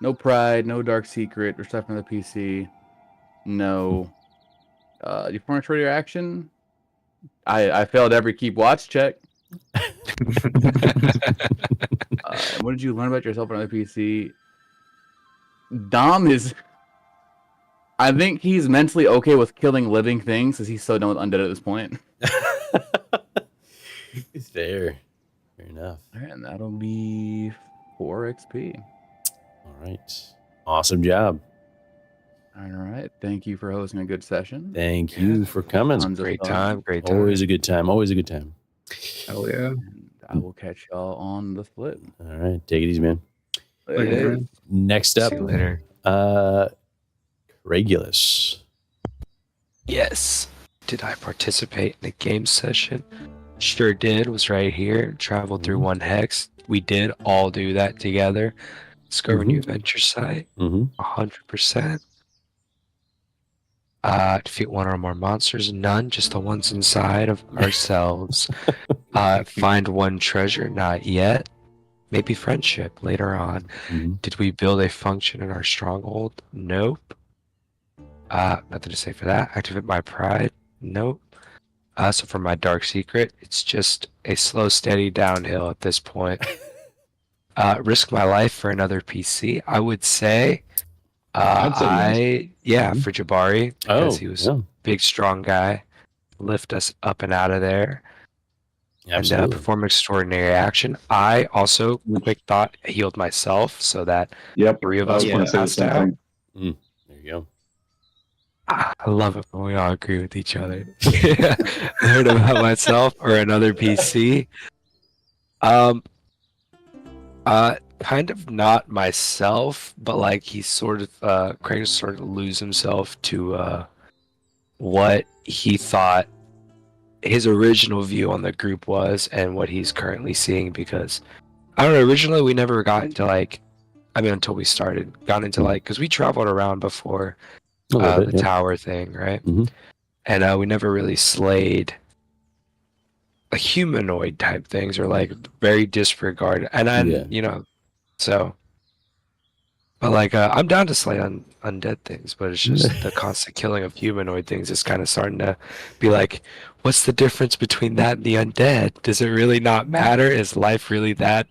No pride. No dark secret. Or stuff from the PC. No. Do you form a traitor action? I failed every keep watch check. What did you learn about yourself on the PC? Dom is. I think he's mentally okay with killing living things because he's so done with undead at this point. Fair enough. All right, and that'll be 4 XP. All right. Awesome job. All right. Thank you for hosting a good session. Thank you for coming. Tons of Great fun. time. Always a good time. Always a good time. Hell yeah. And I will catch y'all on the flip. All right. Take it easy, man. Later. Next up, See you later. Regulus. Yes. Did I participate in the game session? Sure did. Was right here. Traveled through one hex. We did all do that together. Discover a new adventure site. 100%. Defeat one or more monsters. None. Just the ones inside of ourselves. Find one treasure. Not yet. Maybe friendship later on. Did we build a function in our stronghold? Nope. Nothing to say for that. Activate my pride? Nope. So for my dark secret, it's just a slow, steady downhill at this point. Risk my life for another PC? I would say, for Jabari, because he was a big, strong guy. Lift us up and out of there. Absolutely. And perform extraordinary action. I also, quick thought, healed myself so that 3 of us were passed out. There you go. I love it when we all agree with each other. I heard about myself or another PC. Kind of not myself, but like he sort of, Craig sort of lose himself to what he thought his original view on the group was and what he's currently seeing, because I don't know, originally we never got into until we got into because we traveled around before the tower thing, right? And we never really slayed a humanoid type things or very disregard. And but I'm down to slay undead things, but it's just the constant killing of humanoid things is kind of starting to be like, what's the difference between that and the undead? Does it really not matter? Is life really that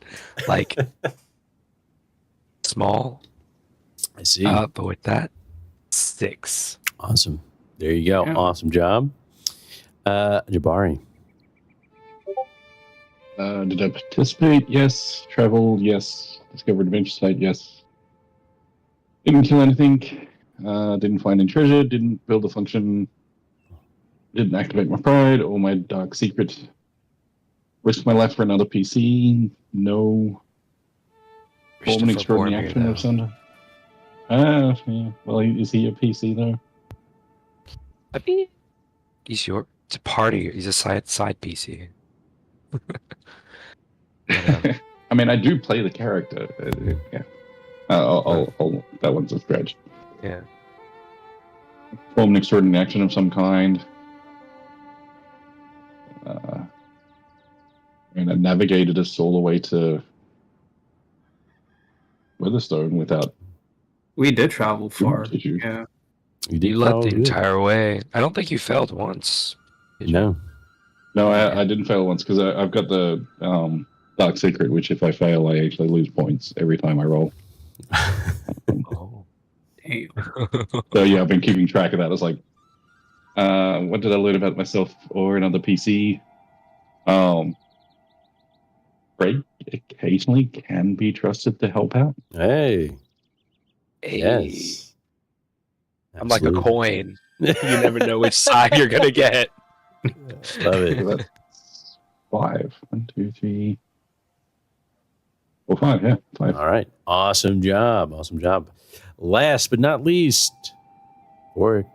small? I see. But with that, 6. Awesome. There you go. Yeah. Awesome job. Jabari. Did I participate? Yes. Traveled? Yes. Discovered adventure site? Yes. Didn't kill anything. Didn't find any treasure. Didn't build a function. Didn't activate my pride or my dark secret. Risk my life for another PC. No. Form an extraordinary action of some. Yeah. Well, is he a PC though? I mean, it's a party. He's a side PC. I mean, I do play the character. Yeah. That one's a stretch. Yeah. Form an extraordinary action of some kind. And I navigated us all the way to Weatherstone without. We did travel far. Did you? Yeah. You left the entire way. I don't think you failed once. No. No, I didn't fail once because I've got the dark secret, which if I fail, I actually lose points every time I roll. Oh. Damn. So yeah, I've been keeping track of that. I was like, what did I learn about myself or another PC? Craig occasionally can be trusted to help out. Hey. Yes. I'm like a coin. You never know which side you're gonna get. Love it. So that's 5. 1, 2, 3. Well, 5, yeah. 5. All right. Awesome job. Last but not least, Warwick.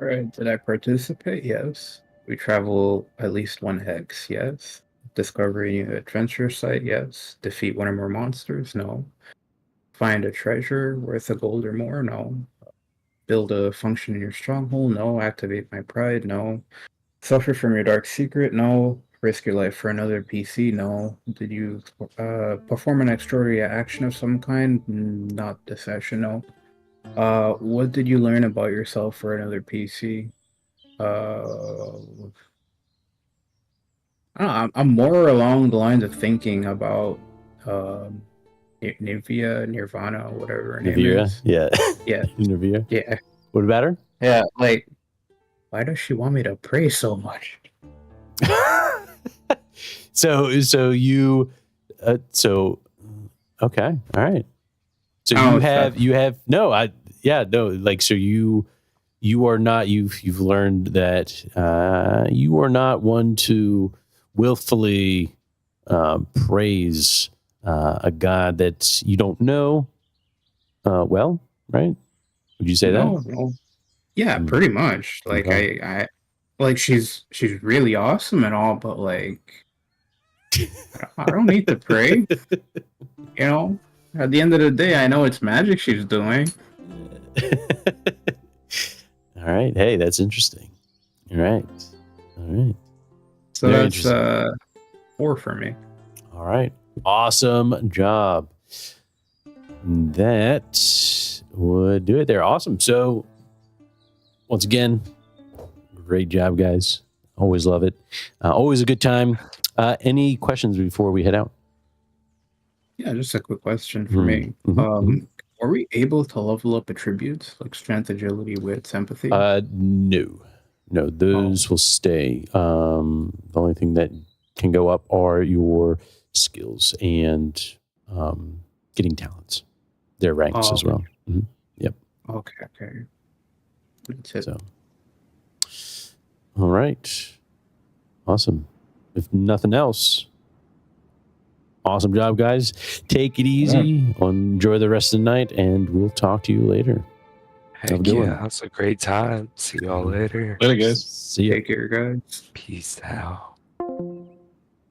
All right. Did I participate? Yes. We travel at least 1 hex. Yes. Discover a new adventure site. Yes. Defeat 1 or more monsters. No. Find a treasure worth a gold or more. No. Build a function in your stronghold. No. Activate my pride. No. Suffer from your dark secret. No. Risk your life for another PC. No. Did you perform an extraordinary action of some kind? Not this session. No. What did you learn about yourself for another PC? I'm more along the lines of thinking about Nirvana, whatever her name is. Yeah. Yeah. Nirvana? Yeah. What about her? Yeah, like, why does she want me to pray so much? So you okay, all right. So you are not, you've learned that you are not one to willfully praise a God that you don't know well, right? Would you say that? No. Yeah, pretty much. Like I like she's really awesome and all, but like I don't need to pray. You know, at the end of the day, I know it's magic she's doing. All right. Hey, that's interesting. All right. So very that's 4 for me. All right. Awesome job. That would do it there. Awesome. So once again, great job, guys. Always love it. Always a good time. Any questions before we head out? Yeah, just a quick question for me. Are we able to level up attributes like strength, agility, wit, empathy? No, those will stay. The only thing that can go up are your skills and getting talents. Their ranks as well. Mm-hmm. Yep. Okay. That's it. So, all right. Awesome. If nothing else, awesome job, guys. Take it easy. Enjoy the rest of the night, and we'll talk to you later. Heck yeah, that's a great time. See y'all later. Later, guys. See ya. Take care, guys. Peace out.